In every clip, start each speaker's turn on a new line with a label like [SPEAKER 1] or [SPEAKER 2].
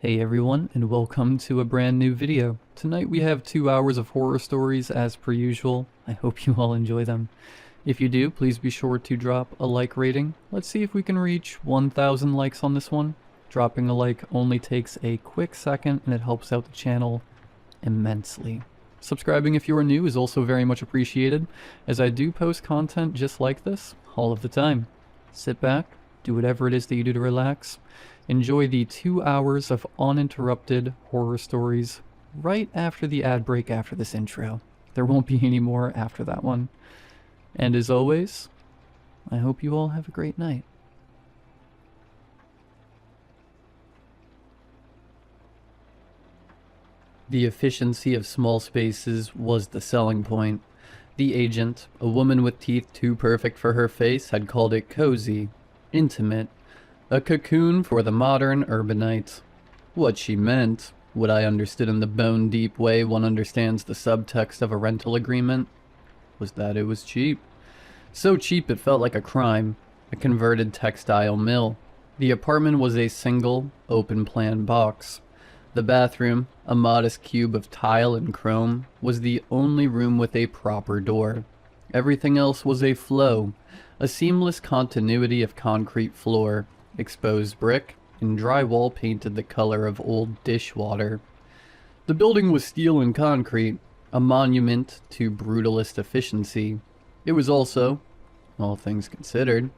[SPEAKER 1] Hey everyone, and welcome to a brand new video. Tonight we have 2 hours of horror stories as per usual. I hope you all enjoy them. If you do, please be sure to drop a like rating. Let's see if we can reach 1,000 likes on this one. Dropping a like only takes a quick second and it helps out the channel immensely. Subscribing if you are new is also very much appreciated, as I do post content just like this all of the time. Sit back, do whatever it is that you do to relax. Enjoy the 2 hours of uninterrupted horror stories right after the ad break after this intro. There won't be any more after that one. And as always, I hope you all have a great night. The efficiency of small spaces was the selling point. The agent, a woman with teeth too perfect for her face, had called it cozy, intimate, a cocoon for the modern urbanite. What she meant, what I understood in the bone-deep way one understands the subtext of a rental agreement, was that it was cheap. So cheap it felt like a crime, a converted textile mill. The apartment was a single, open-plan box. The bathroom, a modest cube of tile and chrome, was the only room with a proper door. Everything else was a flow, a seamless continuity of concrete floor, exposed brick, and drywall painted the color of old dishwater. The building was steel and concrete, a monument to brutalist efficiency. It was also, all things considered,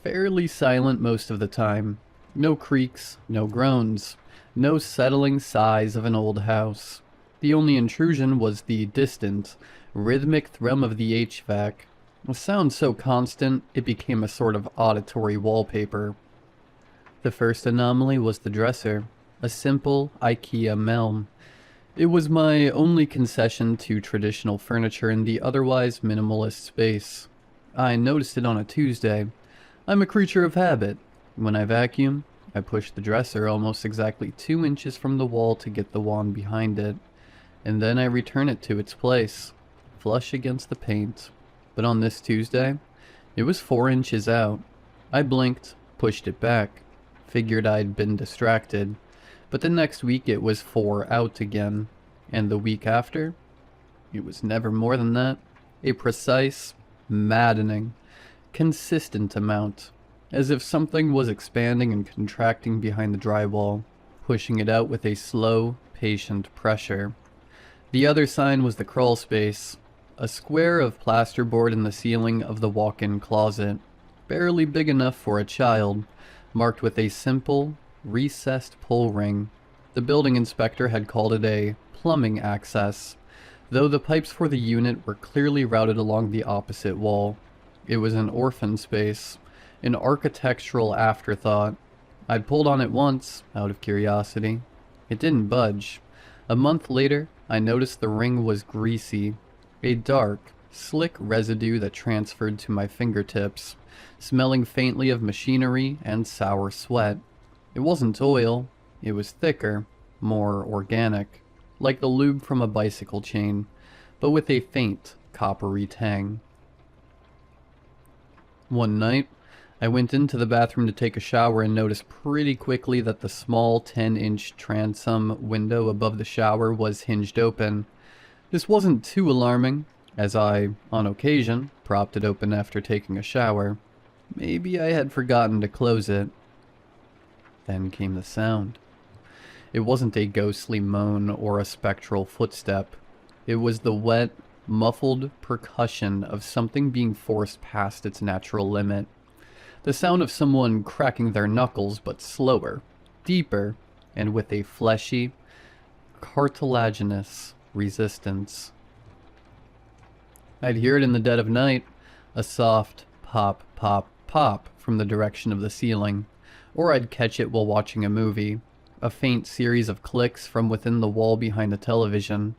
[SPEAKER 1] fairly silent most of the time. No creaks, no groans, no settling sighs of an old house. The only intrusion was the distant, rhythmic thrum of the HVAC, a sound so constant it became a sort of auditory wallpaper. The first anomaly was the dresser, a simple IKEA melm. It was my only concession to traditional furniture in the otherwise minimalist space. I noticed it on a Tuesday. I'm a creature of habit. When I vacuum, I push the dresser almost exactly 2 inches from the wall to get the wand behind it, and then I return it to its place, flush against the paint. But on this Tuesday, it was 4 inches out. I blinked, pushed it back, figured I'd been distracted, but the next week it was 4 out again, and the week after, it was never more than that. A precise, maddening, consistent amount, as if something was expanding and contracting behind the drywall, pushing it out with a slow, patient pressure. The other sign was the crawl space, a square of plasterboard in the ceiling of the walk-in closet, barely big enough for a child, marked with a simple, recessed pull ring. The building inspector had called it a plumbing access, though the pipes for the unit were clearly routed along the opposite wall. It was an orphan space, an architectural afterthought. I'd pulled on it once, out of curiosity. It didn't budge. A month later, I noticed the ring was greasy, a dark, slick residue that transferred to my fingertips, smelling faintly of machinery and sour sweat. It wasn't oil, it was thicker, more organic, like the lube from a bicycle chain, but with a faint, coppery tang. One night, I went into the bathroom to take a shower and noticed pretty quickly that the small 10-inch transom window above the shower was hinged open. This wasn't too alarming, as I, on occasion, propped it open after taking a shower. Maybe I had forgotten to close it. Then came the sound. It wasn't a ghostly moan or a spectral footstep. It was the wet, muffled percussion of something being forced past its natural limit. The sound of someone cracking their knuckles, but slower, deeper, and with a fleshy, cartilaginous resistance. I'd hear it in the dead of night, a soft pop, pop, pop from the direction of the ceiling, or I'd catch it while watching a movie, a faint series of clicks from within the wall behind the television.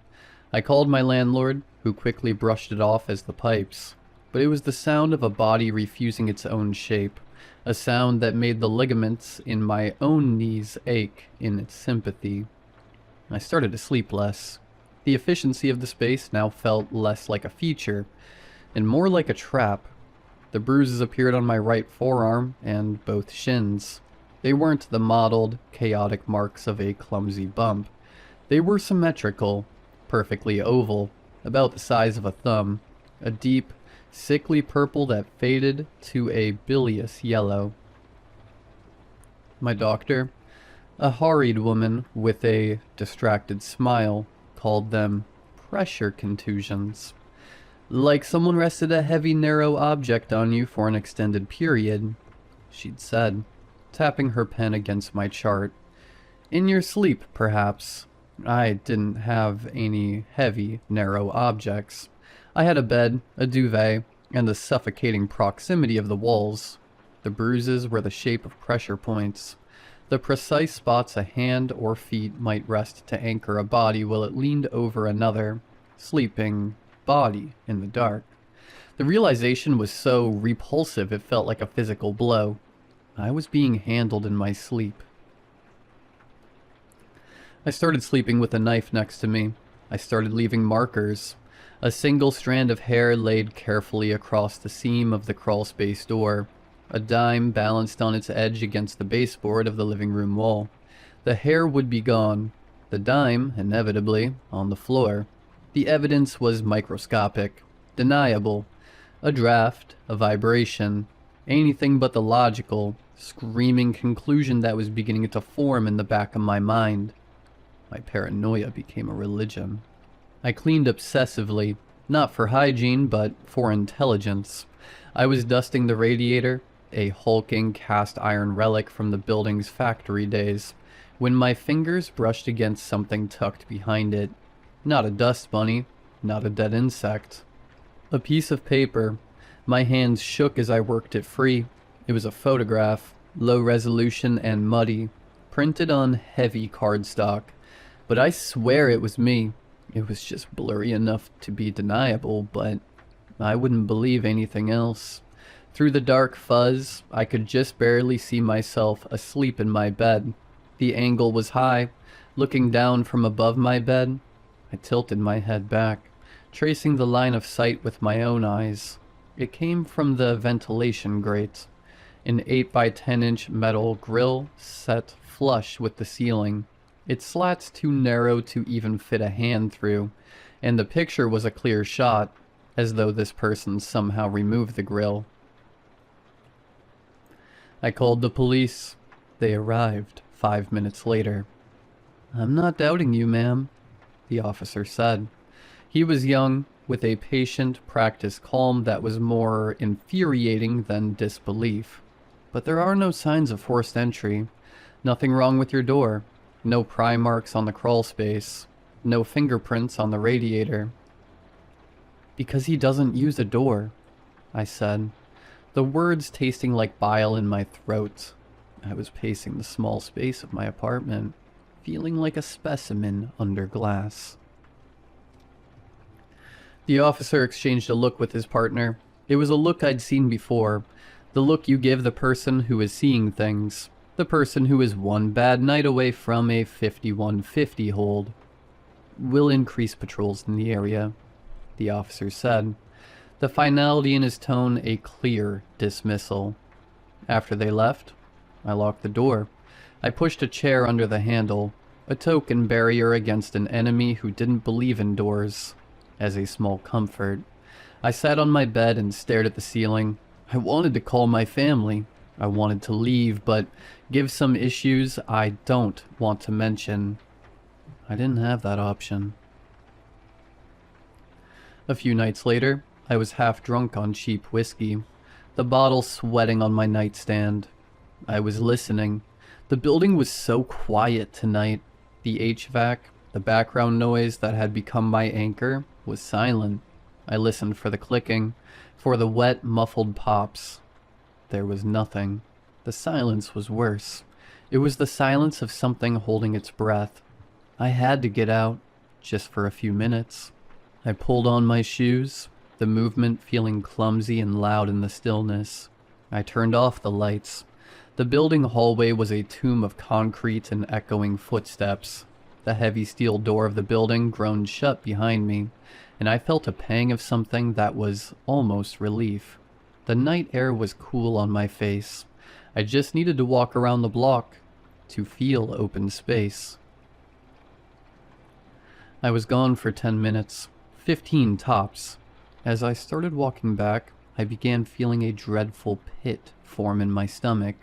[SPEAKER 1] I called my landlord, who quickly brushed it off as the pipes, but it was the sound of a body refusing its own shape, a sound that made the ligaments in my own knees ache in its sympathy. I started to sleep less. The efficiency of the space now felt less like a feature, and more like a trap. The bruises appeared on my right forearm and both shins. They weren't the mottled, chaotic marks of a clumsy bump. They were symmetrical, perfectly oval, about the size of a thumb, a deep, sickly purple that faded to a bilious yellow. My doctor, a harried woman with a distracted smile, called them pressure contusions. Like someone rested a heavy, narrow object on you for an extended period, she'd said, tapping her pen against my chart. In your sleep, perhaps. I didn't have any heavy, narrow objects. I had a bed, a duvet, and the suffocating proximity of the walls. The bruises were the shape of pressure points, the precise spots a hand or feet might rest to anchor a body while it leaned over another, sleeping body in the dark. The realization was so repulsive it felt like a physical blow. I was being handled in my sleep. I started sleeping with a knife next to me. I started leaving markers. A single strand of hair laid carefully across the seam of the crawlspace door. A dime balanced on its edge against the baseboard of the living room wall. The hair would be gone. The dime, inevitably, on the floor. The evidence was microscopic, deniable. A draft, a vibration, anything but the logical, screaming conclusion that was beginning to form in the back of my mind. My paranoia became a religion. I cleaned obsessively, not for hygiene, but for intelligence. I was dusting the radiator, a hulking cast iron relic from the building's factory days, when my fingers brushed against something tucked behind it. Not a dust bunny, not a dead insect. A piece of paper. My hands shook as I worked it free. It was a photograph, low resolution and muddy, printed on heavy cardstock. But I swear it was me. It was just blurry enough to be deniable, but I wouldn't believe anything else. Through the dark fuzz, I could just barely see myself asleep in my bed. The angle was high. Looking down from above my bed, I tilted my head back, tracing the line of sight with my own eyes. It came from the ventilation grate, an 8 by 10-inch metal grill set flush with the ceiling. Its slats too narrow to even fit a hand through, and the picture was a clear shot, as though this person somehow removed the grill. I called the police. They arrived 5 minutes later. "I'm not doubting you, ma'am," the officer said. He was young, with a patient, practiced calm that was more infuriating than disbelief. "But there are no signs of forced entry. Nothing wrong with your door. No pry marks on the crawl space. No fingerprints on the radiator." "Because he doesn't use a door," I said, the words tasting like bile in my throat. I was pacing the small space of my apartment, feeling like a specimen under glass. The officer exchanged a look with his partner. It was a look I'd seen before, the look you give the person who is seeing things, the person who is one bad night away from a 5150 hold. "We'll increase patrols in the area," the officer said, the finality in his tone a clear dismissal. After they left, I locked the door. I pushed a chair under the handle, a token barrier against an enemy who didn't believe in doors, as a small comfort. I sat on my bed and stared at the ceiling. I wanted to call my family. I wanted to leave, but give some issues I don't want to mention. I didn't have that option. A few nights later, I was half drunk on cheap whiskey, the bottle sweating on my nightstand. I was listening. The building was so quiet tonight. The HVAC, the background noise that had become my anchor, was silent. I listened for the clicking, for the wet, muffled pops. There was nothing. The silence was worse. It was the silence of something holding its breath. I had to get out, just for a few minutes. I pulled on my shoes, the movement feeling clumsy and loud in the stillness. I turned off the lights. The building hallway was a tomb of concrete and echoing footsteps. The heavy steel door of the building groaned shut behind me, and I felt a pang of something that was almost relief. The night air was cool on my face. I just needed to walk around the block to feel open space. I was gone for 10 minutes, 15 tops. As I started walking back, I began feeling a dreadful pit form in my stomach.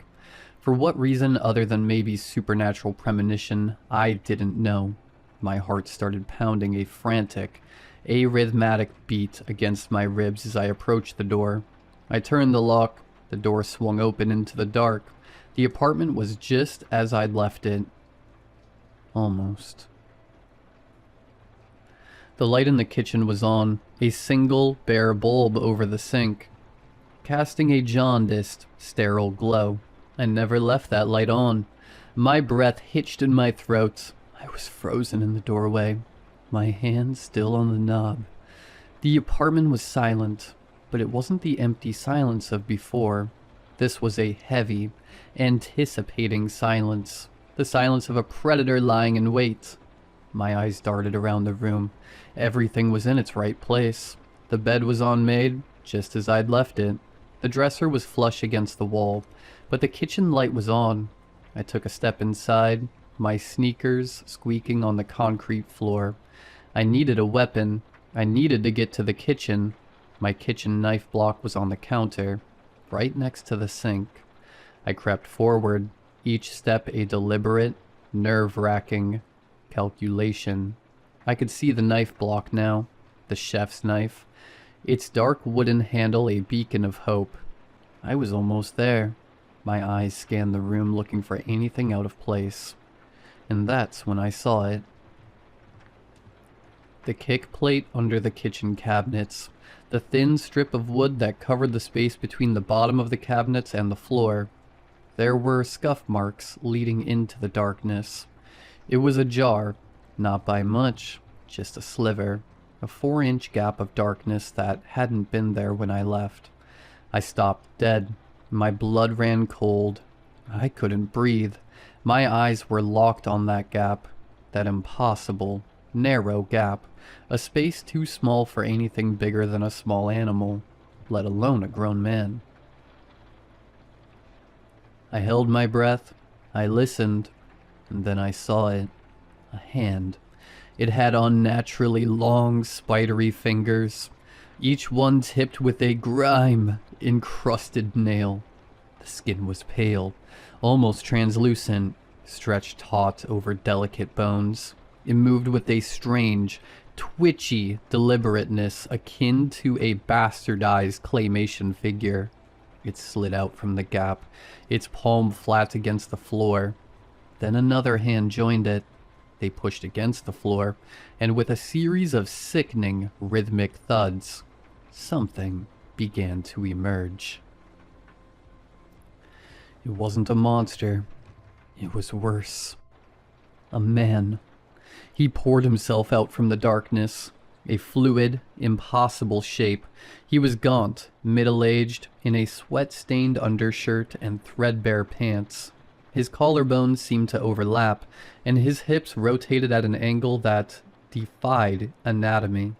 [SPEAKER 1] For what reason other than maybe supernatural premonition, I didn't know. My heart started pounding a frantic, arrhythmic beat against my ribs as I approached the door. I turned the lock. The door swung open into the dark. The apartment was just as I'd left it. Almost. The light in the kitchen was on, a single bare bulb over the sink, casting a jaundiced, sterile glow. I never left that light on. My breath hitched in my throat. I was frozen in the doorway, my hand still on the knob. The apartment was silent, but it wasn't the empty silence of before. This was a heavy, anticipating silence, the silence of a predator lying in wait. My eyes darted around the room. Everything was in its right place. The bed was unmade, just as I'd left it. The dresser was flush against the wall, but the kitchen light was on. I took a step inside, my sneakers squeaking on the concrete floor. I needed a weapon. I needed to get to the kitchen. My kitchen knife block was on the counter, right next to the sink. I crept forward, each step a deliberate, nerve-wracking calculation. I could see the knife block now, the chef's knife, its dark wooden handle a beacon of hope. I was almost there. My eyes scanned the room looking for anything out of place. And that's when I saw it. The kick plate under the kitchen cabinets, the thin strip of wood that covered the space between the bottom of the cabinets and the floor. There were scuff marks leading into the darkness. It was ajar, not by much, just a sliver, a 4-inch gap of darkness that hadn't been there when I left. I stopped dead. My blood ran cold. I couldn't breathe. My eyes were locked on that gap, that impossible, narrow gap, a space too small for anything bigger than a small animal, let alone a grown man. I held my breath, I listened, and then I saw it. A hand. It had unnaturally long, spidery fingers, each one tipped with a grime-encrusted nail. The skin was pale, almost translucent, stretched taut over delicate bones. It moved with a strange, twitchy deliberateness akin to a bastardized claymation figure. It slid out from the gap, its palm flat against the floor. Then another hand joined it. They pushed against the floor, and with a series of sickening, rhythmic thuds, something began to emerge. It wasn't a monster. It was worse. A man. He poured himself out from the darkness, a fluid, impossible shape. He was gaunt, middle-aged, in a sweat-stained undershirt and threadbare pants. His collarbones seemed to overlap, and his hips rotated at an angle that defied anatomy.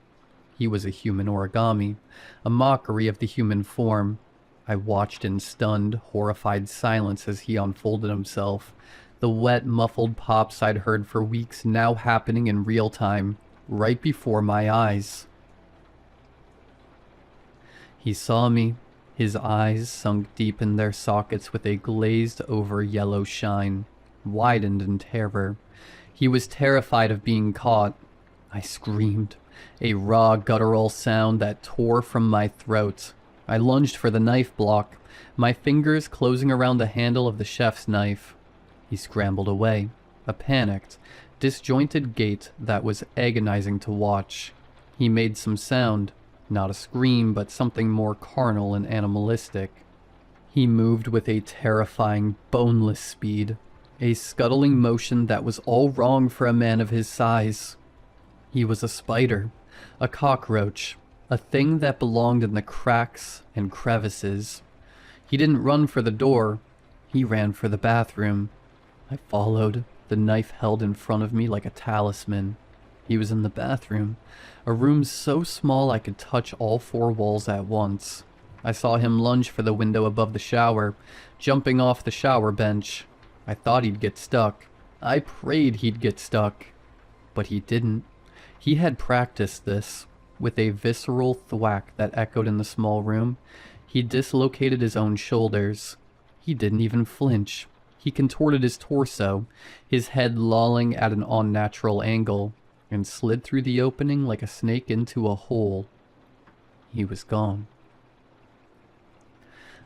[SPEAKER 1] He was a human origami, a mockery of the human form. I watched in stunned, horrified silence as he unfolded himself, the wet, muffled pops I'd heard for weeks now happening in real time, right before my eyes. He saw me, his eyes sunk deep in their sockets with a glazed-over yellow shine, widened in terror. He was terrified of being caught. I screamed, a raw, guttural sound that tore from my throat. I lunged for the knife block, my fingers closing around the handle of the chef's knife. He scrambled away, a panicked, disjointed gait that was agonizing to watch. He made some sound, not a scream, but something more carnal and animalistic. He moved with a terrifying, boneless speed, a scuttling motion that was all wrong for a man of his size. He was a spider, a cockroach, a thing that belonged in the cracks and crevices. He didn't run for the door, he ran for the bathroom. I followed, the knife held in front of me like a talisman. He was in the bathroom, a room so small I could touch all 4 walls at once. I saw him lunge for the window above the shower, jumping off the shower bench. I thought he'd get stuck. I prayed he'd get stuck. But he didn't. He had practiced this. With a visceral thwack that echoed in the small room, he dislocated his own shoulders. He didn't even flinch. He contorted his torso, his head lolling at an unnatural angle, and slid through the opening like a snake into a hole. He was gone.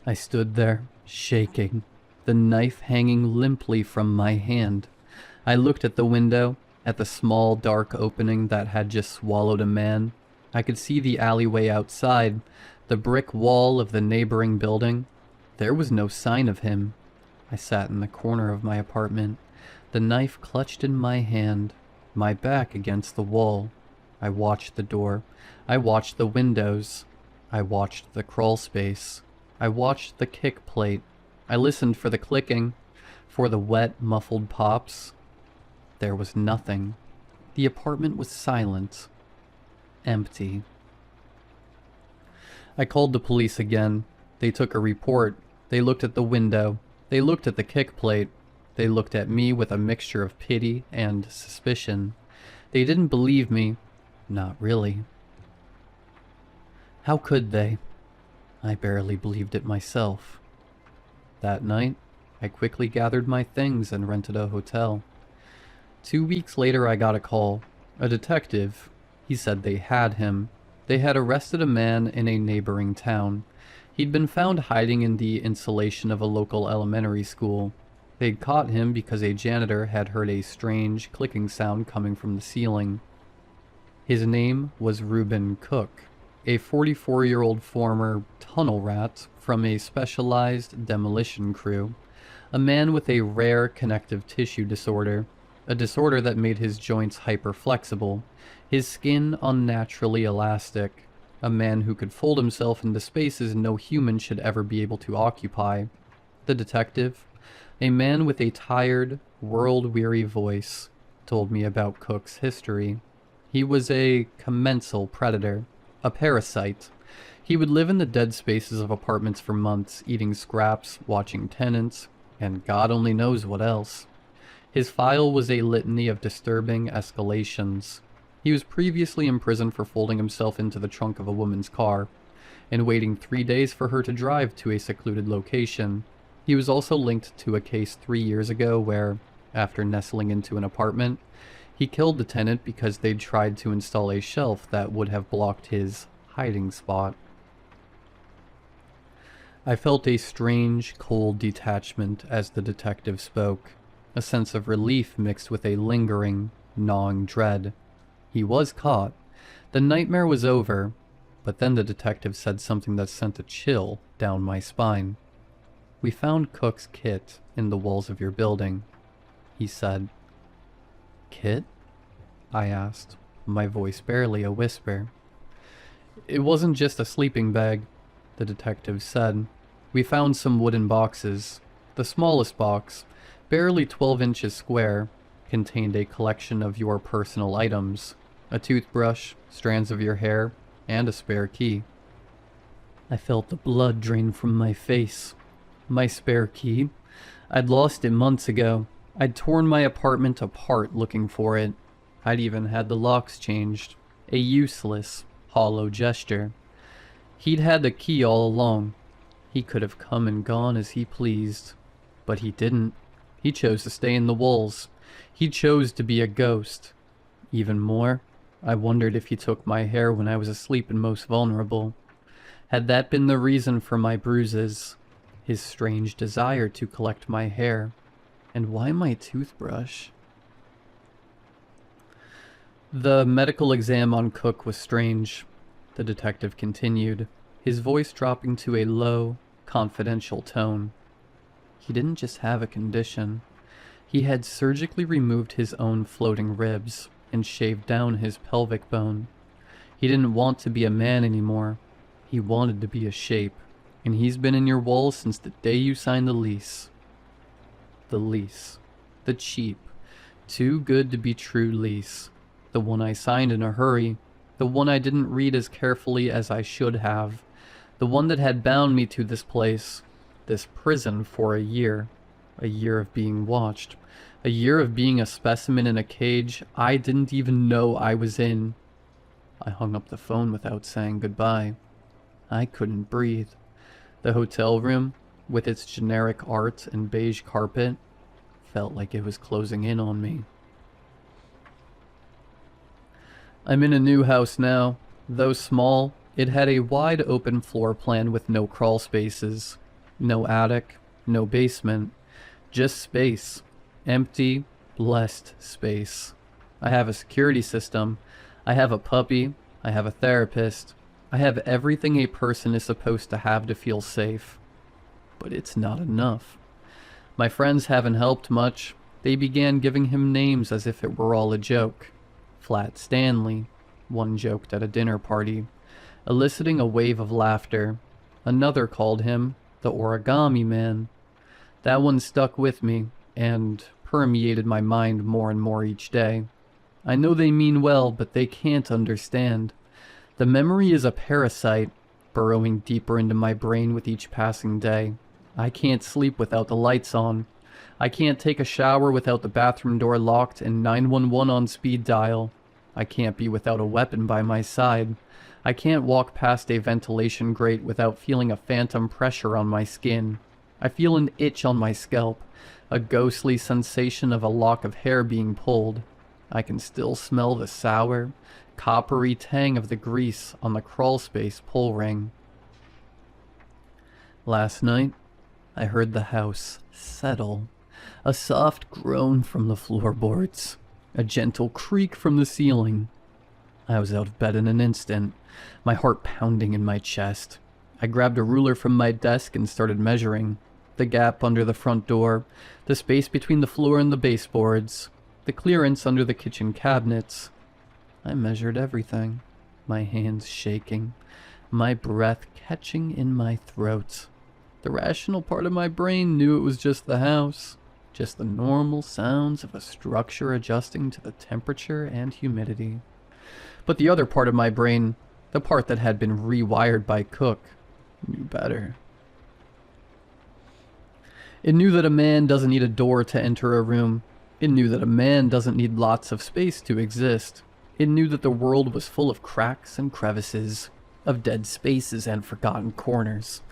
[SPEAKER 1] I stood there, shaking, the knife hanging limply from my hand. I looked at the window, at the small dark opening that had just swallowed a man. I could see the alleyway outside, the brick wall of the neighboring building. There was no sign of him. I sat in the corner of my apartment, the knife clutched in my hand, my back against the wall. I watched the door. I watched the windows. I watched the crawl space. I watched the kick plate. I listened for the clicking, for the wet, muffled pops. There was nothing. The apartment was silent. Empty. I called the police again. They took a report. They looked at the window. They looked at the kick plate. They looked at me with a mixture of pity and suspicion. They didn't believe me. Not really. How could they? I barely believed it myself. That night, I quickly gathered my things and rented a hotel. 2 weeks later, I got a call. A detective. He said they had him. They had arrested a man in a neighboring town. He'd been found hiding in the insulation of a local elementary school. They'd caught him because a janitor had heard a strange clicking sound coming from the ceiling. His name was Reuben Cook, a 44-year-old former tunnel rat from a specialized demolition crew, a man with a rare connective tissue disorder, a disorder that made his joints hyper-flexible, his skin unnaturally elastic, a man who could fold himself into spaces no human should ever be able to occupy. The detective, a man with a tired, world-weary voice, told me about Cook's history. He was a commensal predator, a parasite. He would live in the dead spaces of apartments for months, eating scraps, watching tenants, and God only knows what else. His file was a litany of disturbing escalations. He was previously imprisoned for folding himself into the trunk of a woman's car, and waiting 3 days for her to drive to a secluded location. He was also linked to a case 3 years ago where, after nestling into an apartment, he killed the tenant because they'd tried to install a shelf that would have blocked his hiding spot. I felt a strange, cold detachment as the detective spoke, a sense of relief mixed with a lingering, gnawing dread. He was caught. The nightmare was over, but then the detective said something that sent a chill down my spine. "We found Cook's kit in the walls of your building," he said. "Kit?" I asked, my voice barely a whisper. "It wasn't just a sleeping bag," the detective said. "We found some wooden boxes. The smallest box, barely 12 inches square, contained a collection of your personal items. A toothbrush, strands of your hair, and a spare key." I felt the blood drain from my face. My spare key? I'd lost it months ago. I'd torn my apartment apart looking for it. I'd even had the locks changed. A useless, hollow gesture. He'd had the key all along. He could have come and gone as he pleased. But he didn't. He chose to stay in the walls. He chose to be a ghost. Even more, I wondered if he took my hair when I was asleep and most vulnerable. Had that been the reason for my bruises? His strange desire to collect my hair. And why my toothbrush? The medical exam on Cook was strange, the detective continued, his voice dropping to a low, confidential tone. He didn't just have a condition. He had surgically removed his own floating ribs and shaved down his pelvic bone. He didn't want to be a man anymore. He wanted to be a shape, and he's been in your walls since the day you signed the lease. The lease. The cheap, too good to be true lease. The one I signed in a hurry. The one I didn't read as carefully as I should have. The one that had bound me to this place, this prison for a year. A year of being watched. A year of being a specimen in a cage I didn't even know I was in. I hung up the phone without saying goodbye. I couldn't breathe. The hotel room, with its generic art and beige carpet, felt like it was closing in on me. I'm in a new house now. Though small, it had a wide open floor plan with no crawl spaces. No attic, no basement. Just space. Empty, blessed space. I have a security system. I have a puppy. I have a therapist. I have everything a person is supposed to have to feel safe. But it's not enough. My friends haven't helped much. They began giving him names as if it were all a joke. Flat Stanley, one joked at a dinner party, eliciting a wave of laughter. Another called him the Origami Man. That one stuck with me, and permeated my mind more and more each day. I know they mean well, but they can't understand. The memory is a parasite, burrowing deeper into my brain with each passing day. I can't sleep without the lights on. I can't take a shower without the bathroom door locked and 911 on speed dial. I can't be without a weapon by my side. I can't walk past a ventilation grate without feeling a phantom pressure on my skin. I feel an itch on my scalp, a ghostly sensation of a lock of hair being pulled. I can still smell the sour, coppery tang of the grease on the crawlspace pull ring. Last night, I heard the house settle. A soft groan from the floorboards. A gentle creak from the ceiling. I was out of bed in an instant, my heart pounding in my chest. I grabbed a ruler from my desk and started measuring. The gap under the front door, the space between the floor and the baseboards, the clearance under the kitchen cabinets. I measured everything, my hands shaking, my breath catching in my throat. The rational part of my brain knew it was just the house, just the normal sounds of a structure adjusting to the temperature and humidity. But the other part of my brain, the part that had been rewired by Cook, knew better. It knew that a man doesn't need a door to enter a room. It knew that a man doesn't need lots of space to exist. It knew that the world was full of cracks and crevices, of dead spaces and forgotten corners.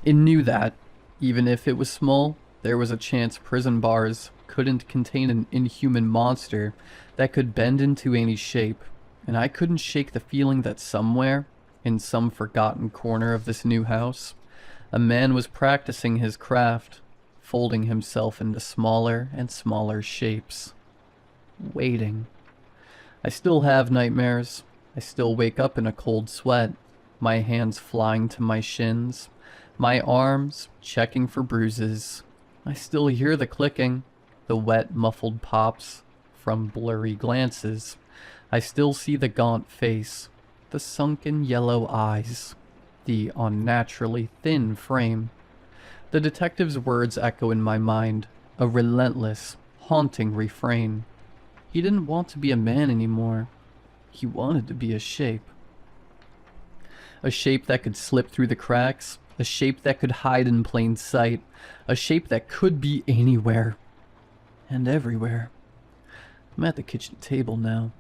[SPEAKER 1] It knew that, even if it was small, there was a chance prison bars couldn't contain an inhuman monster that could bend into any shape, and I couldn't shake the feeling that somewhere, in some forgotten corner of this new house, a man was practicing his craft, folding himself into smaller and smaller shapes. Waiting. I still have nightmares. I still wake up in a cold sweat, my hands flying to my shins, my arms checking for bruises. I still hear the clicking, the wet, muffled pops from blurry glances. I still see the gaunt face, the sunken yellow eyes, the unnaturally thin frame. The detective's words echo in my mind, a relentless, haunting refrain. He didn't want to be a man anymore. He wanted to be a shape. A shape that could slip through the cracks, a shape that could hide in plain sight, a shape that could be anywhere and everywhere. I'm at the kitchen table now,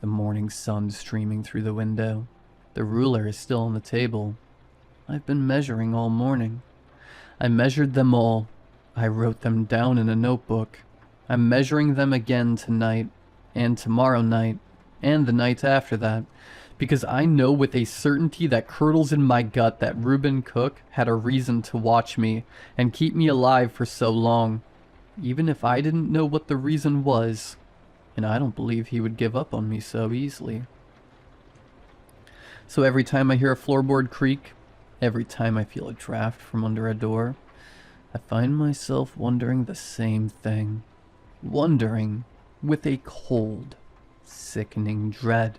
[SPEAKER 1] the morning sun streaming through the window. The ruler is still on the table. I've been measuring all morning. I measured them all. I wrote them down in a notebook. I'm measuring them again tonight, and tomorrow night, and the night after that, because I know with a certainty that curdles in my gut that Reuben Cook had a reason to watch me and keep me alive for so long, even if I didn't know what the reason was, and I don't believe he would give up on me so easily. So every time I hear a floorboard creak, every time I feel a draft from under a door, I find myself wondering the same thing. Wondering, with a cold, sickening dread,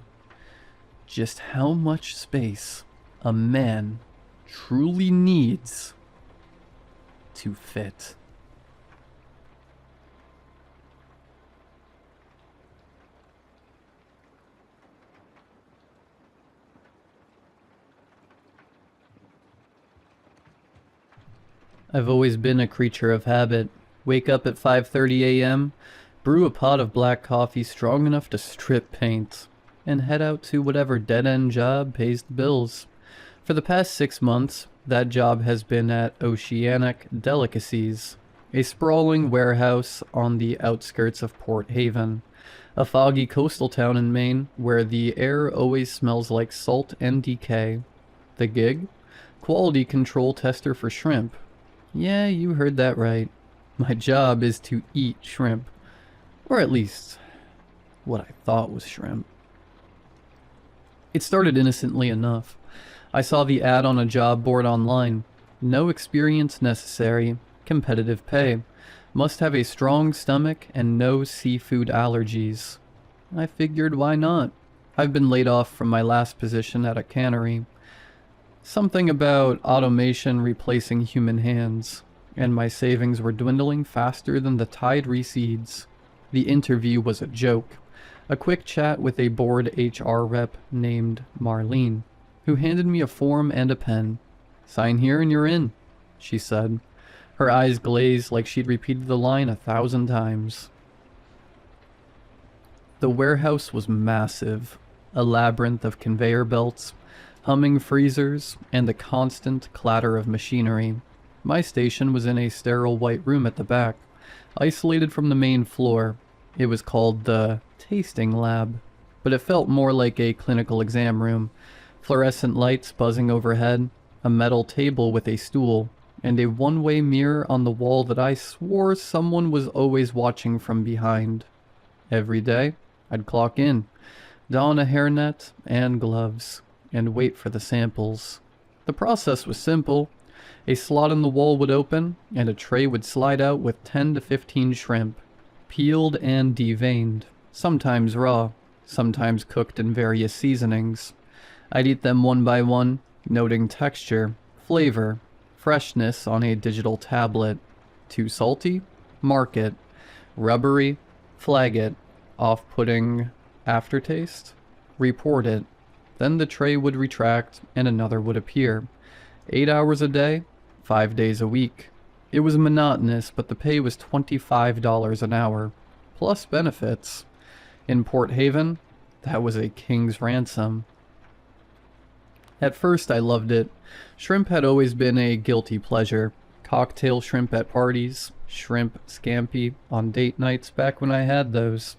[SPEAKER 1] just how much space a man truly needs to fit. I've always been a creature of habit. Wake up at 5:30 a.m., brew a pot of black coffee strong enough to strip paint, and head out to whatever dead-end job pays the bills. For the past 6 months, that job has been at Oceanic Delicacies, a sprawling warehouse on the outskirts of Port Haven, a foggy coastal town in Maine where the air always smells like salt and decay. The gig? Quality control tester for shrimp. Yeah, you heard that right. My job is to eat shrimp. Or at least, what I thought was shrimp. It started innocently enough. I saw the ad on a job board online. No experience necessary. Competitive pay. Must have a strong stomach and no seafood allergies. I figured why not? I've been laid off from my last position at a cannery. Something about automation replacing human hands, and my savings were dwindling faster than the tide recedes. The interview was a joke. A quick chat with a bored HR rep named Marlene, who handed me a form and a pen. "Sign here and you're in," she said. Her eyes glazed like she'd repeated the line 1,000 times. The warehouse was massive, a labyrinth of conveyor belts, humming freezers, and the constant clatter of machinery. My station was in a sterile white room at the back, isolated from the main floor. It was called the tasting lab, but it felt more like a clinical exam room. Fluorescent lights buzzing overhead, a metal table with a stool, and a one-way mirror on the wall that I swore someone was always watching from behind. Every day, I'd clock in, don a hairnet and gloves, and wait for the samples. The process was simple. A slot in the wall would open, and a tray would slide out with 10 to 15 shrimp, peeled and deveined, sometimes raw, sometimes cooked in various seasonings. I'd eat them one by one, noting texture, flavor, freshness on a digital tablet. Too salty? Mark it. Rubbery? Flag it. Off-putting aftertaste? Report it. Then the tray would retract and another would appear. 8 hours a day, 5 days a week. It was monotonous, but the pay was $25 an hour, plus benefits. In Port Haven, that was a king's ransom. At first I loved it. Shrimp had always been a guilty pleasure. Cocktail shrimp at parties, shrimp scampi on date nights back when I had those.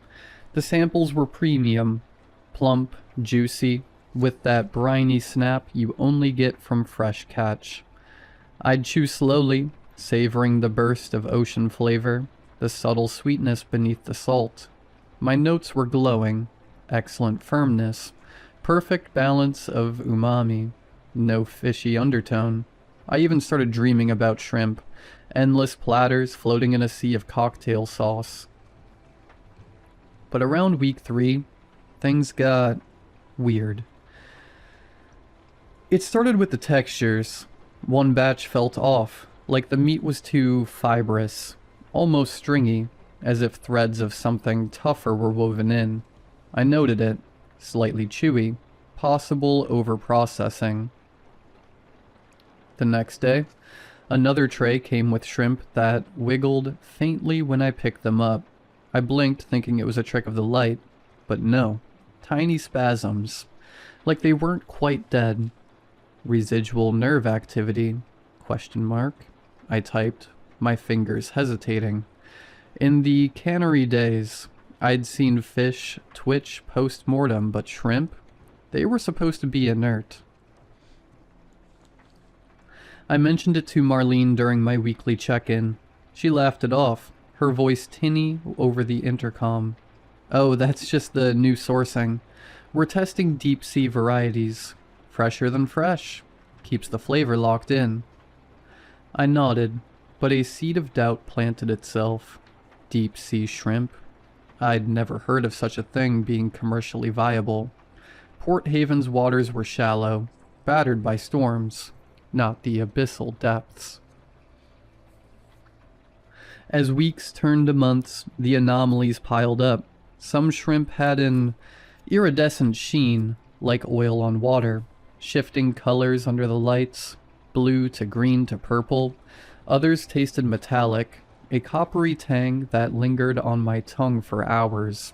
[SPEAKER 1] The samples were premium, plump, juicy, with that briny snap you only get from fresh catch. I'd chew slowly, savoring the burst of ocean flavor, the subtle sweetness beneath the salt. My notes were glowing, excellent firmness, perfect balance of umami, no fishy undertone. I even started dreaming about shrimp, endless platters floating in a sea of cocktail sauce. But around week 3, things got weird. It started with the textures. One batch felt off, like the meat was too fibrous, almost stringy, as if threads of something tougher were woven in. I noted it, slightly chewy, possible overprocessing. The next day, another tray came with shrimp that wiggled faintly when I picked them up. I blinked thinking it was a trick of the light, but no, tiny spasms, like they weren't quite dead. Residual nerve activity, ? I typed, my fingers hesitating. In the cannery days, I'd seen fish twitch post-mortem, but shrimp? They were supposed to be inert. I mentioned it to Marlene during my weekly check-in. She laughed it off, her voice tinny over the intercom. "Oh, that's just the new sourcing. We're testing deep-sea varieties. Fresher than fresh. Keeps the flavor locked in." I nodded, but a seed of doubt planted itself. Deep-sea shrimp? I'd never heard of such a thing being commercially viable. Port Haven's waters were shallow, battered by storms, not the abyssal depths. As weeks turned to months, the anomalies piled up. Some shrimp had an iridescent sheen, like oil on water, shifting colors under the lights, blue to green to purple. Others tasted metallic, a coppery tang that lingered on my tongue for hours.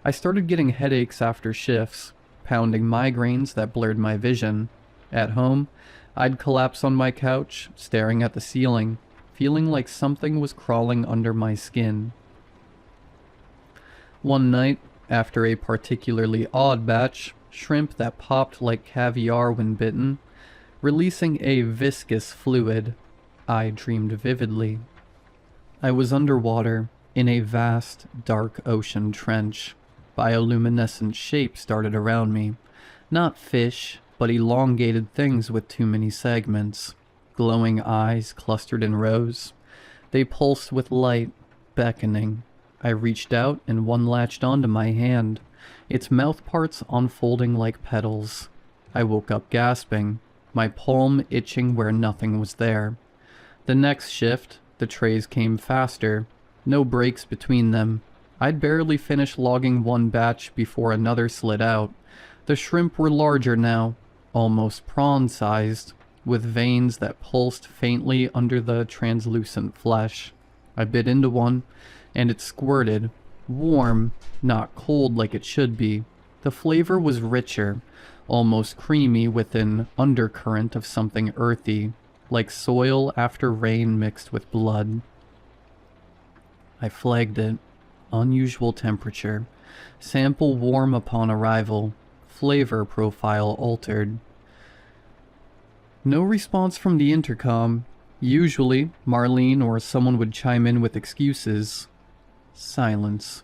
[SPEAKER 1] I started getting headaches after shifts, pounding migraines that blurred my vision. At home, I'd collapse on my couch, staring at the ceiling, feeling like something was crawling under my skin. One night, after a particularly odd batch, shrimp that popped like caviar when bitten, releasing a viscous fluid, I dreamed vividly. I was underwater, in a vast, dark ocean trench. Bioluminescent shapes darted around me. Not fish, but elongated things with too many segments. Glowing eyes clustered in rows. They pulsed with light, beckoning. I reached out and one latched onto my hand, its mouth parts unfolding like petals. I woke up gasping, my palm itching where nothing was there. The next shift, the trays came faster, no breaks between them. I'd barely finished logging one batch before another slid out. The shrimp were larger now, almost prawn-sized, with veins that pulsed faintly under the translucent flesh. I bit into one, and it squirted, warm, not cold like it should be. The flavor was richer, almost creamy with an undercurrent of something earthy, like soil after rain mixed with blood. I flagged it. Unusual temperature. Sample warm upon arrival. Flavor profile altered. No response from the intercom. Usually, Marlene or someone would chime in with excuses. Silence.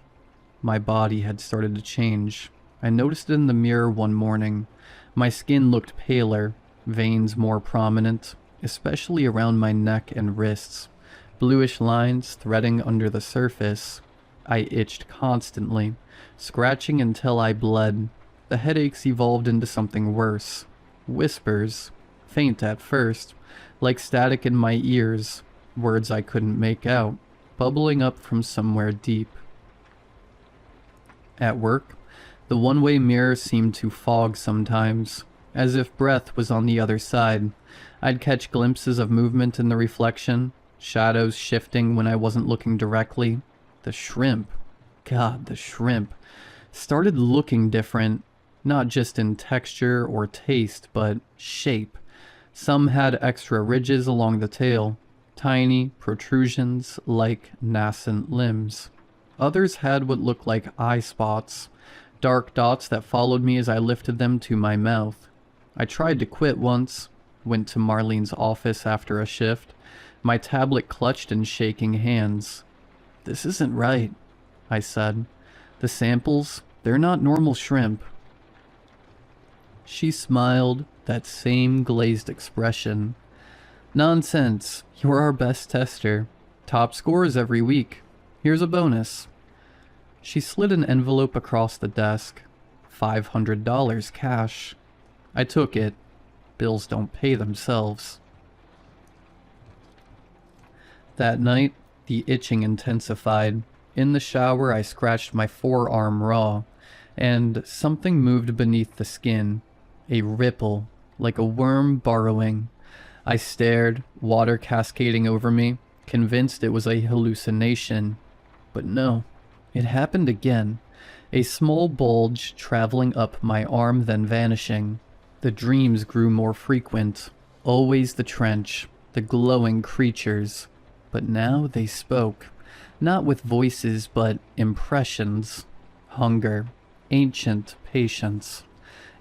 [SPEAKER 1] My body had started to change. I noticed it in the mirror one morning. My skin looked paler, veins more prominent, especially around my neck and wrists. Bluish lines threading under the surface. I itched constantly, scratching until I bled. The headaches evolved into something worse. Whispers, faint at first, like static in my ears, words I couldn't make out, bubbling up from somewhere deep. At work, the one-way mirror seemed to fog sometimes, as if breath was on the other side. I'd catch glimpses of movement in the reflection, shadows shifting when I wasn't looking directly. The shrimp, God, the shrimp, started looking different, not just in texture or taste, but shape. Some had extra ridges along the tail, tiny protrusions like nascent limbs. Others had what looked like eye spots, dark dots that followed me as I lifted them to my mouth. I tried to quit once, went to Marlene's office after a shift, my tablet clutched in shaking hands. "This isn't right," I said. "The samples, they're not normal shrimp." She smiled, that same glazed expression. "Nonsense, you're our best tester. Top scores every week. Here's a bonus." She slid an envelope across the desk. $500 cash. I took it. Bills don't pay themselves. That night, the itching intensified. In the shower, I scratched my forearm raw, and something moved beneath the skin. A ripple, like a worm burrowing. I stared, water cascading over me, convinced it was a hallucination. But no, it happened again. A small bulge traveling up my arm, then vanishing. The dreams grew more frequent. Always the trench, the glowing creatures. But now they spoke, not with voices, but impressions. Hunger, ancient patience,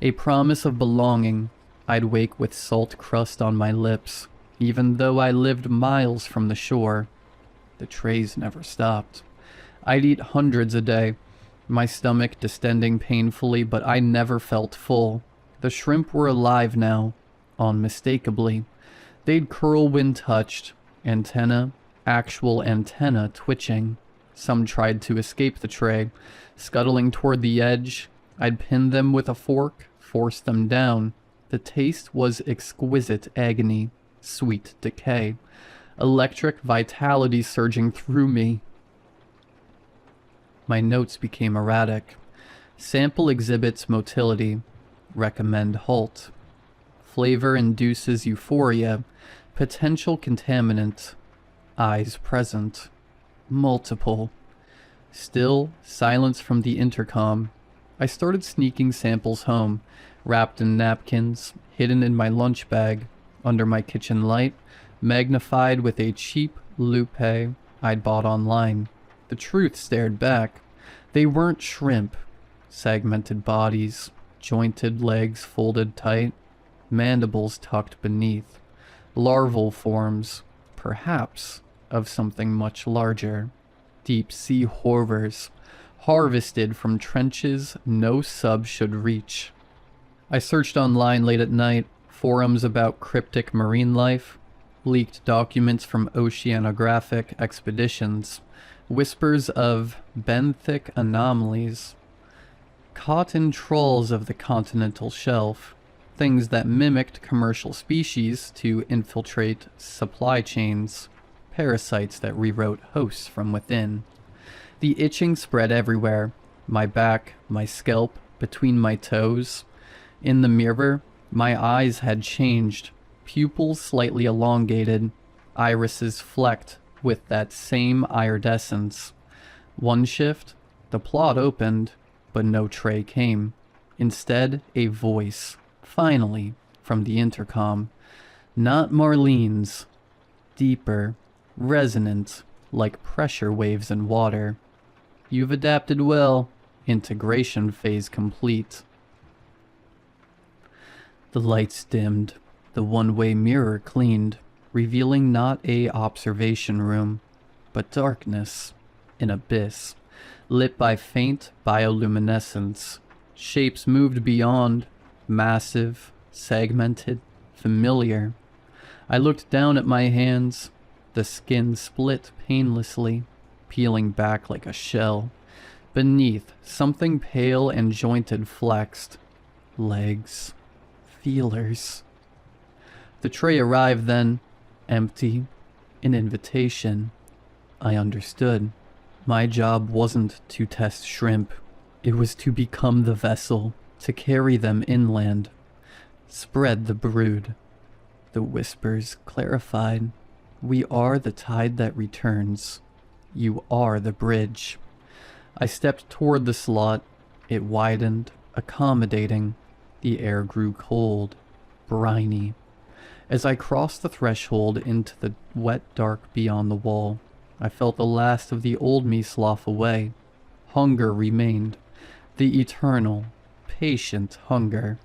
[SPEAKER 1] a promise of belonging. I'd wake with salt crust on my lips, even though I lived miles from the shore. The trays never stopped. I'd eat hundreds a day, my stomach distending painfully, but I never felt full. The shrimp were alive now, unmistakably. They'd curl when touched, antenna, actual antenna twitching. Some tried to escape the tray, scuttling toward the edge. I'd pin them with a fork, force them down. The taste was exquisite agony, sweet decay, electric vitality surging through me. My notes became erratic. Sample exhibits motility. Recommend halt. Flavor induces euphoria. Potential contaminant. Eyes present. Multiple. Still, silence from the intercom. I started sneaking samples home, wrapped in napkins, hidden in my lunch bag, under my kitchen light, magnified with a cheap lupe I'd bought online. The truth stared back. They weren't shrimp. Segmented bodies, jointed legs folded tight, mandibles tucked beneath. Larval forms, perhaps, of something much larger. Deep sea horrors, harvested from trenches no sub should reach. I searched online late at night, forums about cryptic marine life, leaked documents from oceanographic expeditions, whispers of benthic anomalies, caught in trawls of the continental shelf, things that mimicked commercial species to infiltrate supply chains, parasites that rewrote hosts from within. The itching spread everywhere, my back, my scalp, between my toes. In the mirror, my eyes had changed, pupils slightly elongated, irises flecked with that same iridescence. One shift, the plot opened, but no tray came. Instead, a voice, finally, from the intercom. Not Marlene's. Deeper, resonant, like pressure waves in water. You've adapted well. Integration phase complete. The lights dimmed, the one-way mirror cleaned, revealing not a observation room, but darkness, an abyss, lit by faint bioluminescence. Shapes moved beyond, massive, segmented, familiar. I looked down at my hands, the skin split painlessly, peeling back like a shell. Beneath, something pale and jointed flexed. Legs. Feelers. The tray arrived then, empty, an invitation. I understood. My job wasn't to test shrimp. It was to become the vessel, to carry them inland. Spread the brood. The whispers clarified. We are the tide that returns. You are the bridge. I stepped toward the slot. It widened, accommodating. The air grew cold, briny. As I crossed the threshold into the wet dark beyond the wall, I felt the last of the old me slough away. Hunger remained. The eternal, patient hunger.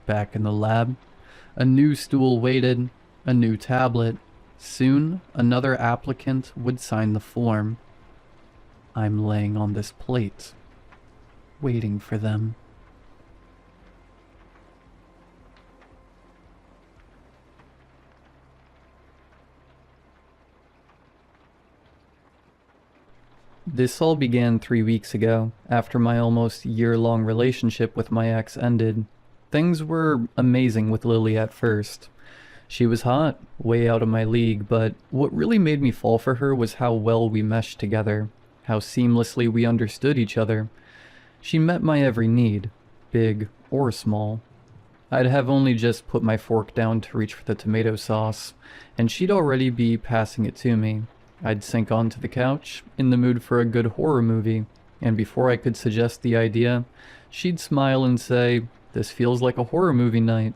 [SPEAKER 1] Back in the lab, a new stool waited, a new tablet. Soon, another applicant would sign the form. I'm laying on this plate, waiting for them. This all began 3 weeks ago, after my almost year-long relationship with my ex ended. Things were amazing with Lily at first. She was hot, way out of my league, but what really made me fall for her was how well we meshed together, how seamlessly we understood each other. She met my every need, big or small. I'd have only just put my fork down to reach for the tomato sauce, and she'd already be passing it to me. I'd sink onto the couch, in the mood for a good horror movie, and before I could suggest the idea, she'd smile and say, "This feels like a horror movie night."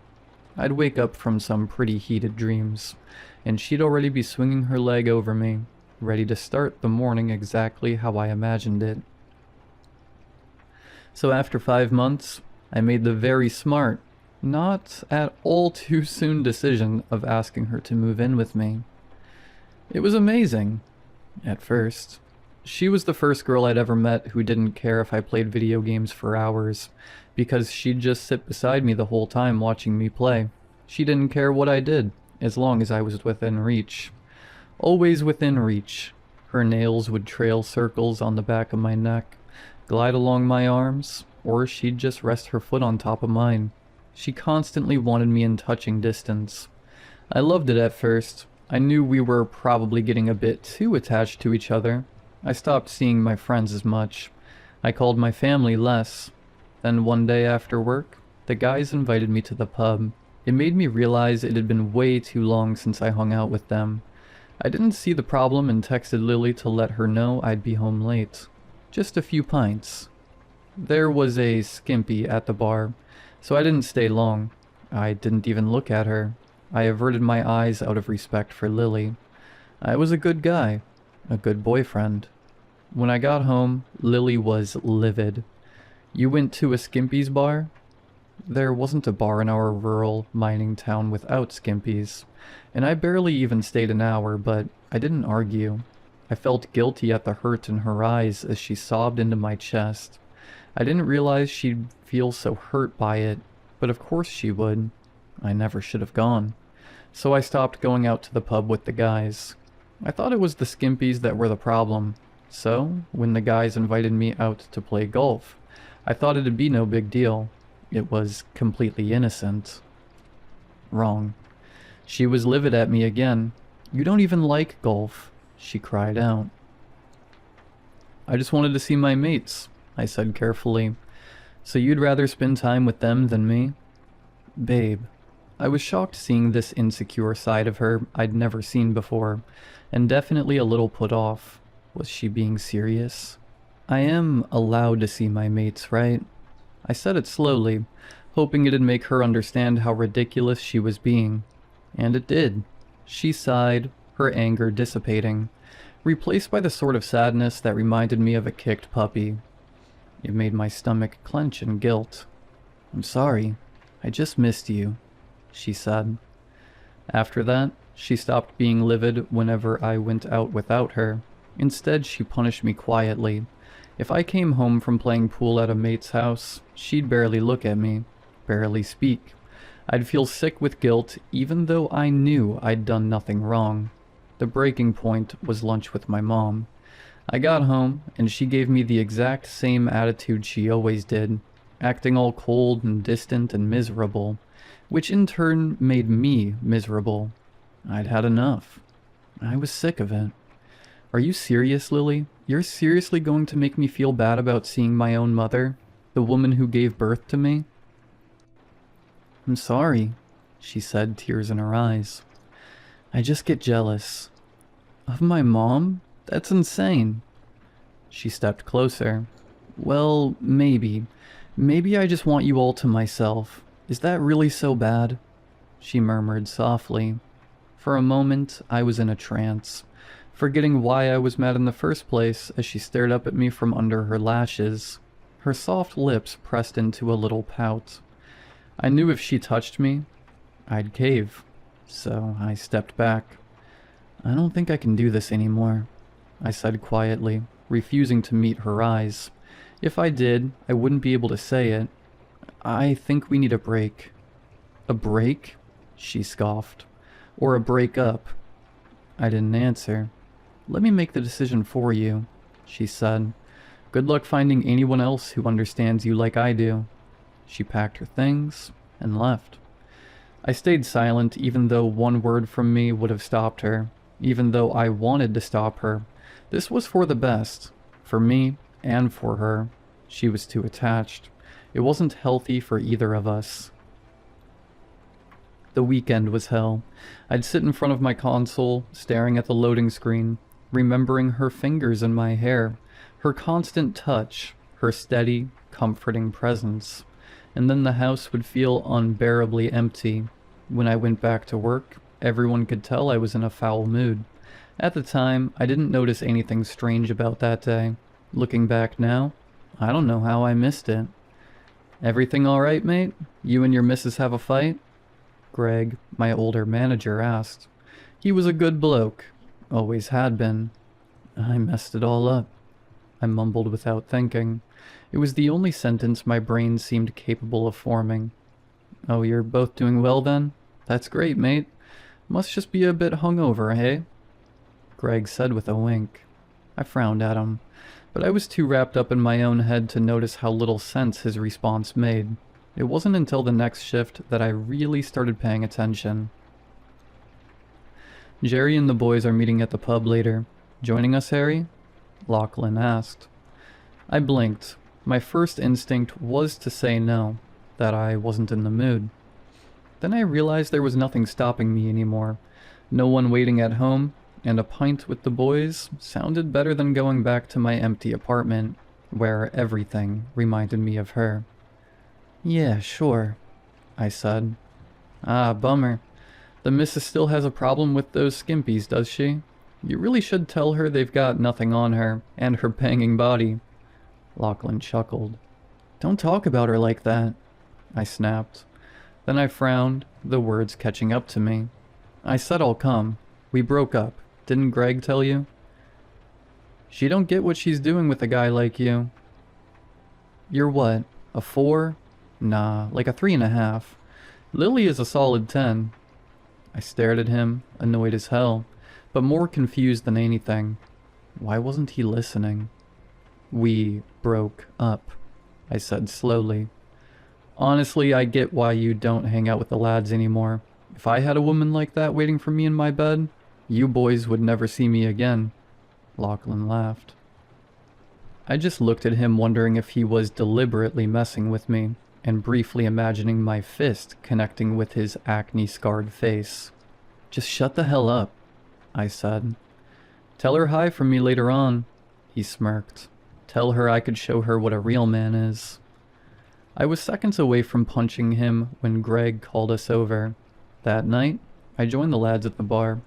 [SPEAKER 1] I'd wake up from some pretty heated dreams, and she'd already be swinging her leg over me, ready to start the morning exactly how I imagined it. So after 5 months, I made the very smart, not at all too soon decision of asking her to move in with me. It was amazing, at first. She was the first girl I'd ever met who didn't care if I played video games for hours, because she'd just sit beside me the whole time watching me play. She didn't care what I did, as long as I was within reach. Always within reach. Her nails would trail circles on the back of my neck, glide along my arms, or she'd just rest her foot on top of mine. She constantly wanted me in touching distance. I loved it at first. I knew we were probably getting a bit too attached to each other. I stopped seeing my friends as much. I called my family less. Then one day after work, the guys invited me to the pub. It made me realize it had been way too long since I hung out with them. I didn't see the problem and texted Lily to let her know I'd be home late. Just a few pints. There was a skimpy at the bar, so I didn't stay long. I didn't even look at her. I averted my eyes out of respect for Lily. I was a good guy, a good boyfriend. When I got home, Lily was livid. "You went to a skimpy's bar?" There wasn't a bar in our rural mining town without skimpies, and I barely even stayed an hour, but I didn't argue. I felt guilty at the hurt in her eyes as she sobbed into my chest. I didn't realize she'd feel so hurt by it, but of course she would. I never should have gone. So I stopped going out to the pub with the guys. I thought it was the skimpies that were the problem. So, when the guys invited me out to play golf, I thought it'd be no big deal. It was completely innocent. Wrong. She was livid at me again. "You don't even like golf," she cried out. "I just wanted to see my mates," I said carefully. "So you'd rather spend time with them than me?" "Babe." I was shocked seeing this insecure side of her I'd never seen before, and definitely a little put off. Was she being serious? "I am allowed to see my mates, right?" I said it slowly, hoping it'd make her understand how ridiculous she was being. And it did. She sighed, her anger dissipating, replaced by the sort of sadness that reminded me of a kicked puppy. It made my stomach clench in guilt. "I'm sorry. I just missed you," she said. After that, she stopped being livid whenever I went out without her. Instead, she punished me quietly. If I came home from playing pool at a mate's house, she'd barely look at me, barely speak. I'd feel sick with guilt even though I knew I'd done nothing wrong. The breaking point was lunch with my mom. I got home, and she gave me the exact same attitude she always did, acting all cold and distant and miserable, which in turn made me miserable. I'd had enough. I was sick of it. "Are you serious, Lily? You're seriously going to make me feel bad about seeing my own mother, the woman who gave birth to me?" "I'm sorry," she said, tears in her eyes. "I just get jealous." "Of my mom? That's insane." She stepped closer. "Well, maybe. Maybe I just want you all to myself. Is that really so bad?" She murmured softly. For a moment, I was in a trance, forgetting why I was mad in the first place as she stared up at me from under her lashes. Her soft lips pressed into a little pout. I knew if she touched me, I'd cave, so I stepped back. "I don't think I can do this anymore," I said quietly, refusing to meet her eyes. If I did, I wouldn't be able to say it. "I think we need a break." "A break?" she scoffed. "Or a break up?" I didn't answer. "Let me make the decision for you," she said. "Good luck finding anyone else who understands you like I do." She packed her things and left. I stayed silent even though one word from me would have stopped her, even though I wanted to stop her. This was for the best, for me and for her. She was too attached. It wasn't healthy for either of us. The weekend was hell. I'd sit in front of my console, staring at the loading screen, remembering her fingers in my hair, her constant touch, her steady, comforting presence. And then the house would feel unbearably empty. When I went back to work, everyone could tell I was in a foul mood. At the time, I didn't notice anything strange about that day. Looking back now, I don't know how I missed it. "Everything all right, mate? You and your missus have a fight?" Greg, my older manager, asked. He was a good bloke. Always had been. "I messed it all up," I mumbled without thinking. It was the only sentence my brain seemed capable of forming. "Oh, you're both doing well then? That's great, mate. Must just be a bit hungover, hey?" Greg said with a wink. I frowned at him, but I was too wrapped up in my own head to notice how little sense his response made. It wasn't until the next shift that I really started paying attention. "Jerry and the boys are meeting at the pub later. Joining us, Harry?" Lachlan asked. I blinked. My first instinct was to say no, that I wasn't in the mood. Then I realized there was nothing stopping me anymore. No one waiting at home, and a pint with the boys sounded better than going back to my empty apartment, where everything reminded me of her. "Yeah, sure," I said. "Ah, bummer. The missus still has a problem with those skimpies, does she? You really should tell her they've got nothing on her, and her banging body." Lachlan chuckled. "Don't talk about her like that," I snapped. Then I frowned, the words catching up to me. "I said I'll come. We broke up. Didn't Greg tell you?" "She don't get what she's doing with a guy like you." "You're what, a 4? Nah, like a 3.5. Lily is a solid 10. I stared at him, annoyed as hell, but more confused than anything. Why wasn't he listening? "We broke up," I said slowly. "Honestly, I get why you don't hang out with the lads anymore. If I had a woman like that waiting for me in my bed, you boys would never see me again." Lachlan laughed. I just looked at him, wondering if he was deliberately messing with me, and briefly imagining my fist connecting with his acne-scarred face. "Just shut the hell up," I said. "Tell her hi from me later on," he smirked. "Tell her I could show her what a real man is." I was seconds away from punching him when Greg called us over. That night, I joined the lads at the bar.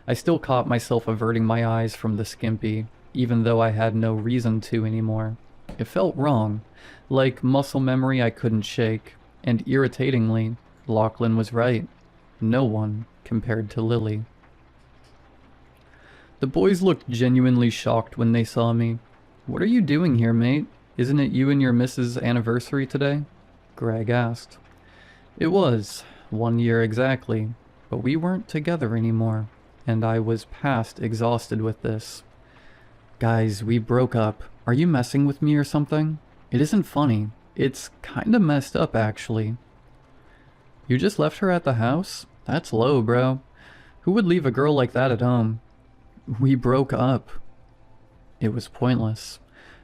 [SPEAKER 1] I still caught myself averting my eyes from the skimpy, even though I had no reason to anymore. It felt wrong, like muscle memory I couldn't shake, and irritatingly, Lachlan was right. No one compared to Lily. The boys looked genuinely shocked when they saw me. "What are you doing here, mate? Isn't it you and your missus' anniversary today?" Greg asked. It was, 1 year exactly, but we weren't together anymore, and I was past exhausted with this. "Guys, we broke up. Are you messing with me or something? It isn't funny. It's kinda messed up, actually." "You just left her at the house? That's low, bro. Who would leave a girl like that at home?" "We broke up." It was pointless.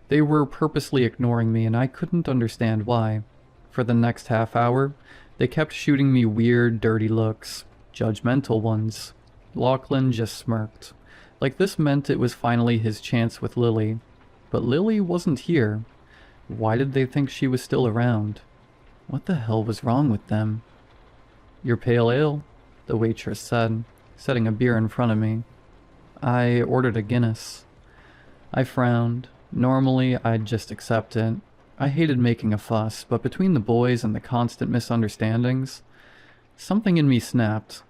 [SPEAKER 1] They were purposely ignoring me, and I couldn't understand why. For the next half hour, they kept shooting me weird, dirty looks. Judgmental ones. Lachlan just smirked. Like this meant it was finally his chance with Lily. But Lily wasn't here. Why did they think she was still around? What the hell was wrong with them? "Your pale ale," the waitress said, setting a beer in front of me. I ordered a Guinness. I frowned. Normally, I'd just accept it. I hated making a fuss, but between the boys and the constant misunderstandings, something in me snapped.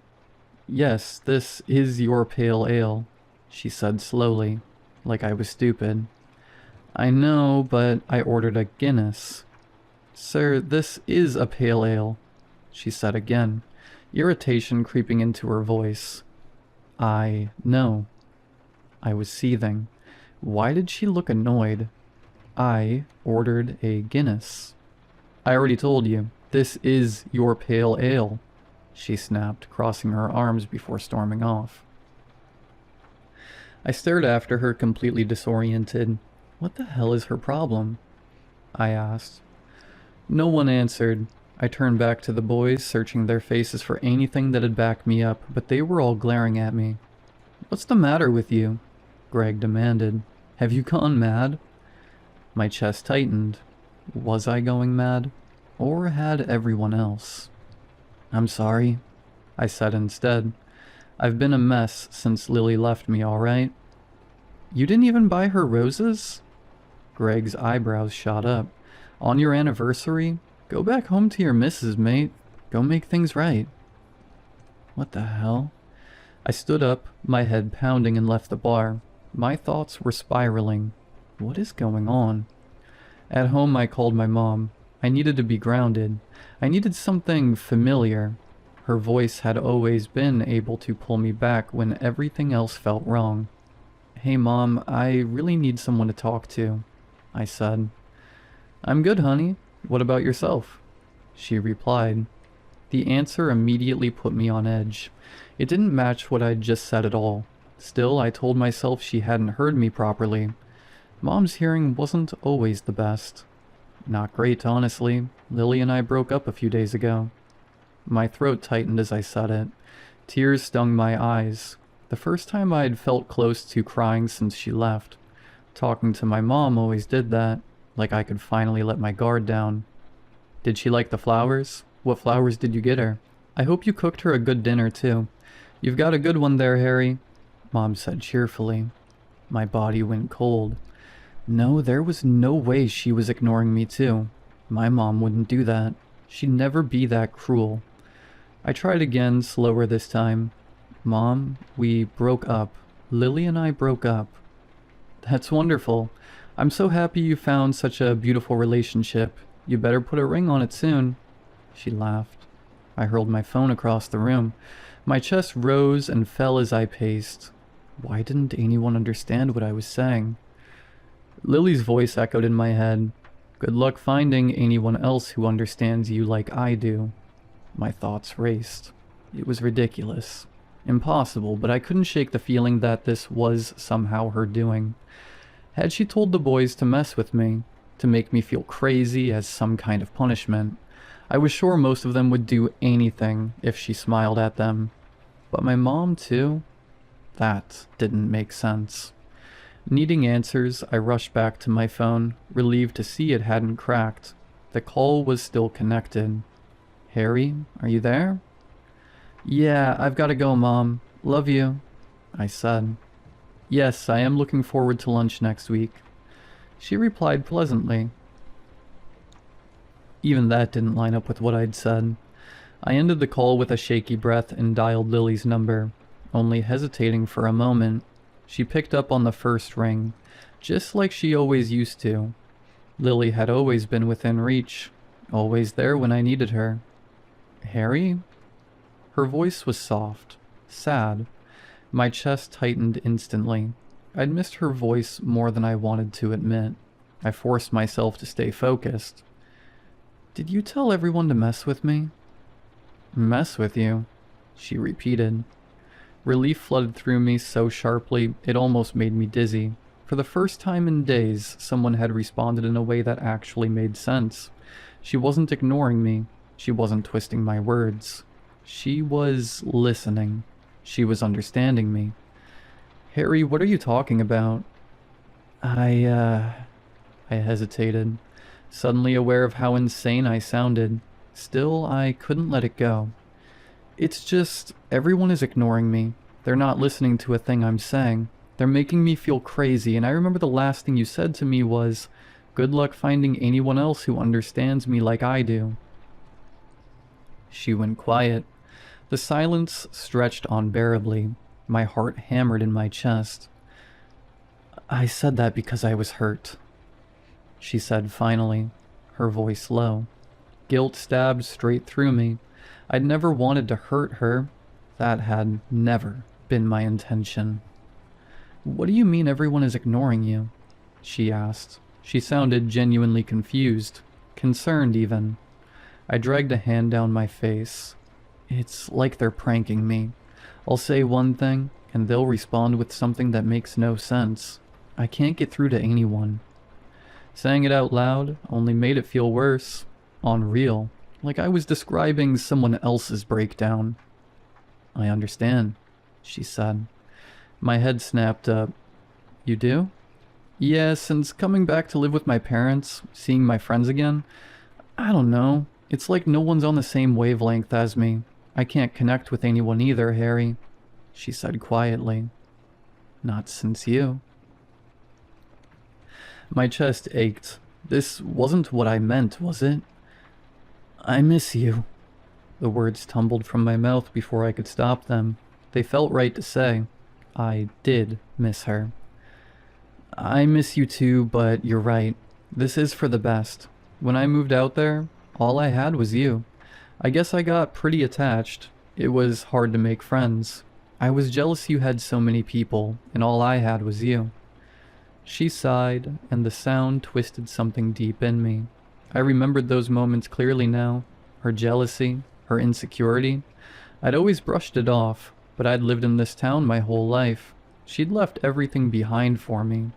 [SPEAKER 1] "Yes, this is your pale ale," she said slowly, like I was stupid. "I know, but I ordered a Guinness." "Sir, this is a pale ale," she said again, irritation creeping into her voice. "I know." I was seething. Why did she look annoyed? "I ordered a Guinness." "I already told you, this is your pale ale," she snapped, crossing her arms before storming off. I stared after her, completely disoriented. What the hell is her problem? I asked. No one answered. I turned back to the boys, searching their faces for anything that'd back me up, but they were all glaring at me. "What's the matter with you?" Greg demanded. "Have you gone mad?" My chest tightened. Was I going mad? Or had everyone else? "I'm sorry," I said instead. "I've been a mess since Lily left me, alright?" "You didn't even buy her roses?" Greg's eyebrows shot up. "On your anniversary? Go back home to your missus, mate. Go make things right." What the hell? I stood up, my head pounding, and left the bar. My thoughts were spiraling. What is going on? At home, I called my mom. I needed to be grounded. I needed something familiar. Her voice had always been able to pull me back when everything else felt wrong. "Hey Mom, I really need someone to talk to," I said. "I'm good, honey. What about yourself?" she replied. The answer immediately put me on edge. It didn't match what I'd just said at all. Still, I told myself she hadn't heard me properly. Mom's hearing wasn't always the best. Not great, honestly. Lily and I broke up a few days ago. My throat tightened as I said it. Tears stung my eyes. The first time I'd felt close to crying since she left. Talking to my mom always did that, like I could finally let my guard down. Did she like the flowers? What flowers did you get her? I hope you cooked her a good dinner too. You've got a good one there, Harry, Mom said cheerfully. My body went cold. No, there was no way she was ignoring me too. My mom wouldn't do that. She'd never be that cruel. I tried again, slower this time. Mom, we broke up. Lily and I broke up. That's wonderful. I'm so happy you found such a beautiful relationship. You better put a ring on it soon. She laughed. I hurled my phone across the room. My chest rose and fell as I paced. Why didn't anyone understand what I was saying? Lily's voice echoed in my head. Good luck finding anyone else who understands you like I do. My thoughts raced. It was ridiculous. Impossible, but I couldn't shake the feeling that this was somehow her doing. Had she told the boys to mess with me, to make me feel crazy as some kind of punishment? I was sure most of them would do anything if she smiled at them. But my mom too? That didn't make sense. Needing answers, I rushed back to my phone, relieved to see it hadn't cracked. The call was still connected. Harry, are you there? Yeah, I've gotta go, Mom. Love you, I said. Yes, I am looking forward to lunch next week. She replied pleasantly. Even that didn't line up with what I'd said. I ended the call with a shaky breath and dialed Lily's number, only hesitating for a moment. She picked up on the first ring, just like she always used to. Lily had always been within reach, always there when I needed her. Harry? Her voice was soft, sad. My chest tightened instantly. I'd missed her voice more than I wanted to admit. I forced myself to stay focused. Did you tell everyone to mess with me? Mess with you? She repeated. Relief flooded through me so sharply, it almost made me dizzy. For the first time in days, someone had responded in a way that actually made sense. She wasn't ignoring me. She wasn't twisting my words. She was listening. She was understanding me. Harry, what are you talking about? I hesitated, suddenly aware of how insane I sounded. Still, I couldn't let it go. It's just, everyone is ignoring me. They're not listening to a thing I'm saying. They're making me feel crazy, and I remember the last thing you said to me was, good luck finding anyone else who understands me like I do. She went quiet. The silence stretched unbearably. My heart hammered in my chest. I said that because I was hurt, she said finally, her voice low. Guilt stabbed straight through me. I'd never wanted to hurt her. That had never been my intention. What do you mean everyone is ignoring you? She asked. She sounded genuinely confused, concerned even. I dragged a hand down my face. It's like they're pranking me. I'll say one thing, and they'll respond with something that makes no sense. I can't get through to anyone. Saying it out loud only made it feel worse. Unreal. Like I was describing someone else's breakdown. I understand, she said. My head snapped up. You do? Yeah, since coming back to live with my parents, seeing my friends again, I don't know. It's like no one's on the same wavelength as me. I can't connect with anyone either, Harry, she said quietly. Not since you. My chest ached. This wasn't what I meant, was it? I miss you. The words tumbled from my mouth before I could stop them. They felt right to say. I did miss her. I miss you too, but you're right. This is for the best. When I moved out there, all I had was you. I guess I got pretty attached. It was hard to make friends. I was jealous you had so many people, and all I had was you. She sighed, and the sound twisted something deep in me. I remembered those moments clearly now. Her jealousy, her insecurity. I'd always brushed it off, but I'd lived in this town my whole life. She'd left everything behind for me.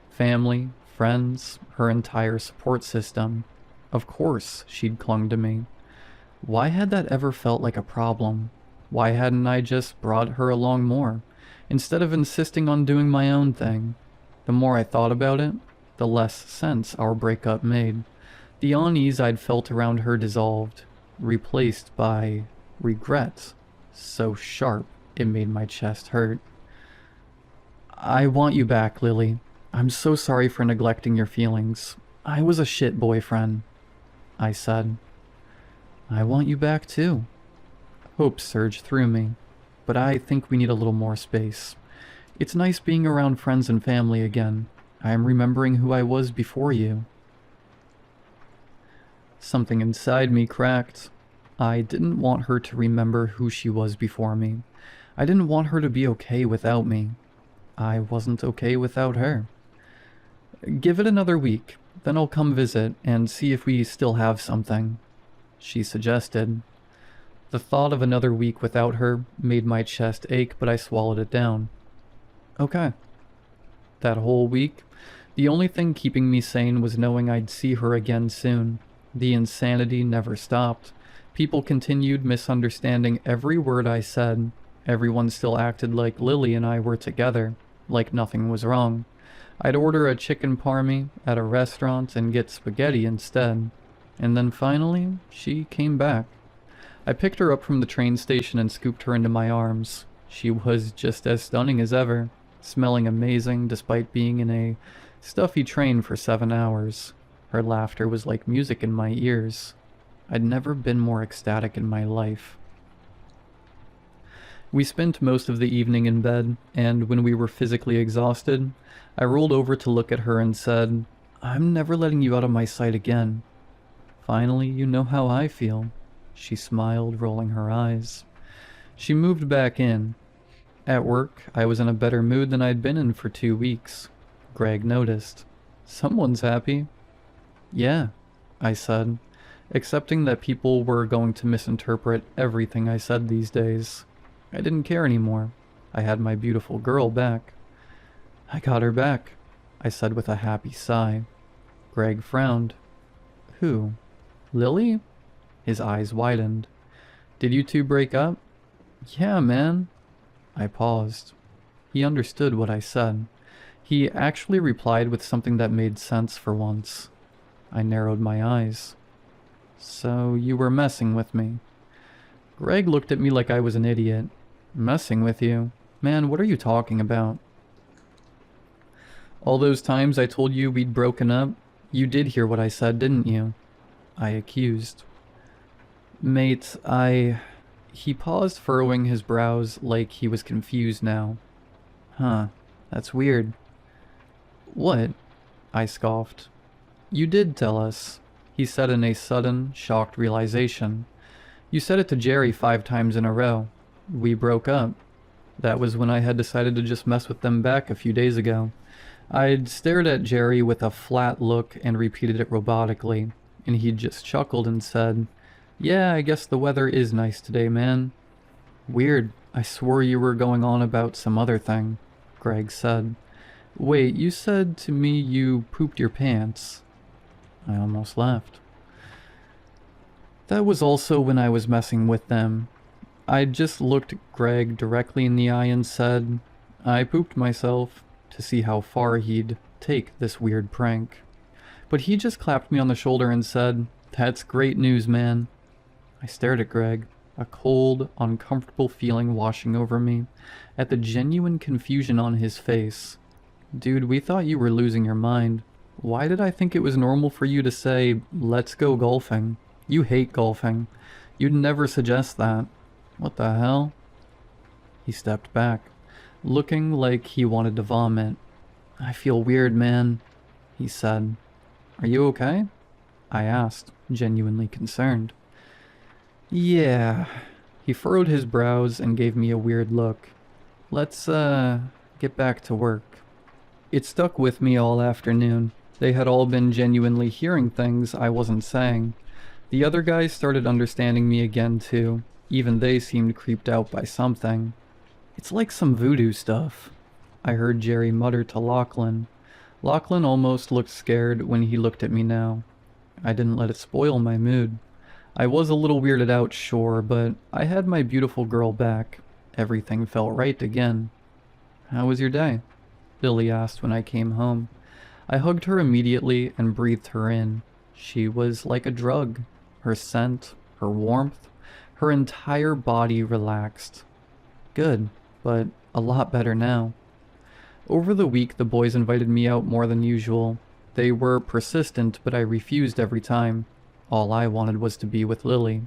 [SPEAKER 1] Family, friends, her entire support system. Of course she'd clung to me. Why had that ever felt like a problem? Why hadn't I just brought her along more? instead of insisting on doing my own thing. The more I thought about it, the less sense our breakup made. The unease I'd felt around her dissolved, replaced by regret, so sharp it made my chest hurt. I want you back, Lily. I'm so sorry for neglecting your feelings. I was a shit boyfriend, I said. I want you back too. Hope surged through me, but I think we need a little more space. It's nice being around friends and family again. I am remembering who I was before you. Something inside me cracked. I didn't want her to remember who she was before me. I didn't want her to be okay without me. I wasn't okay without her. Give it another week, then I'll come visit and see if we still have something, she suggested. The thought of another week without her made my chest ache, but I swallowed it down. Okay. That whole week, the only thing keeping me sane was knowing I'd see her again soon. The insanity never stopped. People continued misunderstanding every word I said. Everyone still acted like Lily and I were together, like nothing was wrong. I'd order a chicken parmy at a restaurant and get spaghetti instead. And then finally, she came back. I picked her up from the train station and scooped her into my arms. She was just as stunning as ever, smelling amazing despite being in a stuffy train for 7 hours. Her laughter was like music in my ears. I'd never been more ecstatic in my life. We spent most of the evening in bed, and when we were physically exhausted, I rolled over to look at her and said, I'm never letting you out of my sight again. Finally, you know how I feel. She smiled, rolling her eyes. She moved back in. At work, I was in a better mood than I'd been in for 2 weeks. Greg noticed. Someone's happy. Yeah, I said, accepting that people were going to misinterpret everything I said these days. I didn't care anymore. I had my beautiful girl back. I got her back, I said with a happy sigh. Greg frowned. Who? Lily? His eyes widened. Did you two break up? Yeah, man. I paused. He understood what I said. He actually replied with something that made sense for once. I narrowed my eyes. So you were messing with me. Greg looked at me like I was an idiot. Messing with you? Man, what are you talking about? All those times I told you we'd broken up, you did hear what I said, didn't you? I accused. Mate, He paused, furrowing his brows like he was confused now. Huh, that's weird. What? I scoffed. You did tell us, he said in a sudden, shocked realization. You said it to Jerry 5 times in a row. We broke up. That was when I had decided to just mess with them back a few days ago. I'd stared at Jerry with a flat look and repeated it robotically, and he just chuckled and said, Yeah, I guess the weather is nice today, man. Weird. I swore you were going on about some other thing, Greg said. Wait, you said to me you pooped your pants. I almost laughed. That was also when I was messing with them. I just looked Greg directly in the eye and said, I pooped myself, to see how far he'd take this weird prank. But he just clapped me on the shoulder and said, That's great news, man. I stared at Greg, a cold, uncomfortable feeling washing over me, at the genuine confusion on his face. Dude, we thought you were losing your mind. Why did I think it was normal for you to say, let's go golfing? You hate golfing. You'd never suggest that. What the hell? He stepped back, looking like he wanted to vomit. I feel weird, man, he said. Are you okay? I asked, genuinely concerned. Yeah. He furrowed his brows and gave me a weird look. Let's, get back to work. It stuck with me all afternoon. They had all been genuinely hearing things I wasn't saying. The other guys started understanding me again, too. Even they seemed creeped out by something. It's like some voodoo stuff, I heard Jerry mutter to Lachlan. Lachlan almost looked scared when he looked at me now. I didn't let it spoil my mood. I was a little weirded out, sure, but I had my beautiful girl back. Everything felt right again. How was your day? Lily asked when I came home. I hugged her immediately and breathed her in. She was like a drug. Her scent, her warmth, her entire body relaxed. Good, but a lot better now. Over the week, the boys invited me out more than usual. They were persistent, but I refused every time. All I wanted was to be with Lily.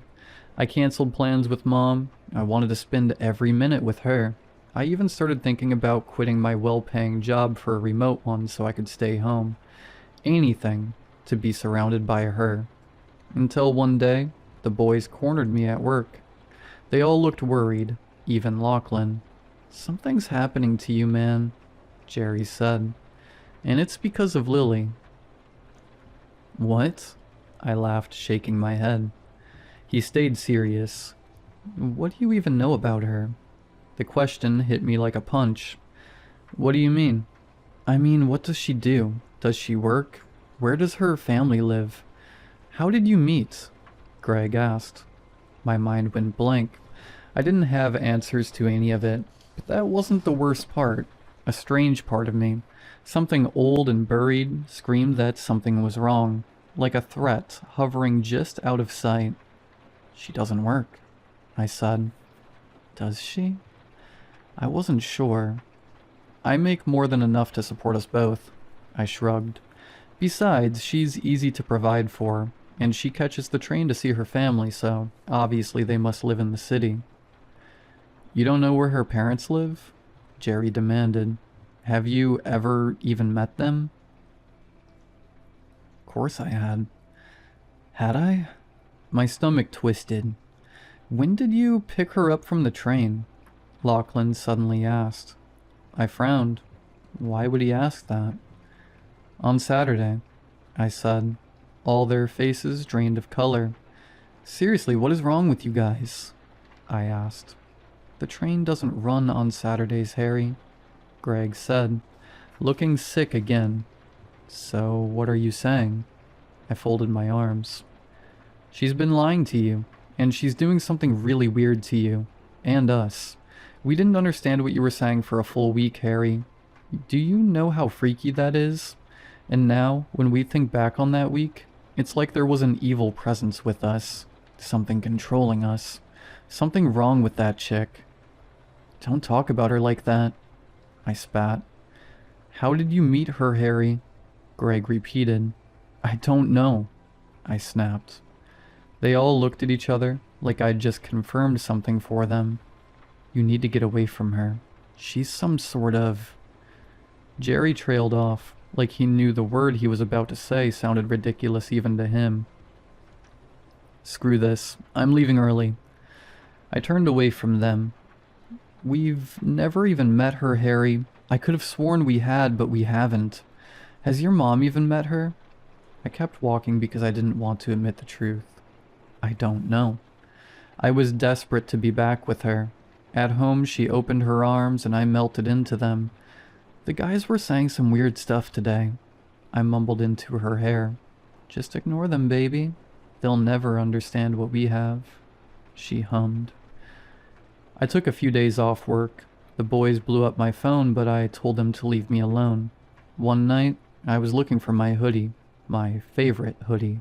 [SPEAKER 1] I canceled plans with Mom. I wanted to spend every minute with her. I even started thinking about quitting my well-paying job for a remote one so I could stay home. Anything to be surrounded by her. Until one day, the boys cornered me at work. They all looked worried, even Lachlan. "Something's happening to you, man," Jerry said. "And it's because of Lily." "What?" I laughed, shaking my head. He stayed serious. "What do you even know about her?" The question hit me like a punch. "What do you mean?" "I mean, what does she do? Does she work? Where does her family live? How did you meet?" Greg asked. My mind went blank. I didn't have answers to any of it, but that wasn't the worst part. A strange part of me, something old and buried, screamed that something was wrong, like a threat hovering just out of sight. "She doesn't work," I said. "Does she?" I wasn't sure. "I make more than enough to support us both," I shrugged. "Besides, she's easy to provide for, and she catches the train to see her family, so obviously they must live in the city." "You don't know where her parents live?" Jerry demanded. "Have you ever even met them?" Of course I had. Had I? My stomach twisted. "When did you pick her up from the train?" Lachlan suddenly asked. I frowned. Why would he ask that? "On Saturday," I said, all their faces drained of color. "Seriously, what is wrong with you guys?" I asked. "The train doesn't run on Saturdays, Harry," Greg said, looking sick again. "So what are you saying?" I folded my arms. "She's been lying to you, and she's doing something really weird to you, and us. We didn't understand what you were saying for a full week, Harry. Do you know how freaky that is? And now, when we think back on that week, it's like there was an evil presence with us. Something controlling us. Something wrong with that chick." "Don't talk about her like that," I spat. "How did you meet her, Harry?" Greg repeated. "I don't know," I snapped. They all looked at each other like I'd just confirmed something for them. "You need to get away from her. She's some sort of..." Jerry trailed off, like he knew the word he was about to say sounded ridiculous even to him. "Screw this. I'm leaving early." I turned away from them. "We've never even met her, Harry. I could have sworn we had, but we haven't. Has your mom even met her?" I kept walking because I didn't want to admit the truth. I don't know. I was desperate to be back with her. At home, she opened her arms and I melted into them. "The guys were saying some weird stuff today," I mumbled into her hair. "Just ignore them, baby. They'll never understand what we have," she hummed. I took a few days off work. The boys blew up my phone, but I told them to leave me alone. One night, I was looking for my hoodie. My favorite hoodie.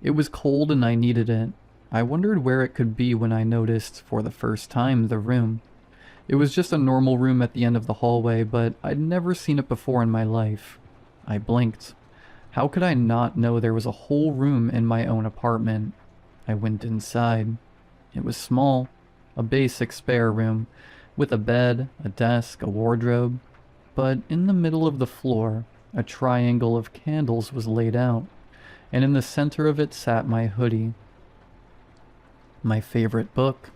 [SPEAKER 1] It was cold and I needed it. I wondered where it could be when I noticed, for the first time, the room. It was just a normal room at the end of the hallway, but I'd never seen it before in my life. I blinked. How could I not know there was a whole room in my own apartment? I went inside. It was small, a basic spare room, with a bed, a desk, a wardrobe. But in the middle of the floor, a triangle of candles was laid out, and in the center of it sat my hoodie. My favorite book,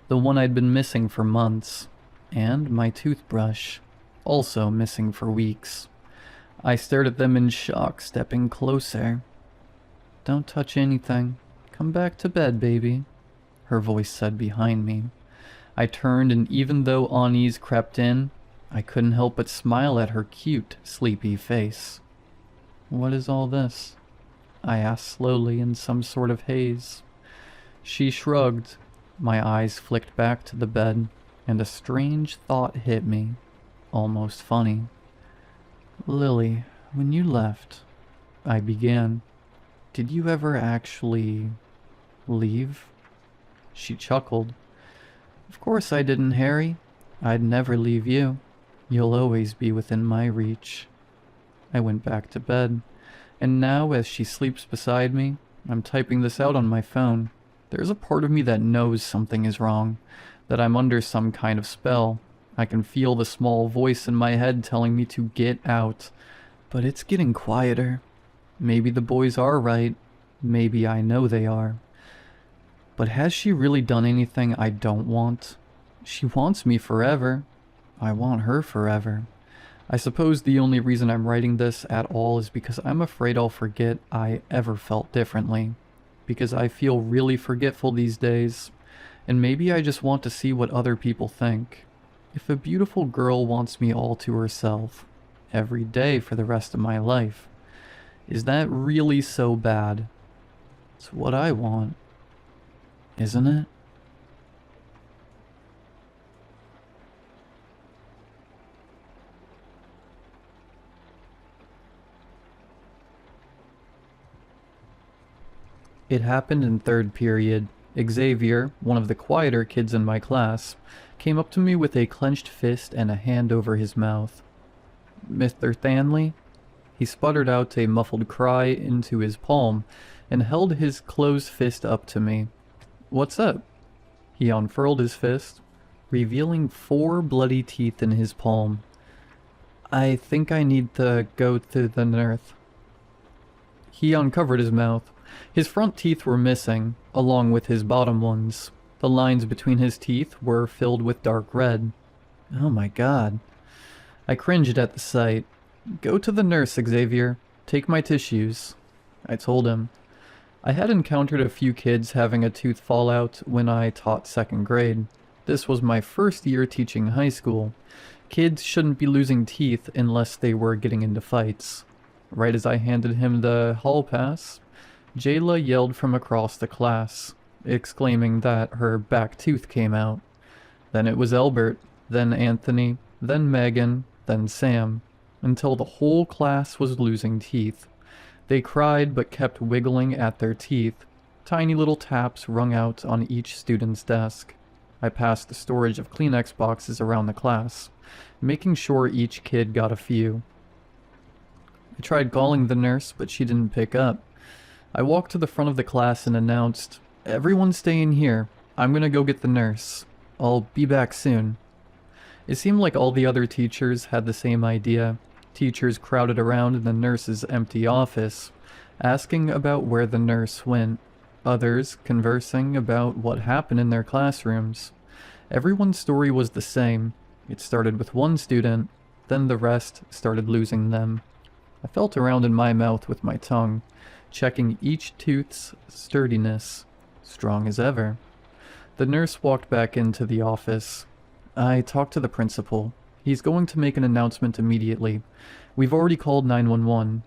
[SPEAKER 1] the one I'd been missing for months, and my toothbrush, also missing for weeks. I stared at them in shock, stepping closer. "Don't touch anything. Come back to bed, baby," her voice said behind me. I turned, and even though unease crept in, I couldn't help but smile at her cute, sleepy face. "What is all this?" I asked slowly in some sort of haze. She shrugged. My eyes flicked back to the bed, and a strange thought hit me. almost funny. "Lily, when you left," I began, "did you ever actually leave?" She chuckled. "Of course I didn't, Harry. I'd never leave you. You'll always be within my reach." I went back to bed, and now as she sleeps beside me, I'm typing this out on my phone. There's a part of me that knows something is wrong, that I'm under some kind of spell. I can feel the small voice in my head telling me to get out, but it's getting quieter. Maybe the boys are right. Maybe I know they are. But has she really done anything I don't want? She wants me forever. I want her forever. I suppose the only reason I'm writing this at all is because I'm afraid I'll forget I ever felt differently. Because I feel really forgetful these days. And maybe I just want to see what other people think. If a beautiful girl wants me all to herself, every day for the rest of my life, is that really so bad? It's what I want, isn't it? It happened in third period. Xavier, one of the quieter kids in my class, came up to me with a clenched fist and a hand over his mouth. "Mr. Stanley?" He sputtered out a muffled cry into his palm and held his closed fist up to me. "What's up?" He unfurled his fist, revealing 4 bloody teeth in his palm. "I think I need to go to the nurse." He uncovered his mouth. His front teeth were missing, along with his bottom ones. The lines between his teeth were filled with dark red. Oh my god. I cringed at the sight. "Go to the nurse, Xavier. Take my tissues," I told him. I had encountered a few kids having a tooth fall out when I taught second grade. This was my first year teaching high school. Kids shouldn't be losing teeth unless they were getting into fights. Right as I handed him the hall pass, Jayla yelled from across the class, exclaiming that her back tooth came out. Then it was Albert, then Anthony, then Megan, then Sam, until the whole class was losing teeth. They cried but kept wiggling at their teeth. Tiny little taps rung out on each student's desk. I passed the storage of Kleenex boxes around the class, making sure each kid got a few. I tried calling the nurse, but she didn't pick up. I walked to the front of the class and announced, "Everyone stay in here. I'm gonna go get the nurse. I'll be back soon." It seemed like all the other teachers had the same idea. Teachers crowded around in the nurse's empty office, asking about where the nurse went. Others conversing about what happened in their classrooms. Everyone's story was the same. It started with one student, then the rest started losing them. I felt around in my mouth with my tongue, checking each tooth's sturdiness, strong as ever. The nurse walked back into the office. I talked to the principal. He's going to make an announcement immediately. We've already called 911.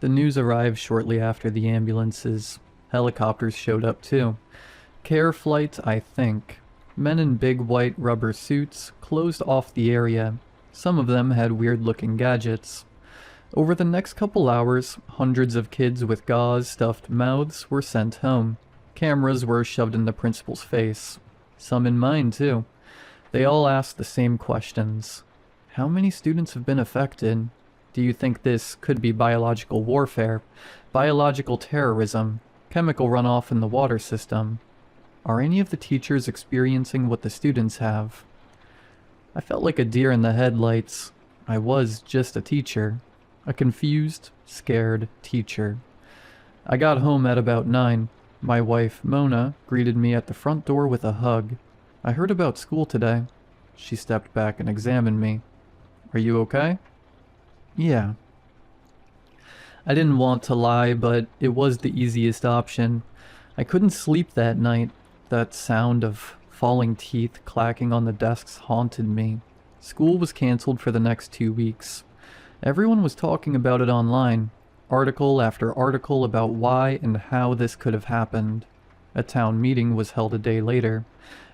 [SPEAKER 1] The news arrived shortly after the ambulances. Helicopters showed up too. Care flight, I think. Men in big white rubber suits closed off the area. Some of them had weird-looking gadgets. Over the next couple hours, hundreds of kids with gauze-stuffed mouths were sent home. Cameras were shoved in the principal's face. Some in mine, too. They all asked the same questions. How many students have been affected? Do you think this could be biological warfare? Biological terrorism? Chemical runoff in the water system? Are any of the teachers experiencing what the students have? I felt like a deer in the headlights. I was just a teacher. A confused, scared teacher. I got home at about 9. My wife, Mona, greeted me at the front door with a hug. "I heard about school today." She stepped back and examined me. "Are you okay?" "Yeah." I didn't want to lie, but it was the easiest option. I couldn't sleep that night. That sound of falling teeth clacking on the desks haunted me. School was canceled for the next 2 weeks. Everyone was talking about it online. Article after article about why and how this could have happened. A town meeting was held a day later.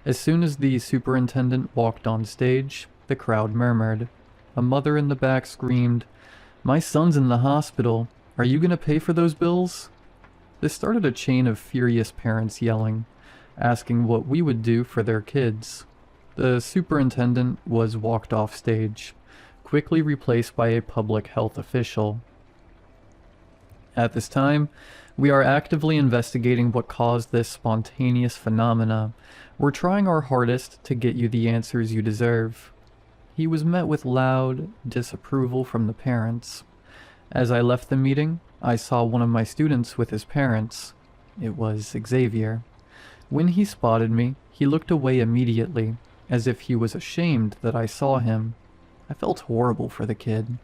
[SPEAKER 1] As soon as the superintendent walked on stage, The crowd murmured. A mother in the back screamed, "My son's in the hospital. Are you gonna pay for those bills?" This started a chain of furious parents yelling, asking what we would do for their kids. The superintendent was walked off stage, quickly replaced by a public health official. At this time, we are actively investigating what caused this spontaneous phenomena. We're trying our hardest to get you the answers you deserve. He was met with loud disapproval from the parents. As I left the meeting, I saw one of my students with his parents. It was Xavier. When he spotted me, he looked away immediately, as if he was ashamed that I saw him. I felt horrible for the kid.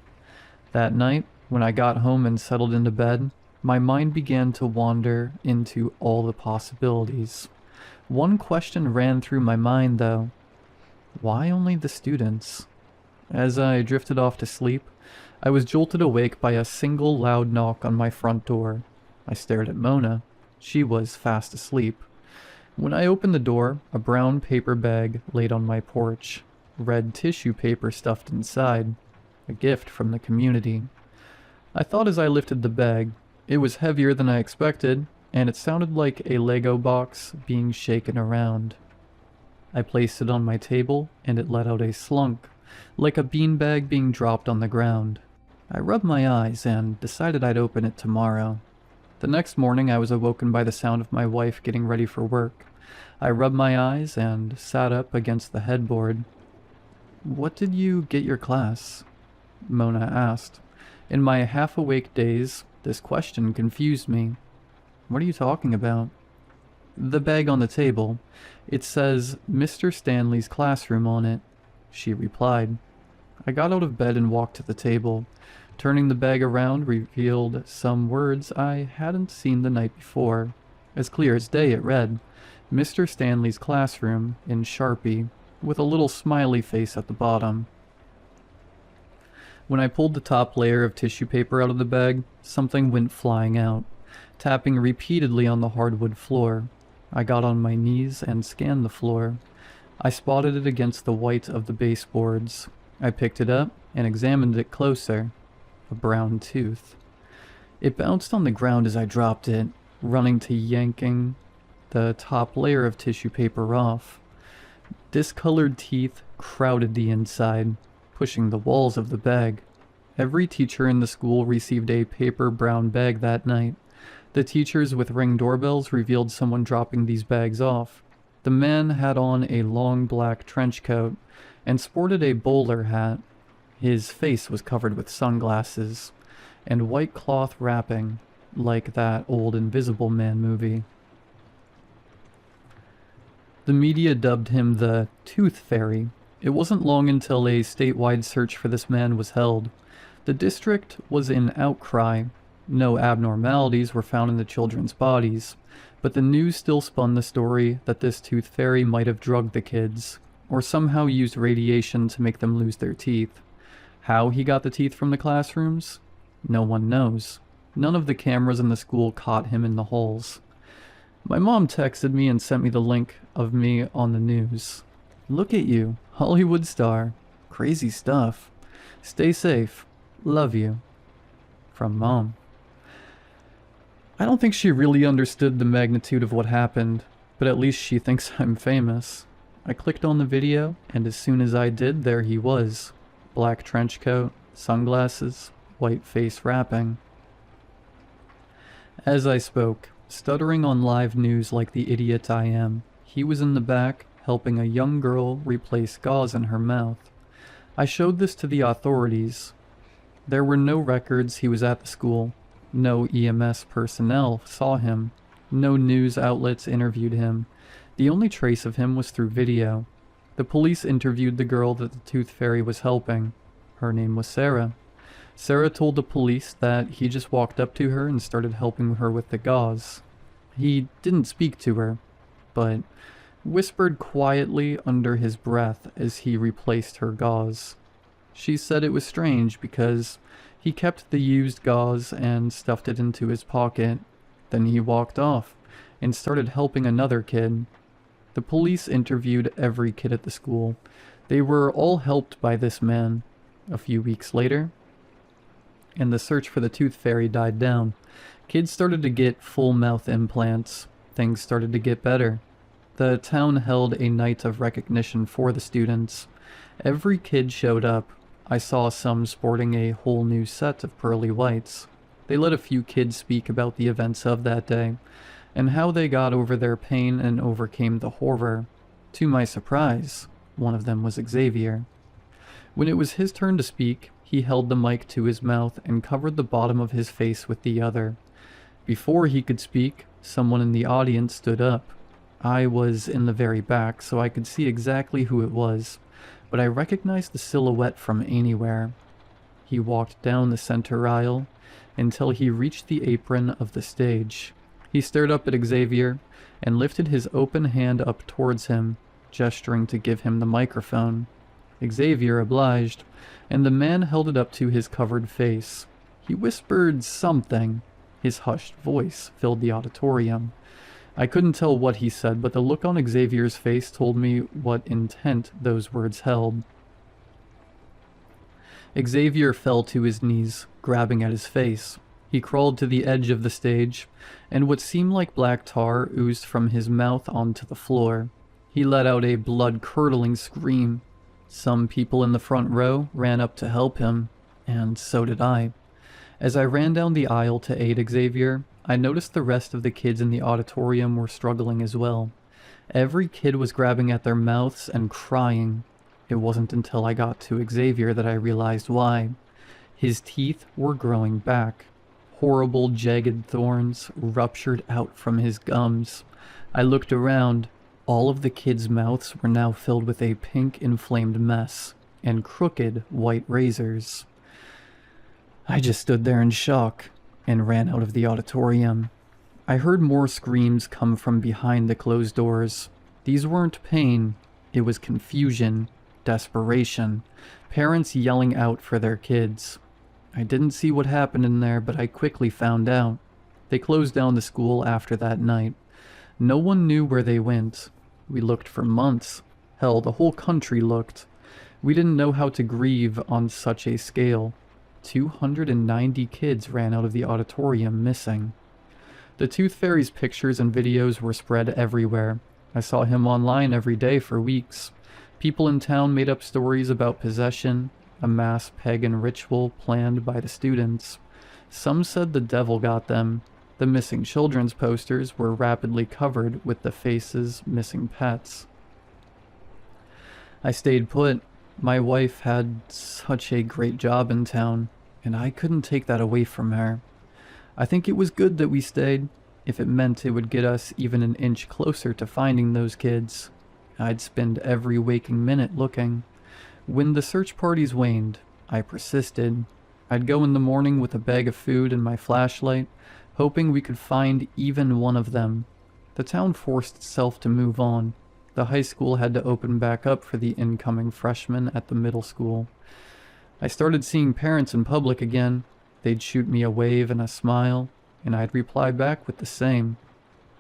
[SPEAKER 1] That night, when I got home and settled into bed, my mind began to wander into all the possibilities. One question ran through my mind, though. Why only the students? As I drifted off to sleep, I was jolted awake by a single loud knock on my front door. I stared at Mona. She was fast asleep. When I opened the door, a brown paper bag laid on my porch, red tissue paper stuffed inside, a gift from the community. I thought as I lifted the bag, it was heavier than I expected, and it sounded like a Lego box being shaken around. I placed it on my table, and it let out a slunk, like a beanbag being dropped on the ground. I rubbed my eyes and decided I'd open it tomorrow. The next morning I was awoken by the sound of my wife getting ready for work. I rubbed my eyes and sat up against the headboard. "What did you get your class?" Mona asked. In my half-awake daze, this question confused me. "What are you talking about?" "The bag on the table. It says Mr. Stanley's classroom on it," she replied. I got out of bed and walked to the table. Turning the bag around revealed some words I hadn't seen the night before. As clear as day it read, "Mr. Stanley's classroom," in Sharpie, with a little smiley face at the bottom. When I pulled the top layer of tissue paper out of the bag, something went flying out, tapping repeatedly on the hardwood floor. I got on my knees and scanned the floor. I spotted it against the white of the baseboards. I picked it up and examined it closer. A brown tooth. It bounced on the ground as I dropped it, running to yanking the top layer of tissue paper off. Discolored teeth crowded the inside, pushing the walls of the bag. Every teacher in the school received a paper brown bag that night. The teachers with Ring doorbells revealed someone dropping these bags off. The man had on a long black trench coat and sported a bowler hat. His face was covered with sunglasses and white cloth wrapping, like that old Invisible Man movie. The media dubbed him the Tooth Fairy. It wasn't long until a statewide search for this man was held. The district was in outcry. No abnormalities were found in the children's bodies, but the news still spun the story that this Tooth Fairy might have drugged the kids, or somehow used radiation to make them lose their teeth. How he got the teeth from the classrooms? No one knows. None of the cameras in the school caught him in the holes. My mom texted me and sent me the link of me on the news. "Look at you, Hollywood star. Crazy stuff. Stay safe. Love you." From Mom. I don't think she really understood the magnitude of what happened, but at least she thinks I'm famous. I clicked on the video, and as soon as I did, there he was. Black trench coat, sunglasses, white face wrapping. As I spoke, stuttering on live news like the idiot I am, he was in the back, helping a young girl replace gauze in her mouth. I showed this to the authorities. There were no records he was at the school. No EMS personnel saw him. No news outlets interviewed him. The only trace of him was through video. The police interviewed the girl that the Tooth Fairy was helping. Her name was Sarah. Sarah told the police that he just walked up to her and started helping her with the gauze. He didn't speak to her, but whispered quietly under his breath as he replaced her gauze. She said it was strange because he kept the used gauze and stuffed it into his pocket. Then he walked off and started helping another kid. The police interviewed every kid at the school. They were all helped by this man. A few weeks later, and the search for the tooth fairy died down. Kids started to get full mouth implants. Things started to get better. The town held a night of recognition for the students. Every kid showed up. I saw some sporting a whole new set of pearly whites. They let a few kids speak about the events of that day, and how they got over their pain and overcame the horror. To my surprise, one of them was Xavier. When it was his turn to speak, he held the mic to his mouth and covered the bottom of his face with the other. Before he could speak, someone in the audience stood up. I was in the very back, so I could see exactly who it was, but I recognized the silhouette from anywhere. He walked down the center aisle until he reached the apron of the stage. He stared up at Xavier and lifted his open hand up towards him, gesturing to give him the microphone. Xavier obliged, and the man held it up to his covered face. He whispered something. His hushed voice filled the auditorium. I couldn't tell what he said, but the look on Xavier's face told me what intent those words held. Xavier fell to his knees, grabbing at his face. He crawled to the edge of the stage, and what seemed like black tar oozed from his mouth onto the floor. He let out a blood-curdling scream. Some people in the front row ran up to help him, and so did I. As I ran down the aisle to aid Xavier, I noticed the rest of the kids in the auditorium were struggling as well. Every kid was grabbing at their mouths and crying. It wasn't until I got to Xavier that I realized why. His teeth were growing back. Horrible jagged thorns ruptured out from his gums. I looked around. All of the kids' mouths were now filled with a pink inflamed mess and crooked white razors. I just stood there in shock and ran out of the auditorium. I heard more screams come from behind the closed doors. These weren't pain, it was confusion, desperation, parents yelling out for their kids. I didn't see what happened in there, but I quickly found out. They closed down the school after that night. No one knew where they went. We looked for months. Hell, the whole country looked. We didn't know how to grieve on such a scale. 290 kids ran out of the auditorium missing. The Tooth Fairy's pictures and videos were spread everywhere. I saw him online every day for weeks. People in town made up stories about possession, a mass pagan ritual planned by the students. Some said the devil got them. The missing children's posters were rapidly covered with the faces missing pets. I stayed put. My wife had such a great job in town, and I couldn't take that away from her. I think it was good that we stayed, if it meant it would get us even an inch closer to finding those kids. I'd spend every waking minute looking. When the search parties waned, I persisted. I'd go in the morning with a bag of food and my flashlight, hoping we could find even one of them. The town forced itself to move on. The high school had to open back up for the incoming freshmen at the middle school. I started seeing parents in public again. They'd shoot me a wave and a smile, and I'd reply back with the same.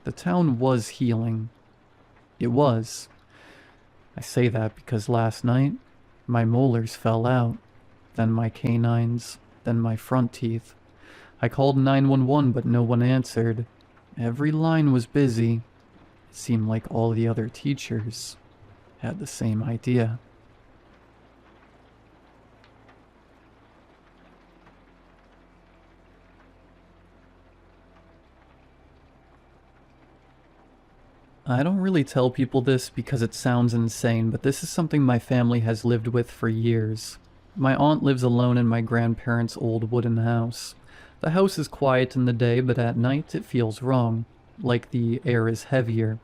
[SPEAKER 1] The town was healing. It was. I say that because last night, my molars fell out, then my canines, then my front teeth. I called 911, but no one answered. Every line was busy. It seemed like all the other teachers had the same idea. I don't really tell people this because it sounds insane, but this is something my family has lived with for years. My aunt lives alone in my grandparents' old wooden house. The house is quiet in the day, but at night it feels wrong, like the air is heavier.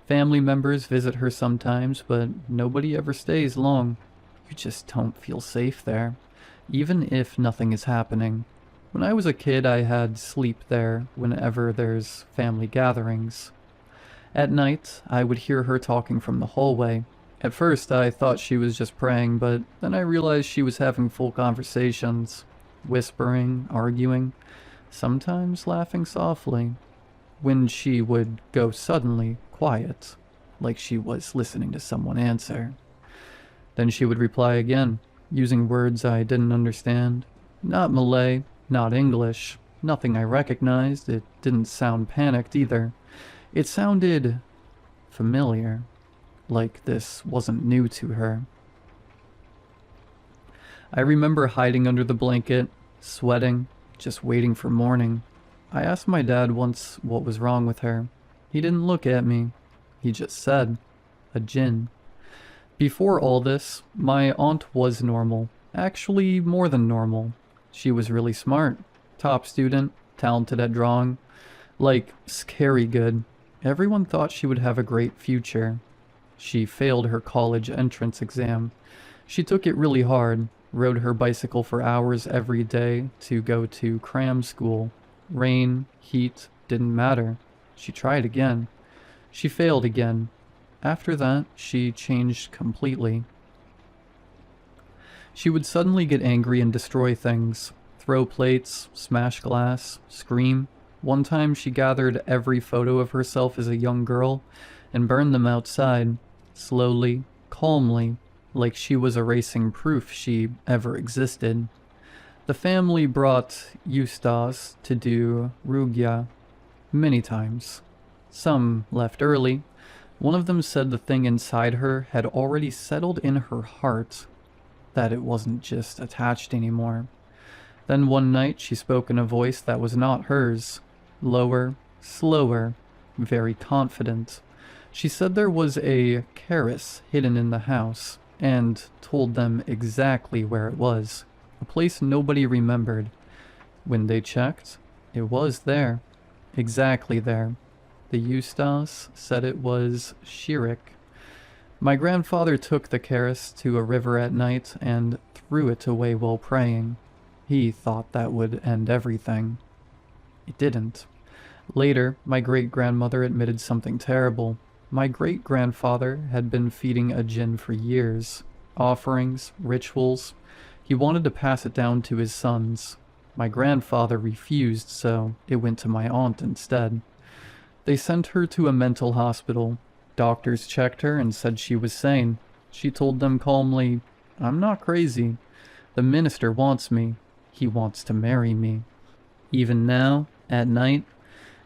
[SPEAKER 1] Family members visit her sometimes, but nobody ever stays long. You just don't feel safe there, even if nothing is happening. When I was a kid, I had sleep there whenever there's family gatherings. At night, I would hear her talking from the hallway. At first, I thought she was just praying, but then I realized she was having full conversations, whispering, arguing, sometimes laughing softly, when she would go suddenly quiet, like she was listening to someone answer. Then she would reply again, using words I didn't understand. Not Malay, not English, nothing I recognized. It didn't sound panicked either. It sounded familiar, like this wasn't new to her. I remember hiding under the blanket, sweating, just waiting for morning. I asked my dad once what was wrong with her. He didn't look at me. He just said, a jinn. Before all this, my aunt was normal. Actually, more than normal. She was really smart. Top student, talented at drawing. Like, scary good. Everyone thought she would have a great future. She failed her college entrance exam. She took it really hard, rode her bicycle for hours every day to go to cram school. Rain, heat, didn't matter. She tried again. She failed again. After that, she changed completely. She would suddenly get angry and destroy things. Throw plates, smash glass, scream. One time she gathered every photo of herself as a young girl and burned them outside, slowly, calmly, like she was erasing proof she ever existed. The family brought Eustace to do Rugya many times. Some left early. One of them said the thing inside her had already settled in her heart, that it wasn't just attached anymore. Then one night she spoke in a voice that was not hers, lower, slower, very confident. She said there was a keris hidden in the house, and told them exactly where it was, a place nobody remembered. When they checked, it was there, exactly there. The Eustace said it was Shirik. My grandfather took the keris to a river at night and threw it away while praying. He thought that would end everything. It didn't. Later, my great-grandmother admitted something terrible. My great-grandfather had been feeding a jinn for years. Offerings, rituals. He wanted to pass it down to his sons. My grandfather refused, so it went to my aunt instead. They sent her to a mental hospital. Doctors checked her and said she was sane. She told them calmly, "I'm not crazy. The minister wants me. He wants to marry me." Even now, at night,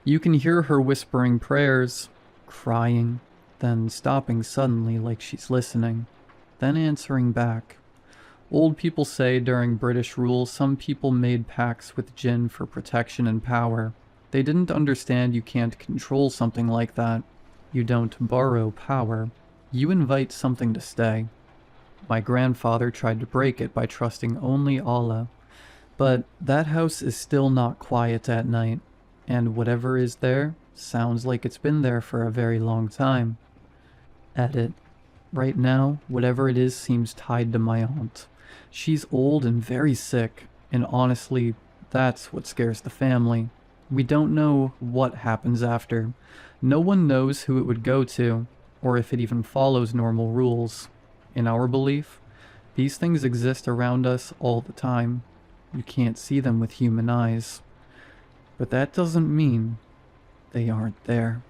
[SPEAKER 1] you can hear her whispering prayers, crying, then stopping suddenly like she's listening, then answering back. Old people say during British rule some people made pacts with jinn for protection and power. They didn't understand you can't control something like that. You don't borrow power. You invite something to stay. My grandfather tried to break it by trusting only Allah. But that house is still not quiet at night, and whatever is there sounds like it's been there for a very long time. Edit. Right now, whatever it is seems tied to my aunt. She's old and very sick, and honestly, that's what scares the family. We don't know what happens after. No one knows who it would go to, or if it even follows normal rules. In our belief, these things exist around us all the time. You can't see them with human eyes. But that doesn't mean they aren't there.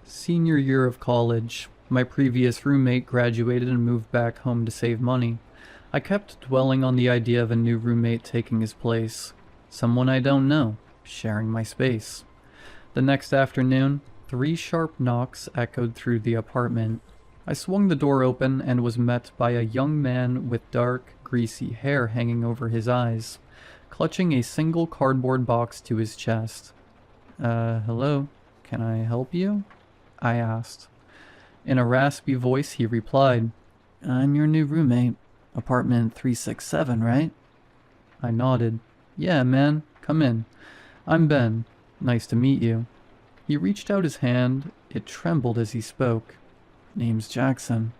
[SPEAKER 1] Senior year of college. My previous roommate graduated and moved back home to save money. I kept dwelling on the idea of a new roommate taking his place. Someone I don't know, sharing my space. The next afternoon, 3 sharp knocks echoed through the apartment. I swung the door open and was met by a young man with dark, greasy hair hanging over his eyes, clutching a single cardboard box to his chest. Hello? Can I help you?" I asked. In a raspy voice, he replied, "I'm your new roommate. Apartment 367, right?" I nodded. "Yeah, man. Come in. I'm Ben. Nice to meet you." He reached out his hand. It trembled as he spoke. "Name's Jackson."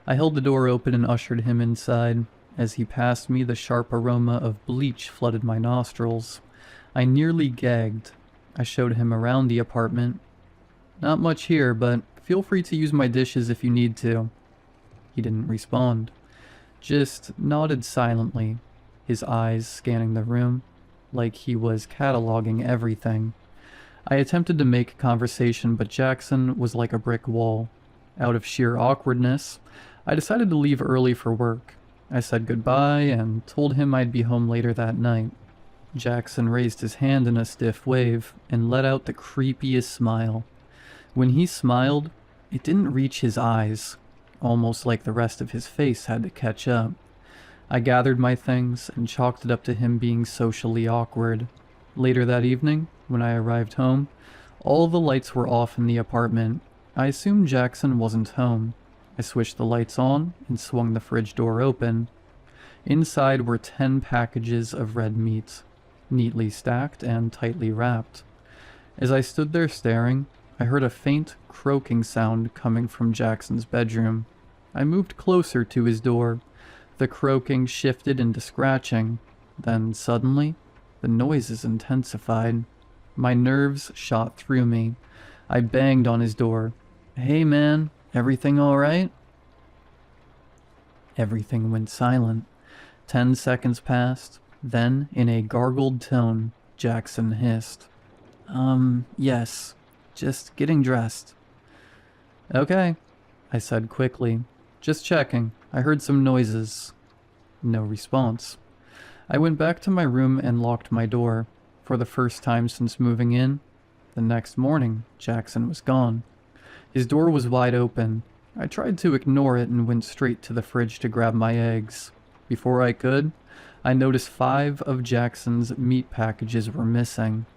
[SPEAKER 1] I held the door open and ushered him inside. As he passed me, the sharp aroma of bleach flooded my nostrils. I nearly gagged. I showed him around the apartment. "Not much here, but feel free to use my dishes if you need to." He didn't respond. Just nodded silently. his eyes scanning the room, like he was cataloging everything. I attempted to make conversation, but Jackson was like a brick wall. Out of sheer awkwardness, I decided to leave early for work. I said goodbye and told him I'd be home later that night. Jackson raised his hand in a stiff wave and let out the creepiest smile. When he smiled, it didn't reach his eyes, almost like the rest of his face had to catch up. I gathered my things and chalked it up to him being socially awkward. Later that evening, when I arrived home, all the lights were off in the apartment. I assumed Jackson wasn't home. I switched the lights on and swung the fridge door open. Inside were 10 packages of red meat, neatly stacked and tightly wrapped. As I stood there staring, I heard a faint croaking sound coming from Jackson's bedroom. I moved closer to his door. The croaking shifted into scratching. Then suddenly, the noises intensified. My nerves shot through me. I banged on his door. "Hey man, everything alright?" Everything went silent. 10 seconds passed. Then, in a gargled tone, Jackson hissed, Yes. Just getting dressed." "Okay," I said quickly. "Just checking. I heard some noises." No response. I went back to my room and locked my door. For the first time since moving in, the next morning, Jackson was gone. His door was wide open. I tried to ignore it and went straight to the fridge to grab my eggs. Before I could, I noticed 5 of Jackson's meat packages were missing.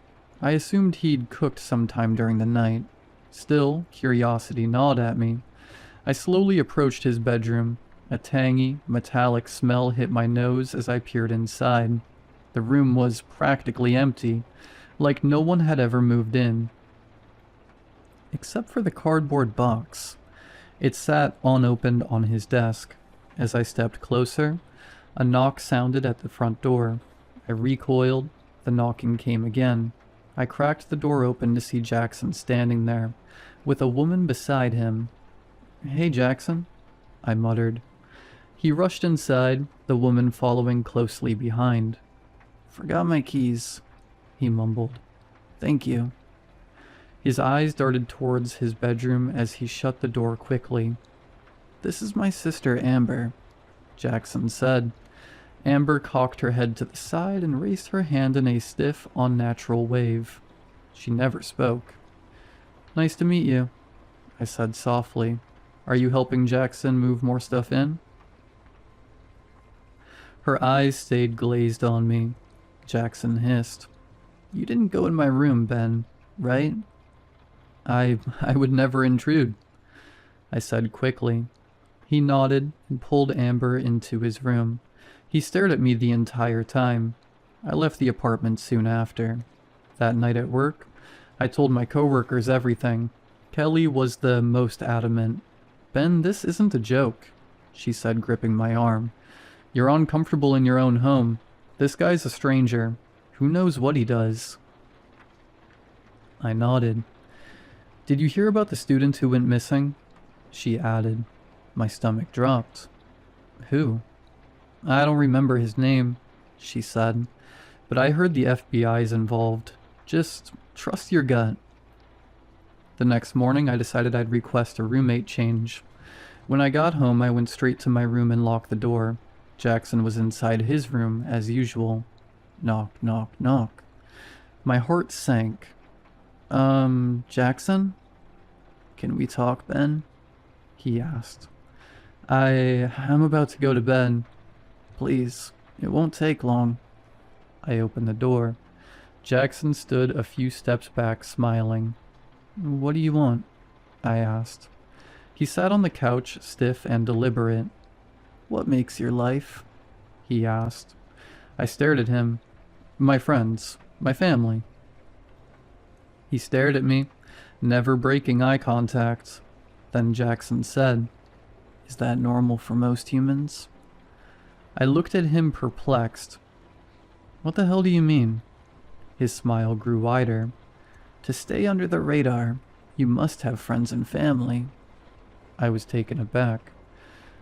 [SPEAKER 1] I assumed he'd cooked sometime during the night. Still, curiosity gnawed at me. I slowly approached his bedroom. A tangy, metallic smell hit my nose as I peered inside. The room was practically empty, like no one had ever moved in. Except for the cardboard box. It sat unopened on his desk. As I stepped closer, a knock sounded at the front door. I recoiled. The knocking came again. I cracked the door open to see Jackson standing there, with a woman beside him. "Hey, Jackson," I muttered. He rushed inside, the woman following closely behind. "Forgot my keys," he mumbled. "Thank you." His eyes darted towards his bedroom as he shut the door quickly. "This is my sister, Amber," Jackson said. Amber cocked her head to the side and raised her hand in a stiff, unnatural wave. She never spoke. "Nice to meet you," I said softly. "Are you helping Jackson move more stuff in?" Her eyes stayed glazed on me. Jackson hissed, "You didn't go in my room, Ben, right?" I would never intrude," I said quickly. He nodded and pulled Amber into his room. He stared at me the entire time. I left the apartment soon after. That night at work, I told my coworkers everything. Kelly was the most adamant. "Ben, this isn't a joke," she said, gripping my arm. "You're uncomfortable in your own home. This guy's a stranger. Who knows what he does?" I nodded. "Did you hear about the student who went missing?" she added. My stomach dropped. "Who?" "I don't remember his name," she said, "but I heard the FBI's involved. Just trust your gut." The next morning, I decided I'd request a roommate change. When I got home, I went straight to my room and locked the door. Jackson was inside his room, as usual. Knock, knock, knock. My heart sank. Jackson? "Can we talk, Ben?" he asked. I'm about to go to bed. Please, it won't take long." I opened the door. Jackson stood a few steps back, smiling. "What do you want?" I asked. He sat on the couch, stiff and deliberate. "What makes your life?" he asked. I stared at him. "My friends, my family." He stared at me, never breaking eye contact. Then Jackson said, "Is that normal for most humans?" I looked at him perplexed. "What the hell do you mean?" His smile grew wider. "To stay under the radar, you must have friends and family." I was taken aback.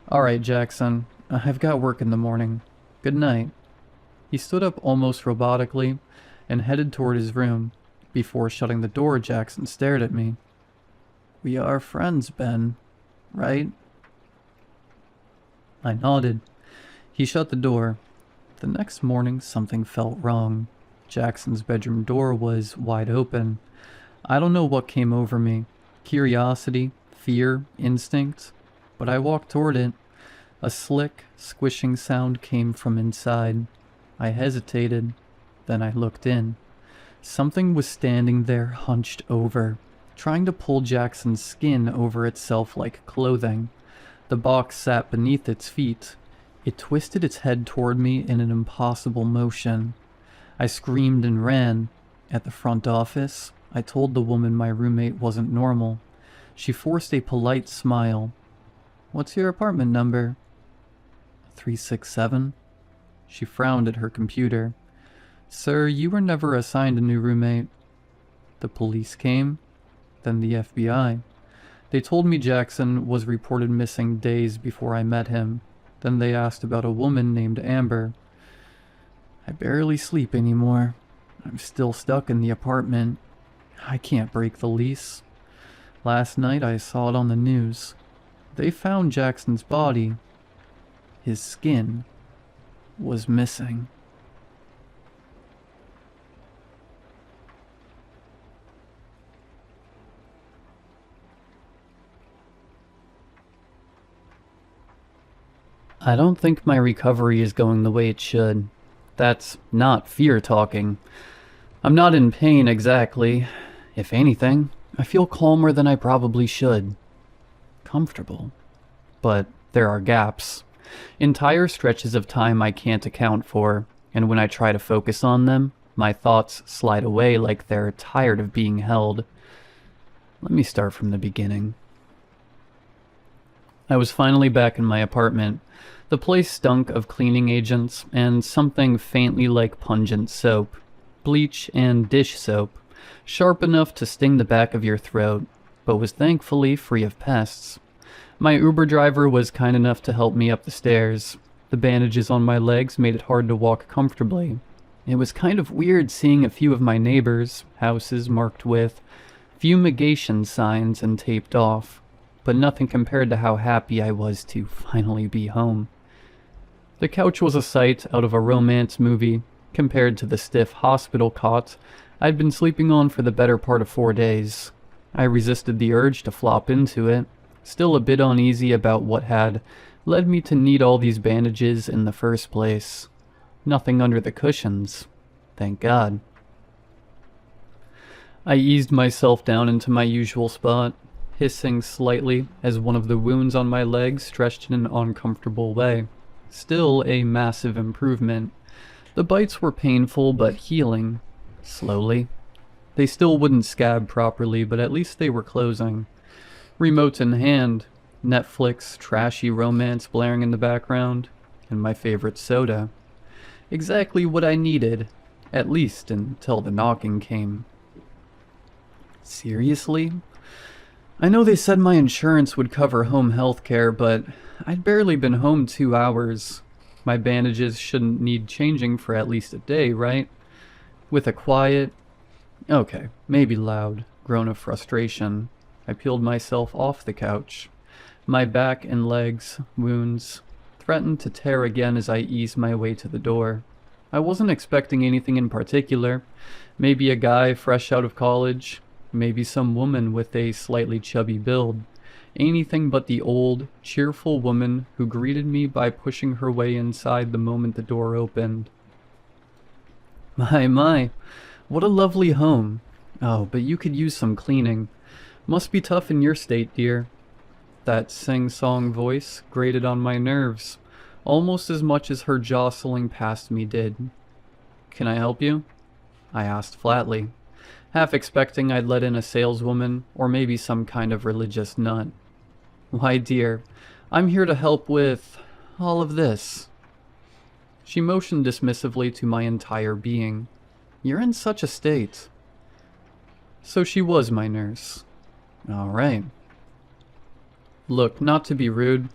[SPEAKER 1] "All right, Jackson. I've got work in the morning. Good night." He stood up almost robotically and headed toward his room. Before shutting the door, Jackson stared at me. "We are friends, Ben, right?" I nodded. He shut the door. The next morning, something felt wrong. Jackson's bedroom door was wide open. I don't know what came over me. Curiosity, fear, instinct. But I walked toward it. A slick, squishing sound came from inside. I hesitated. Then I looked in. Something was standing there, hunched over, trying to pull Jackson's skin over itself like clothing. The box sat beneath its feet. It twisted its head toward me in an impossible motion. I screamed and ran. At the front office, I told the woman my roommate wasn't normal. She forced a polite smile. "What's your apartment number?" 367. She frowned at her computer. "Sir, you were never assigned a new roommate." The police came, then the FBI. They told me Jackson was reported missing days before I met him. Then they asked about a woman named Amber. I barely sleep anymore. I'm still stuck in the apartment. I can't break the lease. Last night I saw it on the news. They found Jackson's body. His skin was missing. I don't think my recovery is going the way it should. That's not fear talking. I'm not in pain exactly. If anything, I feel calmer than I probably should. Comfortable. But there are gaps. Entire stretches of time I can't account for, and when I try to focus on them, my thoughts slide away like they're tired of being held. Let me start from the beginning. I was finally back in my apartment. The place stunk of cleaning agents and something faintly like pungent soap. Bleach and dish soap. Sharp enough to sting the back of your throat, but was thankfully free of pests. My Uber driver was kind enough to help me up the stairs. The bandages on my legs made it hard to walk comfortably. It was kind of weird seeing a few of my neighbors' houses marked with fumigation signs and taped off, but nothing compared to how happy I was to finally be home. The couch was a sight out of a romance movie, compared to the stiff hospital cot I'd been sleeping on for the better part of 4 days. I resisted the urge to flop into it, still a bit uneasy about what had led me to need all these bandages in the first place. Nothing under the cushions, thank God. I eased myself down into my usual spot, hissing slightly as one of the wounds on my leg stretched in an uncomfortable way. Still a massive improvement. The bites were painful but healing, slowly. They still wouldn't scab properly, but at least they were closing. Remote in hand, Netflix, trashy romance blaring in the background, and my favorite soda. Exactly what I needed, at least until the knocking came. Seriously? I know they said my insurance would cover home health care, but I'd barely been home 2 hours. My bandages shouldn't need changing for at least a day, right? With a quiet, okay, maybe loud, groan of frustration, I peeled myself off the couch. My back and legs, wounds, threatened to tear again as I eased my way to the door. I wasn't expecting anything in particular. Maybe a guy fresh out of college. Maybe some woman with a slightly chubby build. Anything but the old, cheerful woman who greeted me by pushing her way inside the moment the door opened. My, what a lovely home. Oh, but you could use some cleaning. Must be tough in your state, dear. That sing-song voice grated on my nerves, almost as much as her jostling past me did. Can I help you? I asked flatly, half expecting I'd let in a saleswoman or maybe some kind of religious nut. Why, dear, I'm here to help with all of this. She motioned dismissively to my entire being. You're in such a state. So she was my nurse. All right. Look, not to be rude,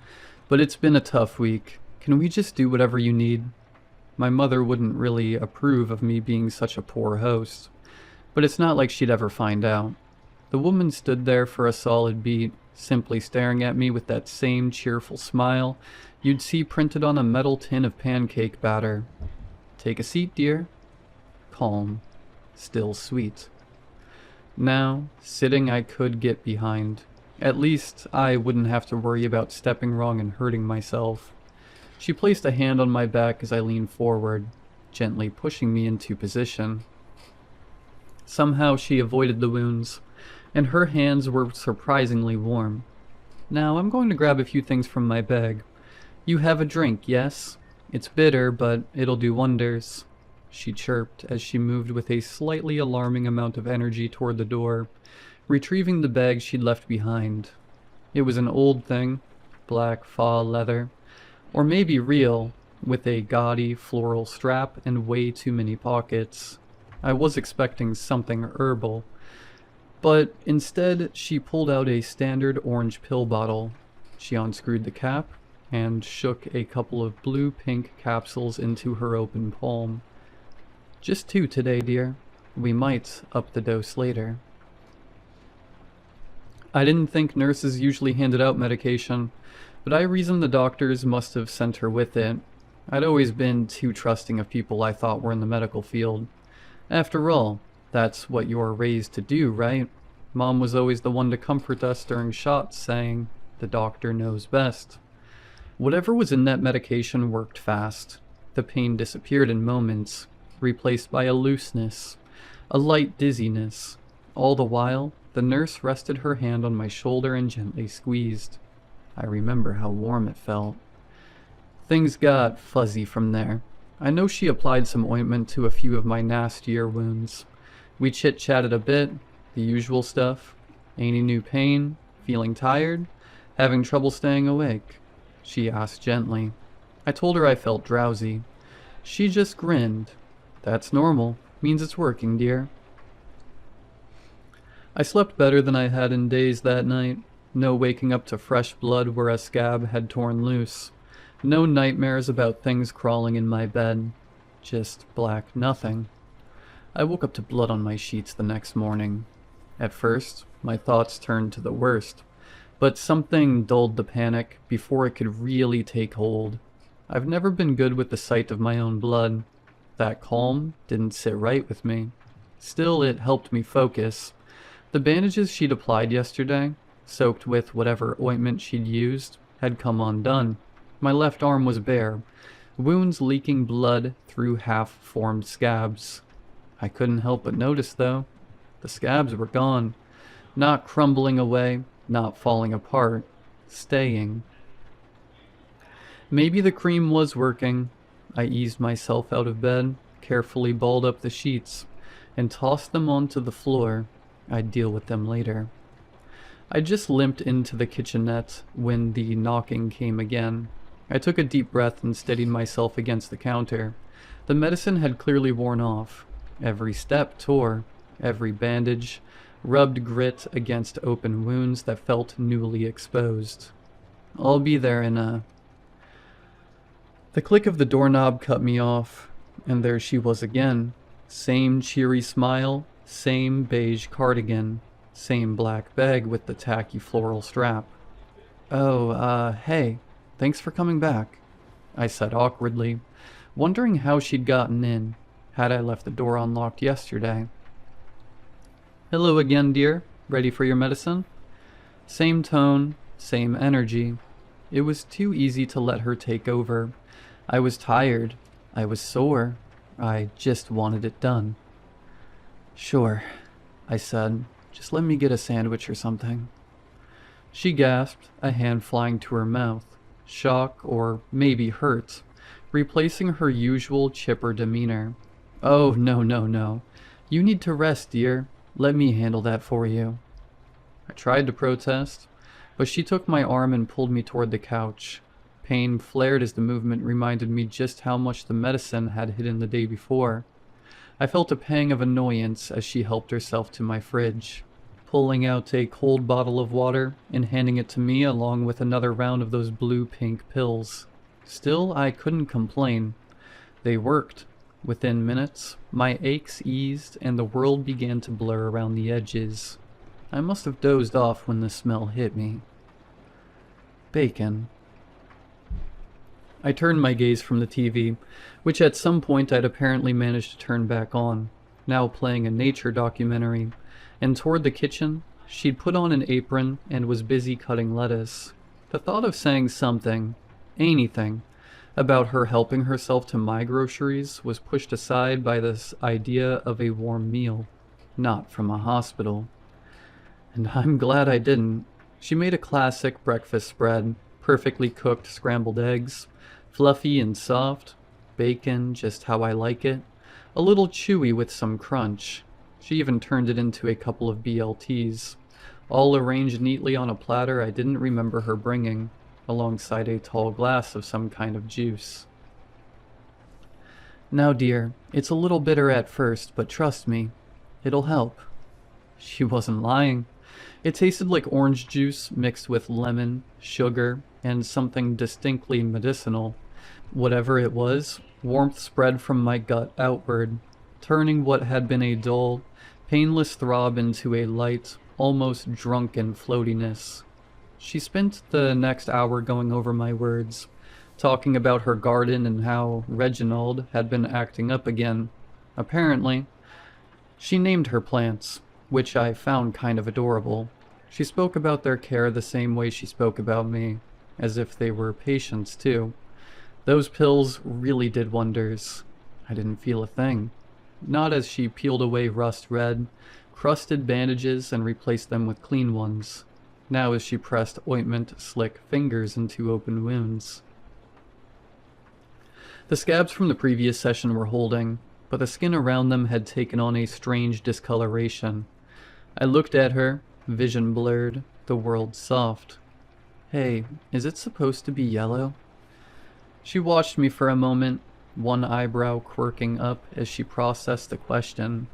[SPEAKER 1] but it's been a tough week. Can we just do whatever you need? My mother wouldn't really approve of me being such a poor host, but it's not like she'd ever find out. The woman stood there for a solid beat, simply staring at me with that same cheerful smile you'd see printed on a metal tin of pancake batter. "Take a seat, dear." Calm. Still sweet. Now, sitting I could get behind. At least, I wouldn't have to worry about stepping wrong and hurting myself. She placed a hand on my back as I leaned forward, gently pushing me into position. Somehow she avoided the wounds, and her hands were surprisingly warm. "Now I'm going to grab a few things from my bag. You have a drink, yes? It's bitter, but it'll do wonders," she chirped as she moved with a slightly alarming amount of energy toward the door, retrieving the bag she'd left behind. It was an old thing, black faux leather, or maybe real, with a gaudy floral strap and way too many pockets. I was expecting something herbal, but instead she pulled out a standard orange pill bottle. She unscrewed the cap and shook a couple of blue-pink capsules into her open palm. "Just 2 today, dear. We might up the dose later." I didn't think nurses usually handed out medication, but I reasoned the doctors must have sent her with it. I'd always been too trusting of people I thought were in the medical field. After all, that's what you're raised to do, right? Mom was always the one to comfort us during shots, saying, "The doctor knows best." Whatever was in that medication worked fast. The pain disappeared in moments, replaced by a looseness, a light dizziness. All the while, the nurse rested her hand on my shoulder and gently squeezed. I remember how warm it felt. Things got fuzzy from there. I know she applied some ointment to a few of my nastier wounds. We chit-chatted a bit, the usual stuff. Any new pain? Feeling tired? Having trouble staying awake? She asked gently. I told her I felt drowsy. She just grinned. "That's normal. Means it's working, dear." I slept better than I had in days that night. No waking up to fresh blood where a scab had torn loose. No nightmares about things crawling in my bed. Just black nothing. I woke up to blood on my sheets the next morning. At first, my thoughts turned to the worst, but something dulled the panic before it could really take hold. I've never been good with the sight of my own blood. That calm didn't sit right with me. Still, it helped me focus. The bandages she'd applied yesterday, soaked with whatever ointment she'd used, had come undone. My left arm was bare, wounds leaking blood through half-formed scabs. I couldn't help but notice, though. The scabs were gone. Not crumbling away, not falling apart. Staying. Maybe the cream was working. I eased myself out of bed, carefully balled up the sheets, and tossed them onto the floor. I'd deal with them later. I just limped into the kitchenette when the knocking came again. I took a deep breath and steadied myself against the counter. The medicine had clearly worn off. Every step tore, every bandage rubbed grit against open wounds that felt newly exposed. "I'll be there in a..." The click of the doorknob cut me off, and there she was again. Same cheery smile, same beige cardigan, same black bag with the tacky floral strap. "Oh, hey, thanks for coming back," I said awkwardly, wondering how she'd gotten in. Had I left the door unlocked yesterday? "Hello again, dear. Ready for your medicine?" Same tone, same energy. It was too easy to let her take over. I was tired. I was sore. I just wanted it done. "Sure," I said. "Just let me get a sandwich or something." She gasped, a hand flying to her mouth. Shock, or maybe hurt, replacing her usual chipper demeanor. "Oh, no, no, no. You need to rest, dear. Let me handle that for you." I tried to protest, but she took my arm and pulled me toward the couch. Pain flared as the movement reminded me just how much the medicine had hidden the day before. I felt a pang of annoyance as she helped herself to my fridge, pulling out a cold bottle of water and handing it to me along with another round of those blue-pink pills. Still, I couldn't complain. They worked. Within minutes, my aches eased and the world began to blur around the edges. I must have dozed off when the smell hit me. Bacon. I turned my gaze from the TV, which at some point I'd apparently managed to turn back on, now playing a nature documentary, and toward the kitchen. She'd put on an apron and was busy cutting lettuce. The thought of saying something, anything, about her helping herself to my groceries was pushed aside by this idea of a warm meal, not from a hospital. And I'm glad I didn't. She made a classic breakfast spread, perfectly cooked scrambled eggs, fluffy and soft, bacon just how I like it, a little chewy with some crunch. She even turned it into a couple of BLTs, all arranged neatly on a platter I didn't remember her bringing, alongside a tall glass of some kind of juice. Now dear, it's a little bitter at first, but trust me, it'll help. She wasn't lying. It tasted like orange juice mixed with lemon, sugar, and something distinctly medicinal. Whatever it was, warmth spread from my gut outward, turning what had been a dull, painless throb into a light, almost drunken floatiness. She spent the next hour going over my words, talking about her garden and how Reginald had been acting up again. Apparently, she named her plants, which I found kind of adorable. She spoke about their care the same way she spoke about me, as if they were patients too. Those pills really did wonders. I didn't feel a thing. Not as she peeled away rust-red, crusted bandages and replaced them with clean ones. Now as she pressed ointment-slick fingers into open wounds. The scabs from the previous session were holding, but the skin around them had taken on a strange discoloration. I looked at her, vision blurred, the world soft. Hey, is it supposed to be yellow? She watched me for a moment, one eyebrow quirking up as she processed the question.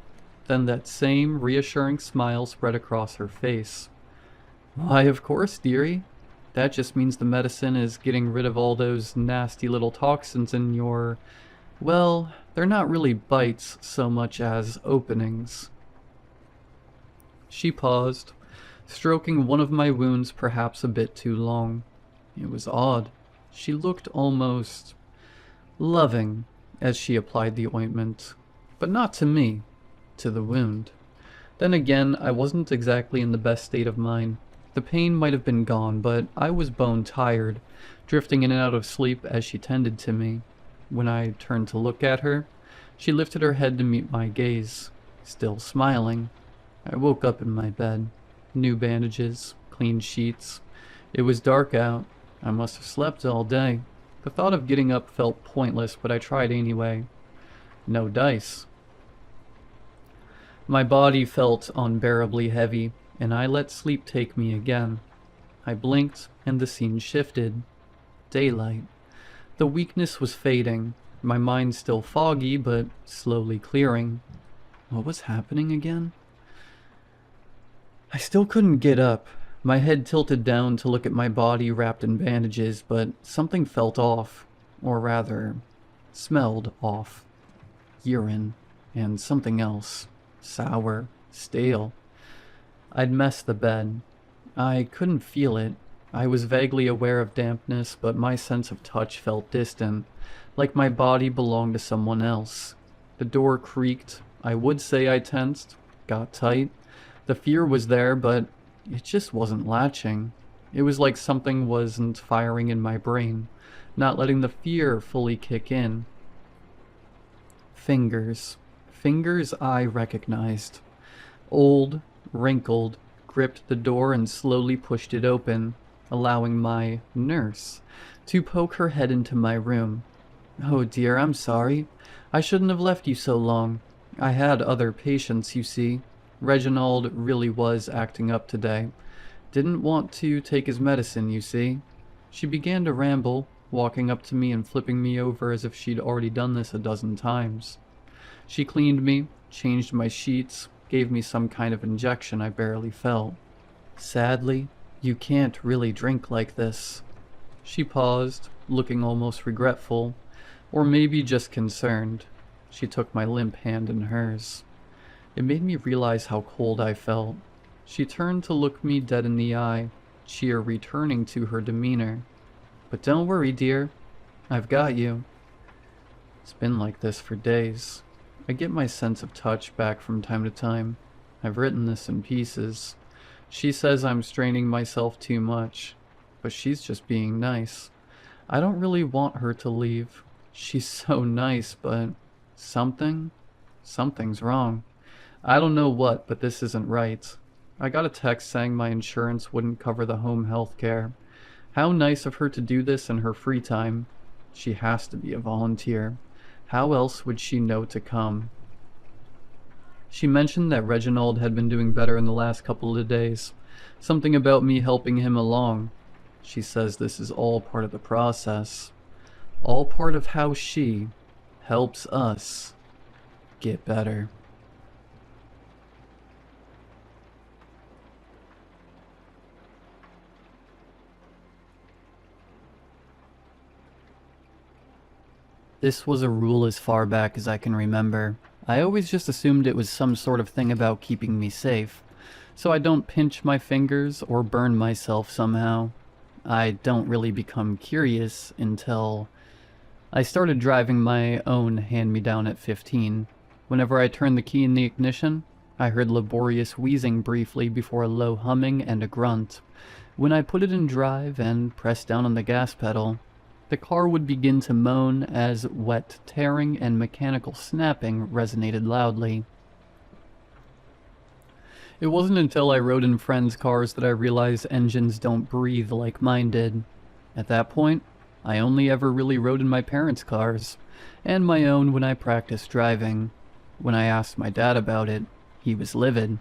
[SPEAKER 1] Then that same reassuring smile spread across her face. Why, of course, dearie. That just means the medicine is getting rid of all those nasty little toxins in your... Well, they're not really bites so much as openings. She paused, stroking one of my wounds perhaps a bit too long. It was odd. She looked almost loving as she applied the ointment, but not to me, to the wound. Then again, I wasn't exactly in the best state of mind. The pain might have been gone, but I was bone tired, drifting in and out of sleep as she tended to me. When I turned to look at her, she lifted her head to meet my gaze, still smiling. I woke up in my bed. New bandages, clean sheets. It was dark out. I must have slept all day. The thought of getting up felt pointless, but I tried anyway. No dice. My body felt unbearably heavy, and I let sleep take me again. I blinked, and the scene shifted. Daylight. The weakness was fading, my mind still foggy, but slowly clearing. What was happening again? I still couldn't get up. My head tilted down to look at my body wrapped in bandages, but something felt off. Or rather, smelled off. Urine, and something else. Sour, stale. I'd messed the bed. I couldn't feel it. I was vaguely aware of dampness, but my sense of touch felt distant, like my body belonged to someone else. The door creaked. I would say I tensed, got tight. The fear was there, but it just wasn't latching. It was like something wasn't firing in my brain, not letting the fear fully kick in. Fingers. Fingers I recognized. Old, wrinkled, gripped the door and slowly pushed it open, allowing my nurse to poke her head into my room. Oh dear, I'm sorry. I shouldn't have left you so long. I had other patients, you see. Reginald really was acting up today. Didn't want to take his medicine, you see. She began to ramble, walking up to me and flipping me over as if she'd already done this a dozen times. She cleaned me, changed my sheets, gave me some kind of injection I barely felt. Sadly, you can't really drink like this. She paused, looking almost regretful, Or maybe just concerned. She took my limp hand in hers. It made me realize how cold I felt. She turned to look me dead in the eye, cheer returning to her demeanor. But don't worry, dear. I've got you. It's been like this for days. I get my sense of touch back from time to time. I've written this in pieces. She says I'm straining myself too much, but she's just being nice. I don't really want her to leave. She's so nice, but something's wrong. I don't know what, but this isn't right. I got a text saying my insurance wouldn't cover the home health care. How nice of her to do this in her free time. She has to be a volunteer. How else would she know to come? She mentioned that Reginald had been doing better in the last couple of days. Something about me helping him along. She says this is all part of the process. All part of how she helps us get better. This was a rule as far back as I can remember. I always just assumed it was some sort of thing about keeping me safe, so I don't pinch my fingers or burn myself somehow. I don't really become curious until I started driving my own hand-me-down at 15. Whenever I turned the key in the ignition, I heard laborious wheezing briefly before a low humming and a grunt. When I put it in drive and pressed down on the gas pedal, the car would begin to moan as wet tearing and mechanical snapping resonated loudly. It wasn't until I rode in friends' cars that I realized engines don't breathe like mine did. At that point, I only ever really rode in my parents' cars, and my own when I practiced driving. When I asked my dad about it, he was livid.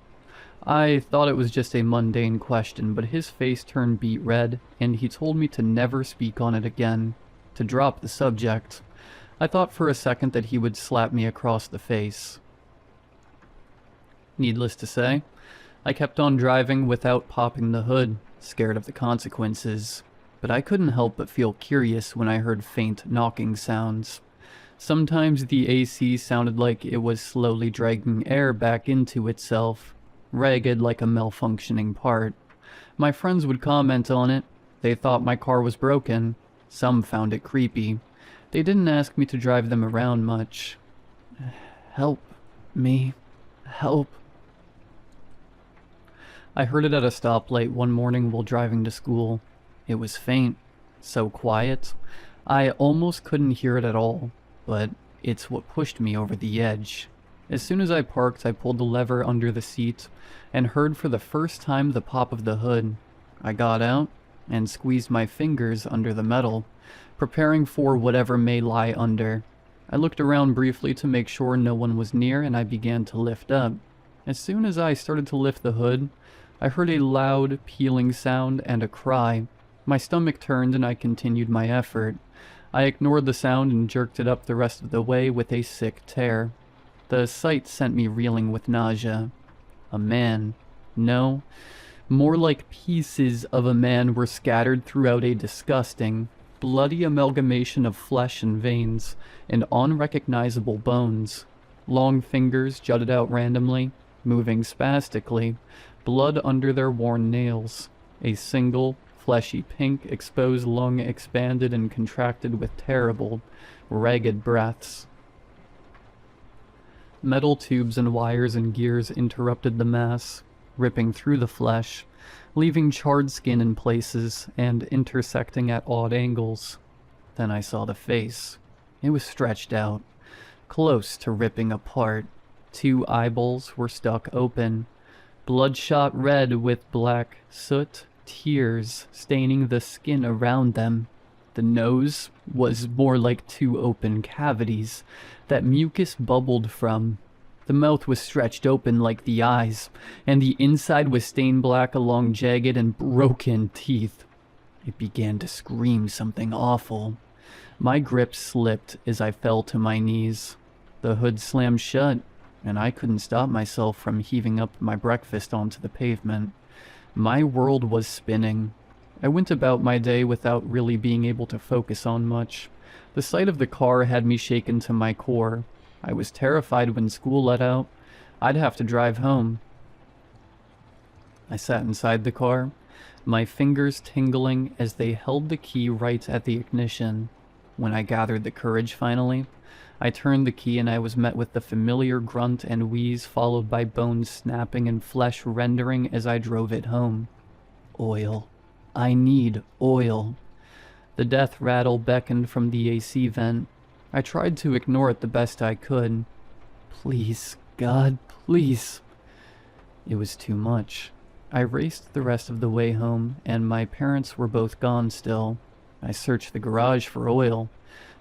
[SPEAKER 1] I thought it was just a mundane question, but his face turned beet red, and he told me to never speak on it again, to drop the subject. I thought for a second that he would slap me across the face. Needless to say, I kept on driving without popping the hood, scared of the consequences, but I couldn't help but feel curious when I heard faint knocking sounds. Sometimes the AC sounded like it was slowly dragging air back into itself, ragged like a malfunctioning part. My friends would comment on it. They thought my car was broken. Some found it creepy. They didn't ask me to drive them around much. Help me. Help. I heard it at a stoplight one morning while driving to school. It was faint, so quiet. I almost couldn't hear it at all, but it's what pushed me over the edge. As soon as I parked, I pulled the lever under the seat and heard for the first time the pop of the hood. I got out and squeezed my fingers under the metal, preparing for whatever may lie under. I looked around briefly to make sure no one was near, and I began to lift up. As soon as I started to lift the hood, I heard a loud, pealing sound and a cry. My stomach turned and I continued my effort. I ignored the sound and jerked it up the rest of the way with a sick tear. The sight sent me reeling with nausea. A man. No, more like pieces of a man were scattered throughout a disgusting, bloody amalgamation of flesh and veins, and unrecognizable bones. Long fingers jutted out randomly, moving spastically, blood under their worn nails. A single, fleshy pink exposed lung expanded and contracted with terrible, ragged breaths. Metal tubes and wires and gears interrupted the mass, ripping through the flesh, leaving charred skin in places and intersecting at odd angles. Then I saw the face. It was stretched out, close to ripping apart. 2 eyeballs were stuck open, bloodshot red with black soot tears staining the skin around them. The nose was more like 2 open cavities that mucus bubbled from. The mouth was stretched open like the eyes, and the inside was stained black along jagged and broken teeth. It began to scream something awful. My grip slipped as I fell to my knees. The hood slammed shut, and I couldn't stop myself from heaving up my breakfast onto the pavement. My world was spinning. I went about my day without really being able to focus on much. The sight of the car had me shaken to my core. I was terrified when school let out. I'd have to drive home. I sat inside the car, my fingers tingling as they held the key right at the ignition. When I gathered the courage finally, I turned the key and I was met with the familiar grunt and wheeze followed by bones snapping and flesh rendering as I drove it home. Oil. I need oil. The death rattle beckoned from the AC vent. I tried to ignore it the best I could. Please, God, please. It was too much. I raced the rest of the way home, and my parents were both gone still. I searched the garage for oil,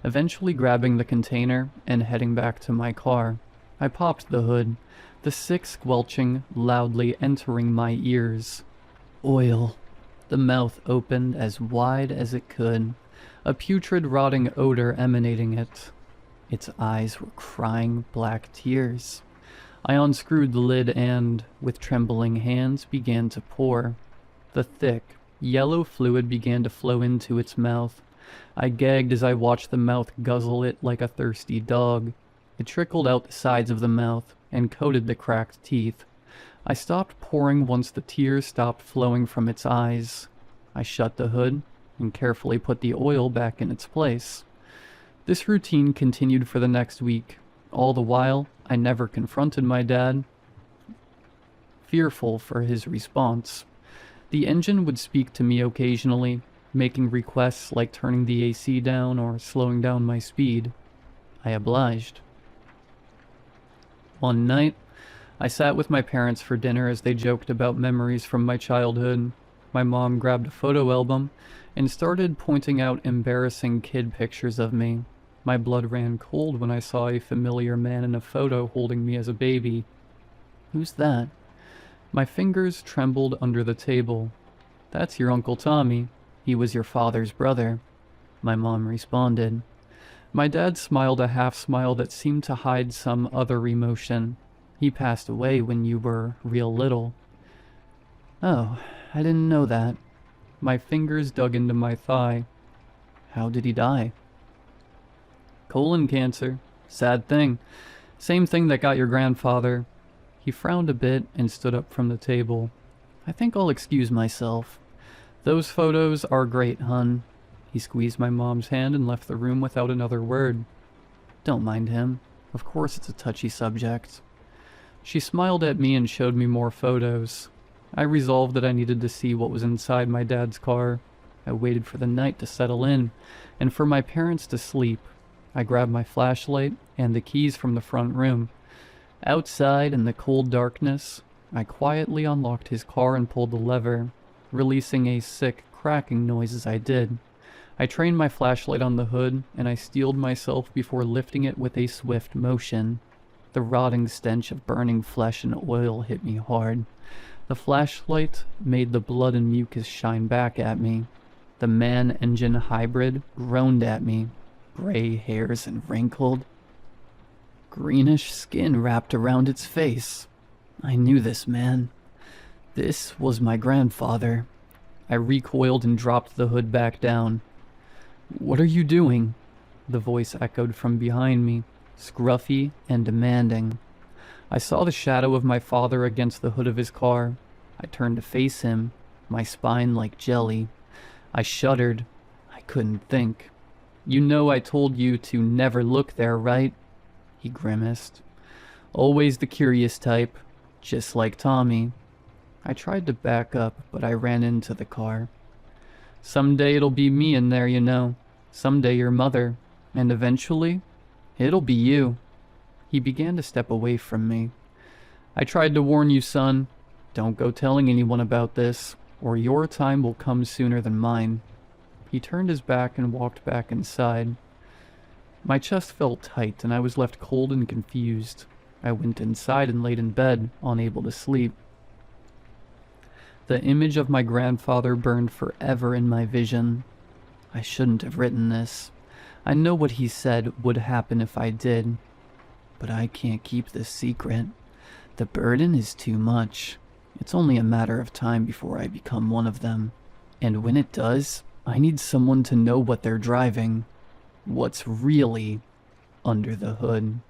[SPEAKER 1] eventually grabbing the container and heading back to my car. I popped the hood, the sick squelching loudly entering my ears. Oil. The mouth opened as wide as it could, a putrid rotting odor emanating it. Its eyes were crying black tears. I unscrewed the lid and, with trembling hands, began to pour. The thick, yellow fluid began to flow into its mouth. I gagged as I watched the mouth guzzle it like a thirsty dog. It trickled out the sides of the mouth and coated the cracked teeth. I stopped pouring once the tears stopped flowing from its eyes. I shut the hood and carefully put the oil back in its place. This routine continued for the next week. All the while, I never confronted my dad, fearful for his response. The engine would speak to me occasionally, making requests like turning the AC down or slowing down my speed. I obliged. One night, I sat with my parents for dinner as they joked about memories from my childhood. My mom grabbed a photo album and started pointing out embarrassing kid pictures of me. My blood ran cold when I saw a familiar man in a photo holding me as a baby. Who's that? My fingers trembled under the table. That's your Uncle Tommy. He was your father's brother. My mom responded. My dad smiled a half smile that seemed to hide some other emotion. He passed away when you were real little. Oh, I didn't know that. My fingers dug into my thigh. How did he die? Colon cancer. Sad thing. Same thing that got your grandfather. He frowned a bit and stood up from the table. I think I'll excuse myself. Those photos are great, hun. He squeezed my mom's hand and left the room without another word. Don't mind him. Of course it's a touchy subject. She smiled at me and showed me more photos. I resolved that I needed to see what was inside my dad's car. I waited for the night to settle in, and for my parents to sleep. I grabbed my flashlight and the keys from the front room. Outside in the cold darkness, I quietly unlocked his car and pulled the lever, releasing a sick, cracking noise as I did. I trained my flashlight on the hood, and I steeled myself before lifting it with a swift motion. The rotting stench of burning flesh and oil hit me hard. The flashlight made the blood and mucus shine back at me. The man-engine hybrid groaned at me, gray hairs and wrinkled. Greenish skin wrapped around its face. I knew this man. This was my grandfather. I recoiled and dropped the hood back down. "What are you doing?" The voice echoed from behind me, scruffy and demanding. I saw the shadow of my father against the hood of his car. I turned to face him, my spine like jelly. I shuddered. I couldn't think. "You know I told you to never look there, right?" He grimaced. "Always the curious type, just like Tommy." I tried to back up, but I ran into the car. "Someday it'll be me in there, you know. Someday your mother. And eventually, it'll be you." He began to step away from me. "I tried to warn you, son. Don't go telling anyone about this, or your time will come sooner than mine." He turned his back and walked back inside. My chest felt tight, and I was left cold and confused. I went inside and laid in bed, unable to sleep. The image of my grandfather burned forever in my vision. I shouldn't have written this. I know what he said would happen if I did. But I can't keep this secret. The burden is too much. It's only a matter of time before I become one of them. And when it does, I need someone to know what they're driving. What's really under the hood.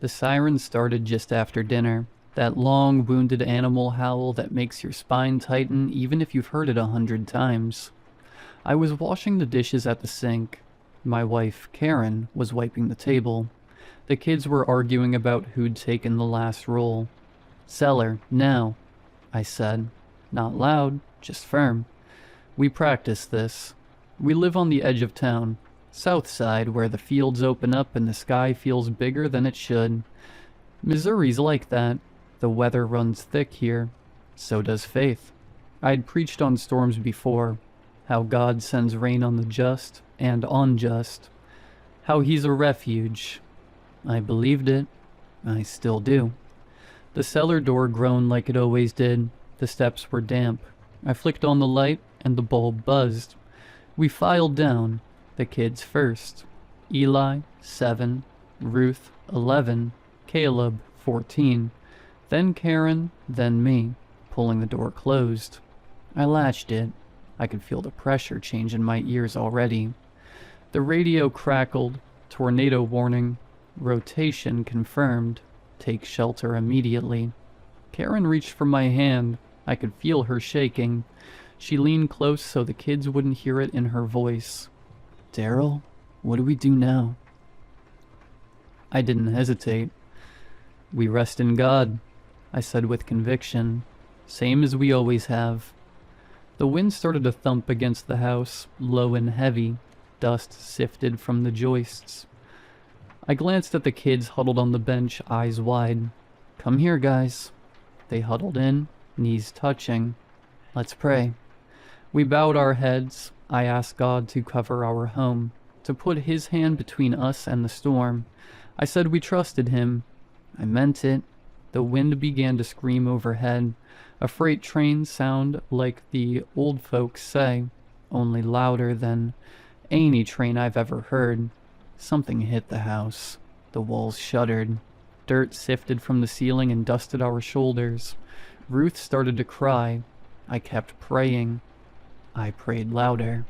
[SPEAKER 1] The siren started just after dinner. That long, wounded animal howl that makes your spine tighten even if you've heard it 100 times. I was washing the dishes at the sink. My wife, Karen, was wiping the table. The kids were arguing about who'd taken the last roll. "Cellar, now," I said. Not loud, just firm. We practice this. We live on the edge of town, south side, where the fields open up and the sky feels bigger than it should. Missouri's like that. The weather runs thick here. So does faith. I'd preached on storms before, how God sends rain on the just and unjust, how he's a refuge. I believed it. I still do. The cellar door groaned like it always did. The steps were damp. I flicked on the light, and the bulb buzzed. We filed down, the kids first. Eli, 7, Ruth, 11, Caleb, 14, then Karen, then me, pulling the door closed. I latched it. I could feel the pressure change in my ears already. The radio crackled. Tornado warning. Rotation confirmed. Take shelter immediately. Karen reached for my hand. I could feel her shaking. She leaned close so the kids wouldn't hear it in her voice. "Daryl, what do we do now?" I didn't hesitate. "We rest in God," I said with conviction. "Same as we always have." The wind started to thump against the house, low and heavy. Dust sifted from the joists. I glanced at the kids huddled on the bench, eyes wide. "Come here, guys." They huddled in, knees touching. "Let's pray." We bowed our heads. I asked God to cover our home, to put his hand between us and the storm. I said we trusted him. I meant it. The wind began to scream overhead. A freight train sound like the old folks say, only louder than any train I've ever heard. Something hit the house. The walls shuddered. Dirt sifted from the ceiling and dusted our shoulders. Ruth started to cry. I kept praying. I prayed louder.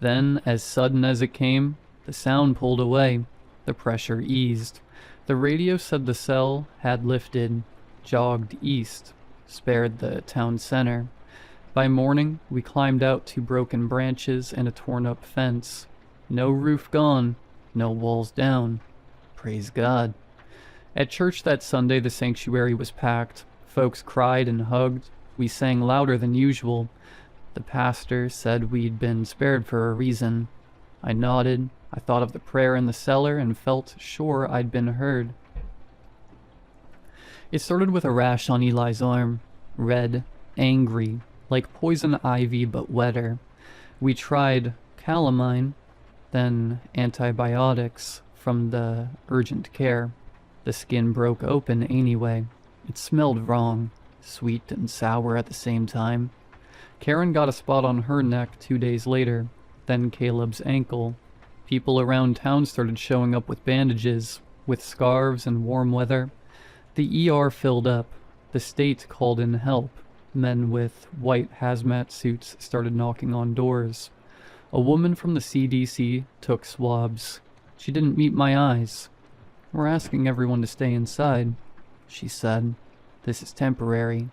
[SPEAKER 1] Then, as sudden as it came, the sound pulled away. The pressure eased. The radio said the cell had lifted, jogged east, spared the town center. By morning, we climbed out to broken branches and a torn-up fence. No roof gone, no walls down. Praise God. At church that Sunday, the sanctuary was packed. Folks cried and hugged. We sang louder than usual. The pastor said we'd been spared for a reason. I nodded. I thought of the prayer in the cellar and felt sure I'd been heard. It started with a rash on Eli's arm. Red, angry, like poison ivy but wetter. We tried calamine, then antibiotics from the urgent care. The skin broke open anyway. It smelled wrong, sweet and sour at the same time. Karen got a spot on her neck 2 days later, then Caleb's ankle. People around town started showing up with bandages, with scarves and warm weather. The ER filled up. The state called in help. Men with white hazmat suits started knocking on doors. A woman from the CDC took swabs. She didn't meet my eyes. "We're asking everyone to stay inside," she said. "This is temporary."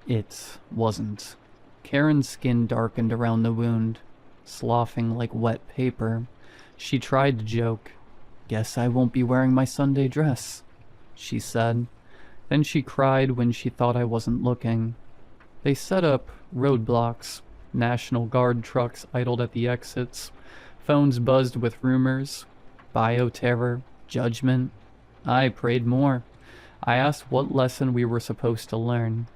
[SPEAKER 1] It wasn't. Karen's skin darkened around the wound, sloughing like wet paper. She tried to joke. "Guess I won't be wearing my Sunday dress," she said. Then she cried when she thought I wasn't looking. They set up roadblocks. National Guard trucks idled at the exits. Phones buzzed with rumors. Bioterror. Judgment. I prayed more. I asked what lesson we were supposed to learn.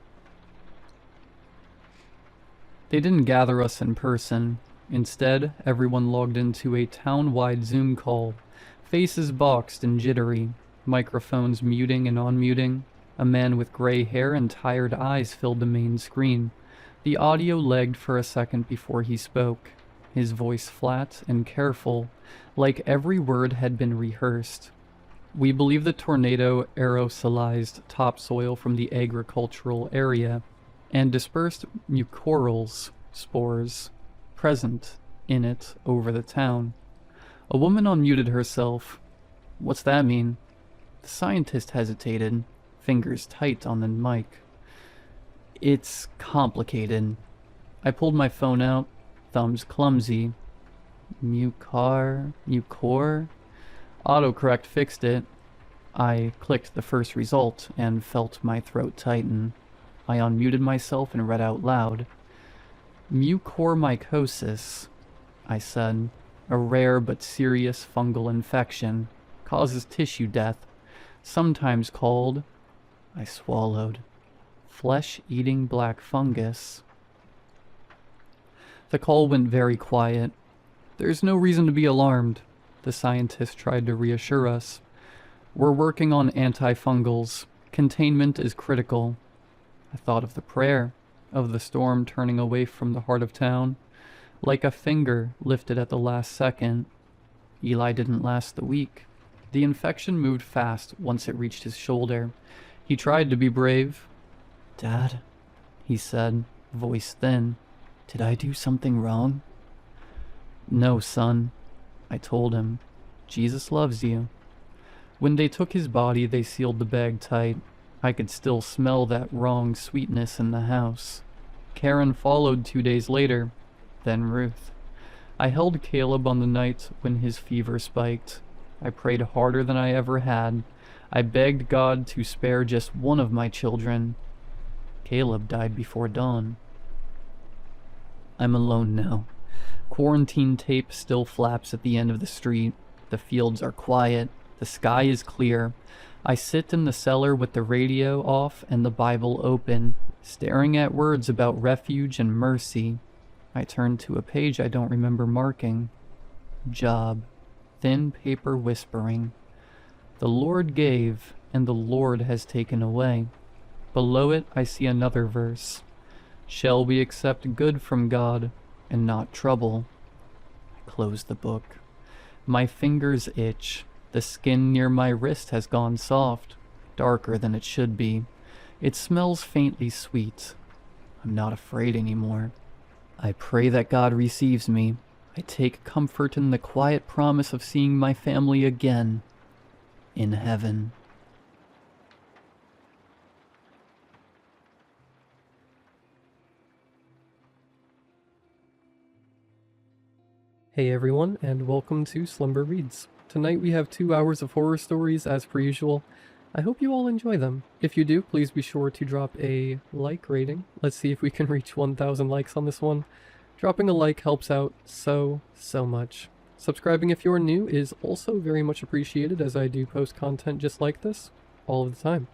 [SPEAKER 1] They didn't gather us in person. Instead, everyone logged into a town-wide Zoom call. Faces boxed and jittery. Microphones muting and unmuting. A man with gray hair and tired eyes filled the main screen. The audio lagged for a second before he spoke. his voice flat and careful, like every word had been rehearsed. We believe the tornado aerosolized topsoil from the agricultural area and dispersed mucorals, spores, present in it over the town. A woman unmuted herself. What's that mean? The scientist hesitated, fingers tight on the mic. It's complicated. I pulled my phone out, thumbs clumsy. Mucor? Autocorrect fixed it. I clicked the first result and felt my throat tighten. I unmuted myself and read out loud. Mucormycosis, I said. A rare but serious fungal infection. Causes tissue death. Sometimes called, I swallowed, flesh-eating black fungus. The call went very quiet. There's no reason to be alarmed, the scientist tried to reassure us. We're working on antifungals. Containment is critical. I thought of the prayer, of the storm turning away from the heart of town, like a finger lifted at the last second. Eli didn't last the week. The infection moved fast once it reached his shoulder. He tried to be brave. Dad, he said, voice thin. Did I do something wrong? No, son, I told him. Jesus loves you. When they took his body, they sealed the bag tight. I could still smell that wrong sweetness in the house. Karen followed 2 days later, then Ruth. I held Caleb on the night when his fever spiked. I prayed harder than I ever had. I begged God to spare just one of my children. Caleb died before dawn. I'm alone now. Quarantine tape still flaps at the end of the street. The fields are quiet. The sky is clear. I sit in the cellar with the radio off and the Bible open, staring at words about refuge and mercy. I turn to a page I don't remember marking. Job. Thin paper whispering. The Lord gave, and the Lord has taken away. Below it I see another verse. Shall we accept good from God, and not trouble? I close the book. My fingers itch. The skin near my wrist has gone soft, darker than it should be. It smells faintly sweet. I'm not afraid anymore. I pray that God receives me. I take comfort in the quiet promise of seeing my family again in heaven.
[SPEAKER 2] Hey everyone, and welcome to Slumber Reads. Tonight we have 2 hours of horror stories as per usual. I hope you all enjoy them. If you do, please be sure to drop a like rating. Let's see if we can reach 1,000 likes on this one. Dropping a like helps out so much. Subscribing if you're new is also very much appreciated, as I do post content just like this all of the time.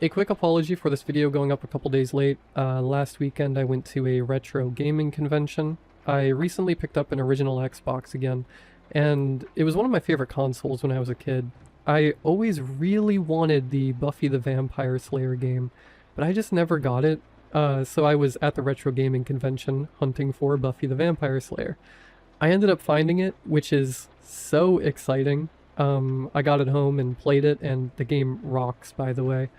[SPEAKER 2] A quick apology for this video going up a couple days late. Last weekend I went to a retro gaming convention. I recently picked up an original Xbox again, and it was one of my favorite consoles when I was a kid. I always really wanted the Buffy the Vampire Slayer game, but I just never got it. So I was at the retro gaming convention hunting for Buffy the Vampire Slayer. I ended up finding it, which is so exciting. I got it home and played it, and the game rocks, by the way.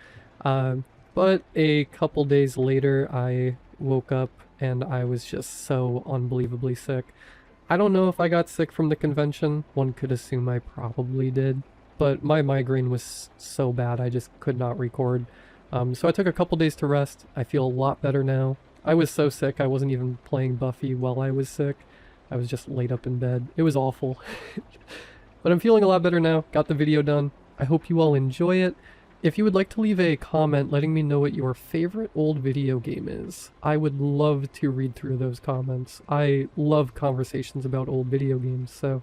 [SPEAKER 2] But a couple days later, I woke up and I was just so unbelievably sick. I don't know if I got sick from the convention. One could assume I probably did. But my migraine was so bad, I just could not record. So I took a couple days to rest. I feel a lot better now. I was so sick, I wasn't even playing Buffy while I was sick. I was just laid up in bed. It was awful. But I'm feeling a lot better now. Got the video done. I hope you all enjoy it. If you would like to leave a comment letting me know what your favorite old video game is, I would love to read through those comments. I love conversations about old video games, so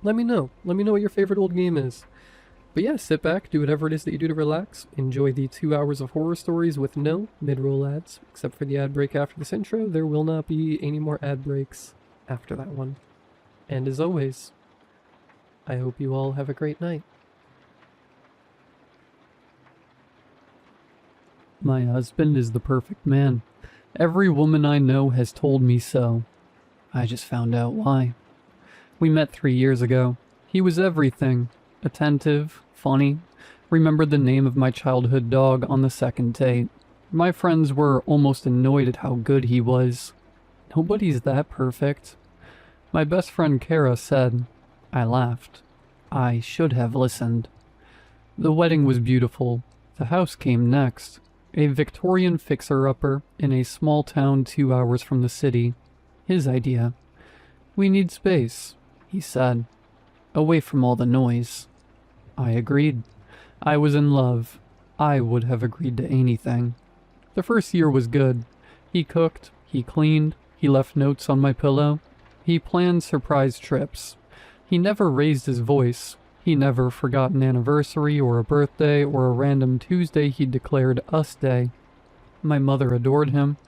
[SPEAKER 2] let me know. Let me know what your favorite old game is. But yeah, sit back, do whatever it is that you do to relax, enjoy the 2 hours of horror stories with no mid-roll ads, except for the ad break after this intro. There will not be any more ad breaks after that one. And as always, I hope you all have a great night.
[SPEAKER 1] My husband is the perfect man. Every woman I know has told me so. I just found out why. We met 3 years ago. He was everything. Attentive, funny, remembered the name of my childhood dog on the second date. My friends were almost annoyed at how good he was. Nobody's that perfect. My best friend Kara said. I laughed. I should have listened. The wedding was beautiful. The house came next. A Victorian fixer-upper in a small town 2 hours from the city. His idea. We need space, he said. Away from all the noise. I agreed. I was in love. I would have agreed to anything. The first year was good. He cooked, he cleaned, he left notes on my pillow. He planned surprise trips. He never raised his voice. He never forgot an anniversary or a birthday or a random Tuesday he declared us day. My mother adored him.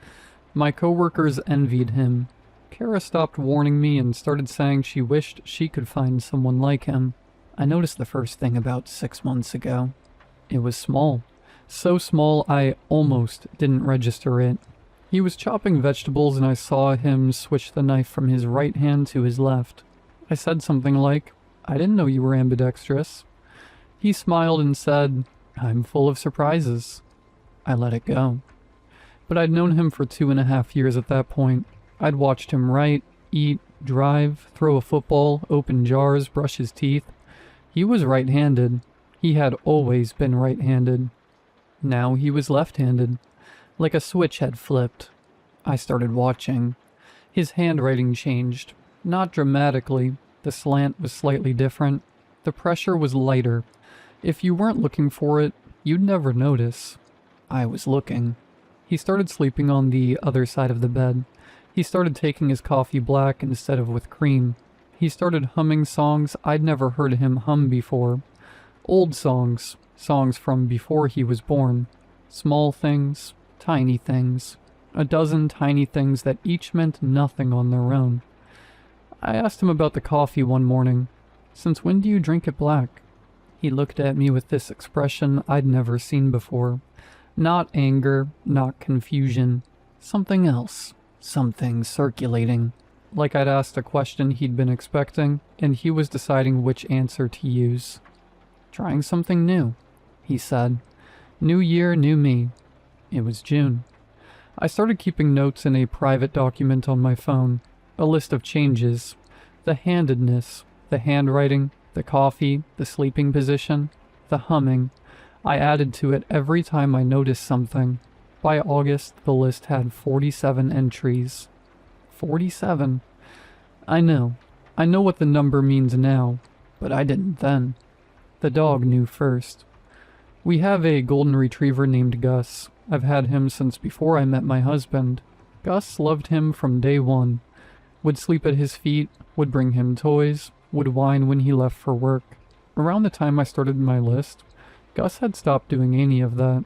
[SPEAKER 1] My coworkers envied him. Kara stopped warning me and started saying she wished she could find someone like him. I noticed the first thing about 6 months ago. It was small. So small I almost didn't register it. He was chopping vegetables and I saw him switch the knife from his right hand to his left. I said something like, I didn't know you were ambidextrous. He smiled and said, I'm full of surprises. I let it go. But I'd known him for 2.5 years at that point. I'd watched him write, eat, drive, throw a football, open jars, brush his teeth. He was right-handed. He had always been right-handed. Now he was left-handed. Like a switch had flipped. I started watching. His handwriting changed. Not dramatically. The slant was slightly different. The pressure was lighter. If you weren't looking for it, you'd never notice. I was looking. He started sleeping on the other side of the bed. He started taking his coffee black instead of with cream. He started humming songs I'd never heard him hum before. Old songs. Songs from before he was born. Small things. Tiny things. A dozen tiny things that each meant nothing on their own. I asked him about the coffee one morning. Since when do you drink it black? He looked at me with this expression I'd never seen before. Not anger, not confusion. Something else. Something circulating. Like I'd asked a question he'd been expecting, and he was deciding which answer to use. Trying something new, he said. New year, new me. It was June. I started keeping notes in a private document on my phone. A list of changes. The handedness, the handwriting, the coffee, the sleeping position, the humming. I added to it every time I noticed something. By August, the list had 47 entries. 47. I know what the number means now, but I didn't then. The dog knew first. We have a golden retriever named Gus. I've had him since before I met my husband. Gus loved him from day one. Would sleep at his feet, would bring him toys, would whine when he left for work. Around the time I started my list, Gus had stopped doing any of that.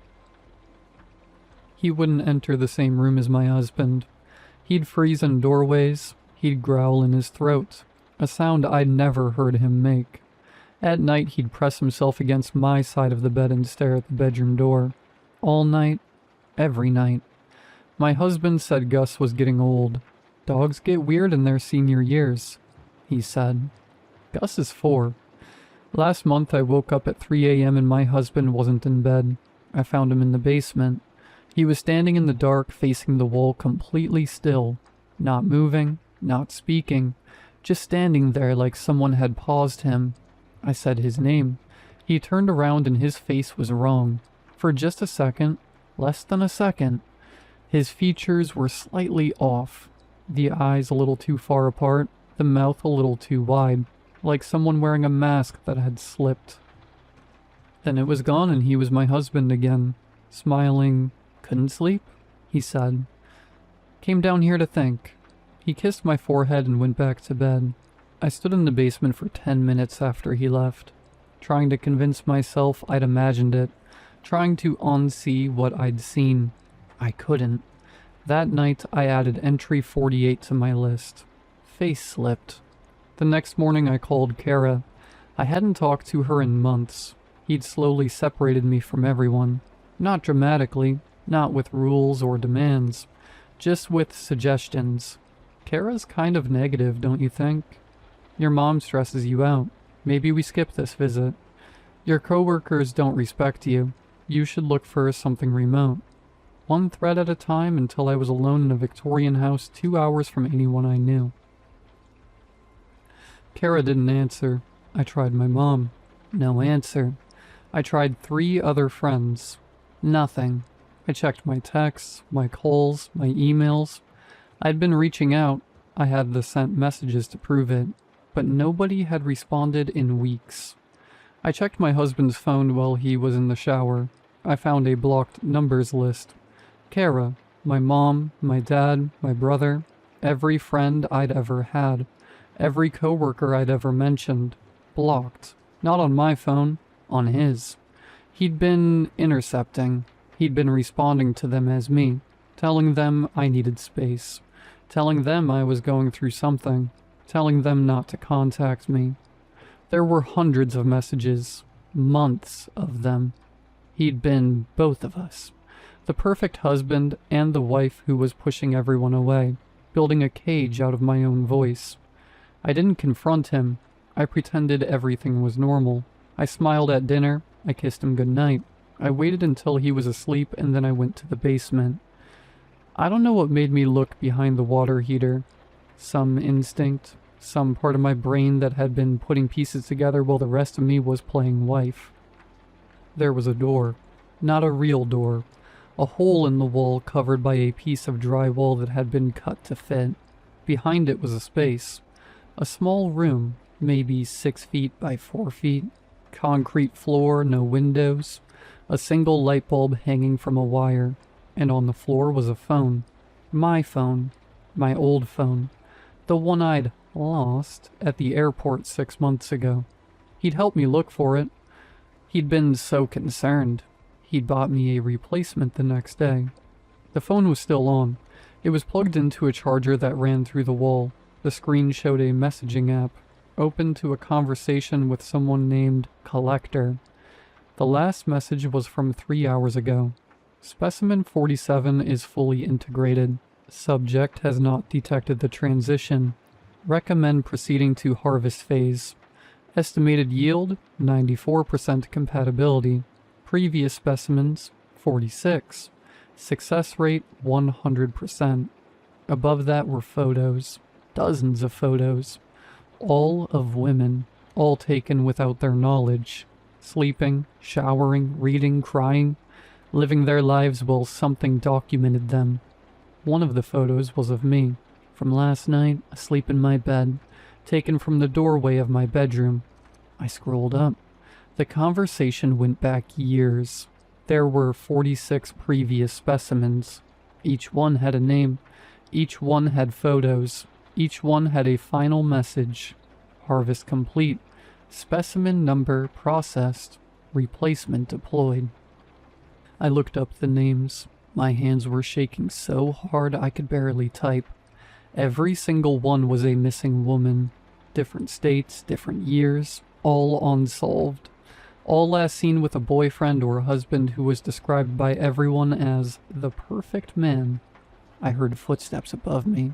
[SPEAKER 1] He wouldn't enter the same room as my husband. He'd freeze in doorways, he'd growl in his throat, a sound I'd never heard him make. At night he'd press himself against my side of the bed and stare at the bedroom door. All night, every night. My husband said Gus was getting old. Dogs get weird in their senior years, he said. Gus is 4. Last month I woke up at 3 a.m. and my husband wasn't in bed. I found him in the basement. He was standing in the dark facing the wall completely still. Not moving, not speaking. Just standing there like someone had paused him. I said his name. He turned around and his face was wrong. For just a second, less than a second, his features were slightly off. The eyes a little too far apart, the mouth a little too wide, like someone wearing a mask that had slipped. Then it was gone and he was my husband again. Smiling. Couldn't sleep? He said. Came down here to think. He kissed my forehead and went back to bed. I stood in the basement for 10 minutes after he left, trying to convince myself I'd imagined it, trying to unsee what I'd seen. I couldn't. That night, I added entry 48 to my list. Face slipped. The next morning, I called Kara. I hadn't talked to her in months. He'd slowly separated me from everyone. Not dramatically, not with rules or demands, just with suggestions.
[SPEAKER 2] Kara's kind of negative, don't you think? Your mom stresses you out. Maybe we skip this visit. Your coworkers don't respect you. You should look for something remote. One thread at a time until I was alone in a Victorian house 2 hours from anyone I knew. Kara didn't answer. I tried my mom. No answer. I tried 3 other friends. Nothing. I checked my texts, my calls, my emails. I'd been reaching out. I had the sent messages to prove it. But nobody had responded in weeks. I checked my husband's phone while he was in the shower. I found a blocked numbers list. Kara, my mom, my dad, my brother, every friend I'd ever had, every coworker I'd ever mentioned. Blocked. Not on my phone, on his. He'd been intercepting. He'd been responding to them as me, telling them I needed space, telling them I was going through something, telling them not to contact me. There were hundreds of messages, months of them. He'd been both of us, the perfect husband and the wife who was pushing everyone away, building a cage out of my own voice. I didn't confront him. I pretended everything was normal. I smiled at dinner. I kissed him goodnight. I waited until he was asleep and then I went to the basement. I don't know what made me look behind the water heater. Some instinct, some part of my brain that had been putting pieces together while the rest of me was playing wife. There was a door. Not a real door. A hole in the wall covered by a piece of drywall that had been cut to fit. Behind it was a space. A small room, maybe 6 feet by 4 feet. Concrete floor, no windows. A single light bulb hanging from a wire. And on the floor was a phone. My phone. My old phone. The one I'd lost at the airport 6 months ago. He'd helped me look for it. He'd been so concerned. He'd bought me a replacement the next day. The phone was still on. It was plugged into a charger that ran through the wall. The screen showed a messaging app, open to a conversation with someone named Collector. The last message was from 3 hours ago. Specimen 47 is fully integrated. Subject has not detected the transition. Recommend proceeding to harvest phase. Estimated yield, 94% compatibility. Previous specimens, 46. Success rate, 100%. Above that were photos. Dozens of photos. All of women. All taken without their knowledge. Sleeping, showering, reading, crying. Living their lives while something documented them. One of the photos was of me. From last night, asleep in my bed. Taken from the doorway of my bedroom. I scrolled up. The conversation went back years. There were 46 previous specimens. Each one had a name. Each one had photos. Each one had a final message. Harvest complete. Specimen number processed. Replacement deployed. I looked up the names. My hands were shaking so hard I could barely type. Every single one was a missing woman. Different states, different years, all unsolved. All last seen with a boyfriend or husband who was described by everyone as the perfect man. I heard footsteps above me.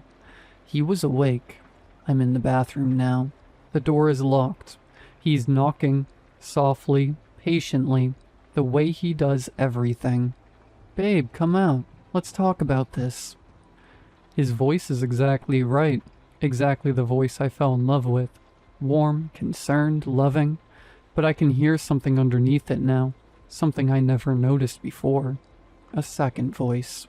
[SPEAKER 2] He was awake. I'm in the bathroom now. The door is locked. He's knocking, softly, patiently, the way he does everything. Babe, come out. Let's talk about this. His voice is exactly right. Exactly the voice I fell in love with. Warm, concerned, loving. But I can hear something underneath it now. Something I never noticed before. A second voice.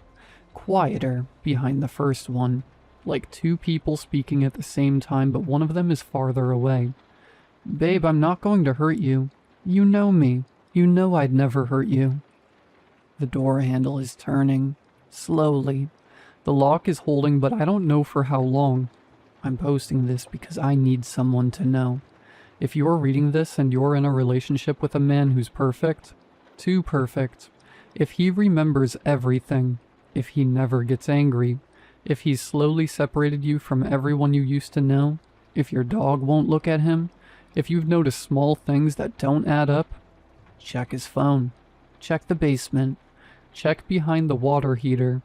[SPEAKER 2] Quieter, behind the first one. Like 2 people speaking at the same time, but one of them is farther away. Babe, I'm not going to hurt you. You know me. You know I'd never hurt you. The door handle is turning. Slowly. The lock is holding, but I don't know for how long. I'm posting this because I need someone to know. If you're reading this and you're in a relationship with a man who's perfect, too perfect, if he remembers everything, if he never gets angry, if he's slowly separated you from everyone you used to know, if your dog won't look at him, if you've noticed small things that don't add up, check his phone, check the basement, check behind the water heater,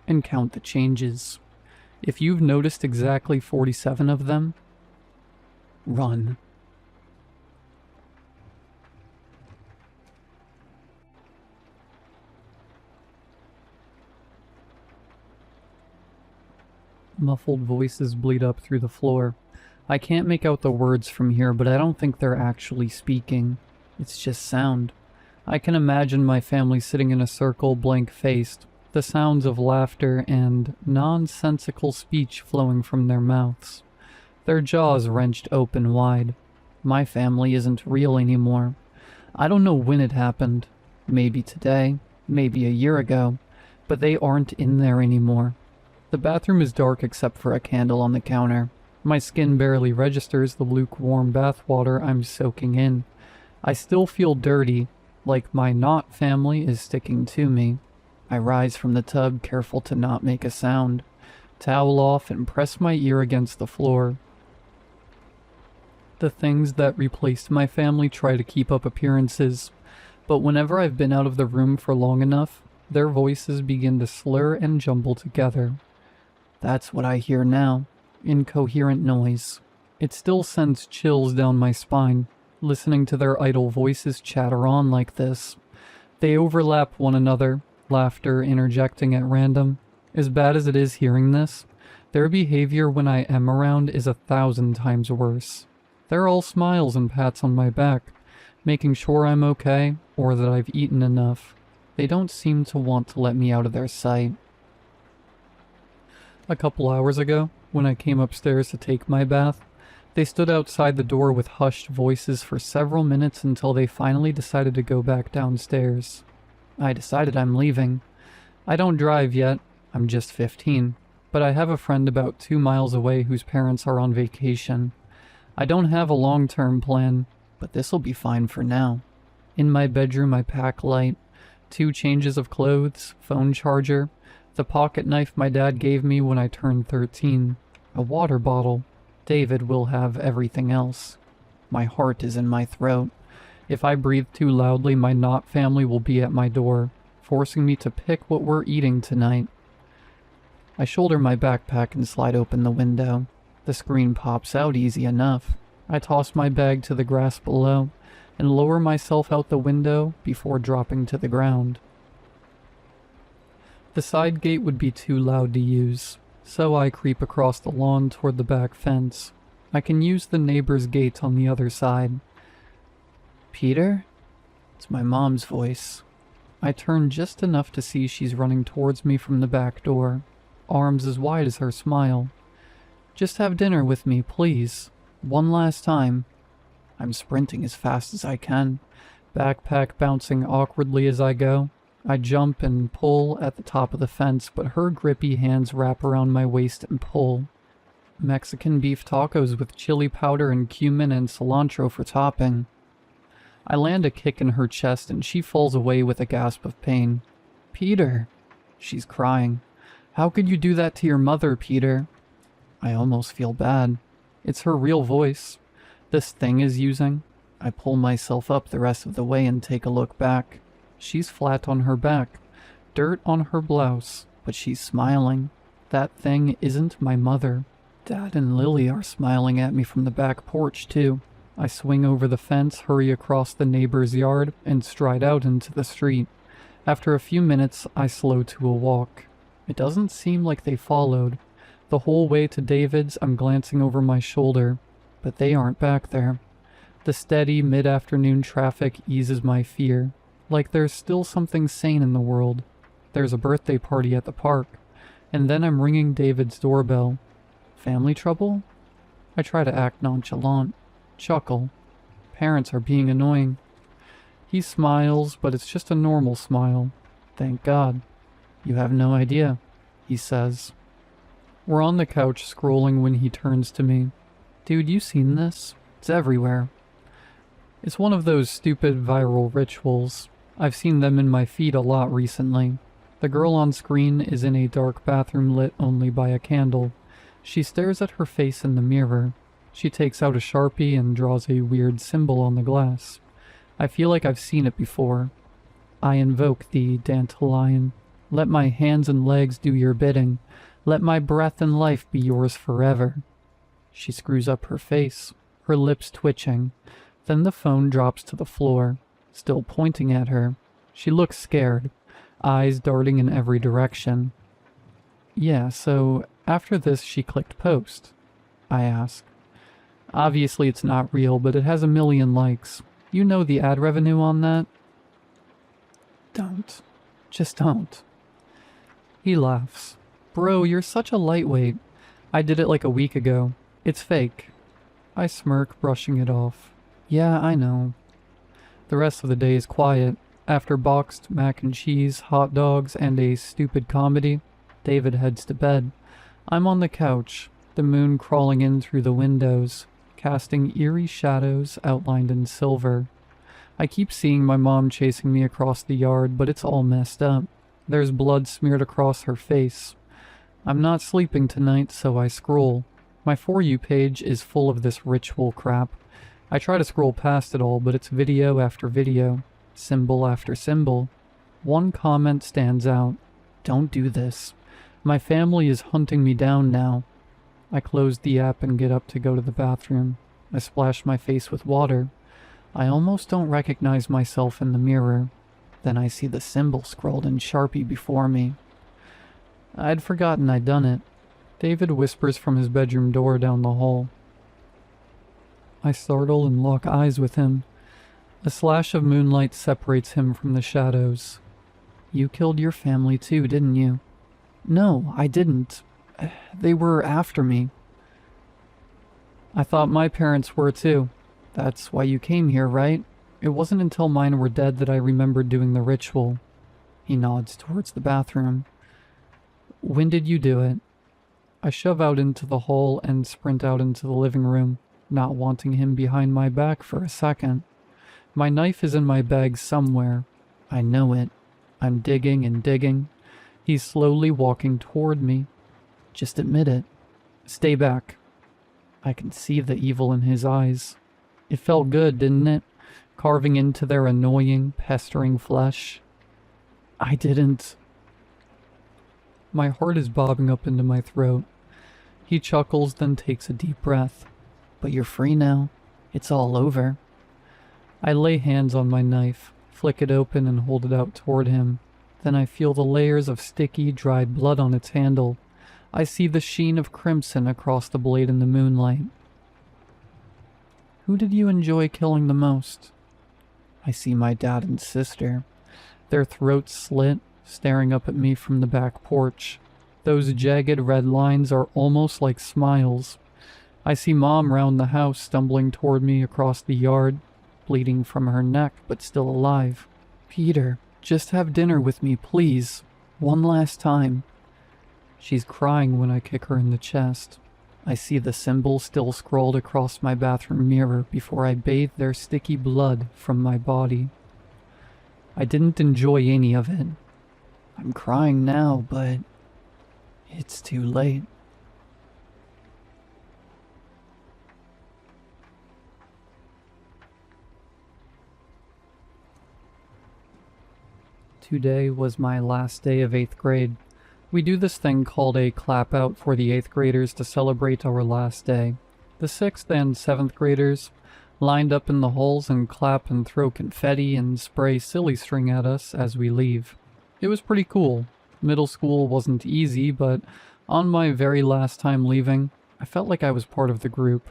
[SPEAKER 2] and count the changes. If you've noticed exactly 47 of them, run. Muffled voices bleed up through the floor. I can't make out the words from here, but I don't think they're actually speaking. It's just sound. I can imagine my family sitting in a circle, blank-faced, the sounds of laughter and nonsensical speech flowing from their mouths. Their jaws wrenched open wide. My family isn't real anymore. I don't know when it happened. Maybe today, maybe a year ago, but they aren't in there anymore. The bathroom is dark except for a candle on the counter. My skin barely registers the lukewarm bath water I'm soaking in. I still feel dirty, like my not family is sticking to me. I rise from the tub, careful to not make a sound. Towel off and press my ear against the floor. The things that replaced my family try to keep up appearances, but whenever I've been out of the room for long enough, their voices begin to slur and jumble together. That's what I hear now. Incoherent noise. It still sends chills down my spine, listening to their idle voices chatter on like this. They overlap one another, laughter interjecting at random. As bad as it is hearing this, their behavior when I am around is 1,000 times worse. They're all smiles and pats on my back, making sure I'm okay or that I've eaten enough. They don't seem to want to let me out of their sight. A couple hours ago, when I came upstairs to take my bath, they stood outside the door with hushed voices for several minutes until they finally decided to go back downstairs. I decided I'm leaving. I don't drive yet, I'm just 15, but I have a friend about 2 miles away whose parents are on vacation. I don't have a long-term plan, but this'll be fine for now. In my bedroom I pack light, 2 changes of clothes, phone charger, the pocket knife my dad gave me when I turned 13, a water bottle. David will have everything else. My heart is in my throat. If I breathe too loudly, my not family will be at my door, forcing me to pick what we're eating tonight. I shoulder my backpack and slide open the window. The screen pops out easy enough. I toss my bag to the grass below and lower myself out the window before dropping to the ground. The side gate would be too loud to use, so I creep across the lawn toward the back fence. I can use the neighbor's gate on the other side. Peter? It's my mom's voice. I turn just enough to see she's running towards me from the back door, arms as wide as her smile. Just have dinner with me, please. One last time. I'm sprinting as fast as I can, backpack bouncing awkwardly as I go. I jump and pull at the top of the fence, but her grippy hands wrap around my waist and pull. Mexican beef tacos with chili powder and cumin and cilantro for topping. I land a kick in her chest and she falls away with a gasp of pain. Peter! She's crying. How could you do that to your mother, Peter? I almost feel bad. It's her real voice. This thing is using. I pull myself up the rest of the way and take a look back. She's flat on her back, dirt on her blouse, but she's smiling. That thing isn't my mother. Dad and Lily are smiling at me from the back porch, too. I swing over the fence, hurry across the neighbor's yard, and stride out into the street. After a few minutes, I slow to a walk. It doesn't seem like they followed. The whole way to David's, I'm glancing over my shoulder, but they aren't back there. The steady mid-afternoon traffic eases my fear. Like there's still something sane in the world. There's a birthday party at the park, and then I'm ringing David's doorbell. Family trouble? I try to act nonchalant, chuckle. Parents are being annoying. He smiles, but it's just a normal smile. Thank God. You have no idea, he says. We're on the couch scrolling when he turns to me. Dude, you seen this? It's everywhere. It's one of those stupid viral rituals. I've seen them in my feed a lot recently. The girl on screen is in a dark bathroom lit only by a candle. She stares at her face in the mirror. She takes out a Sharpie and draws a weird symbol on the glass. I feel like I've seen it before. I invoke the dandelion. Let my hands and legs do your bidding.
[SPEAKER 1] Let my breath and life be yours forever. She screws up her face, her lips twitching. Then the phone drops to the floor, still pointing at her. She looks scared, eyes darting in every direction. Yeah, so after this she clicked post. I ask. Obviously it's not real, but it has 1 million likes. You know the ad revenue on that? Don't. Just don't. He laughs. Bro, you're such a lightweight. I did it like a week ago. It's fake. I smirk, brushing it off. Yeah, I know. The rest of the day is quiet. After boxed mac and cheese, hot dogs, and a stupid comedy, David heads to bed. I'm on the couch, the moon crawling in through the windows, casting eerie shadows outlined in silver. I keep seeing my mom chasing me across the yard, but it's all messed up. There's blood smeared across her face. I'm not sleeping tonight, so I scroll. My For You page is full of this ritual crap. I try to scroll past it all, but it's video after video, symbol after symbol. One comment stands out. Don't do this. My family is hunting me down now. I close the app and get up to go to the bathroom. I splash my face with water. I almost don't recognize myself in the mirror. Then I see the symbol scrawled in Sharpie before me. I'd forgotten I'd done it. David whispers from his bedroom door down the hall. I startle and lock eyes with him. A slash of moonlight separates him from the shadows. You killed your family too, didn't you? No, I didn't. They were after me. I thought my parents were too. That's why you came here, right? It wasn't until mine were dead that I remembered doing the ritual. He nods towards the bathroom. When did you do it? I shove out into the hall and sprint out into the living room, not wanting him behind my back for a second. My knife is in my bag somewhere. I know it. I'm digging and digging. He's slowly walking toward me. Just admit it. Stay back. I can see the evil in his eyes. It felt good, didn't it? Carving into their annoying, pestering flesh. I didn't. My heart is bobbing up into my throat. He chuckles, then takes a deep breath. But you're free now. It's all over. I lay hands on my knife, flick it open and hold it out toward him. Then I feel the layers of sticky, dried blood on its handle. I see the sheen of crimson across the blade in the moonlight. Who did you enjoy killing the most? I see my dad and sister, their throats slit, staring up at me from the back porch. Those jagged red lines are almost like smiles. I see Mom round the house, stumbling toward me across the yard, bleeding from her neck but still alive. Peter, just have dinner with me, please. One last time. She's crying when I kick her in the chest. I see the symbol still scrawled across my bathroom mirror before I bathe their sticky blood from my body. I didn't enjoy any of it. I'm crying now, but it's too late. Today was my last day of 8th grade. We do this thing called a clap out for the 8th graders to celebrate our last day. The 6th and 7th graders lined up in the halls and clap and throw confetti and spray silly string at us as we leave. It was pretty cool. Middle school wasn't easy, but on my very last time leaving, I felt like I was part of the group.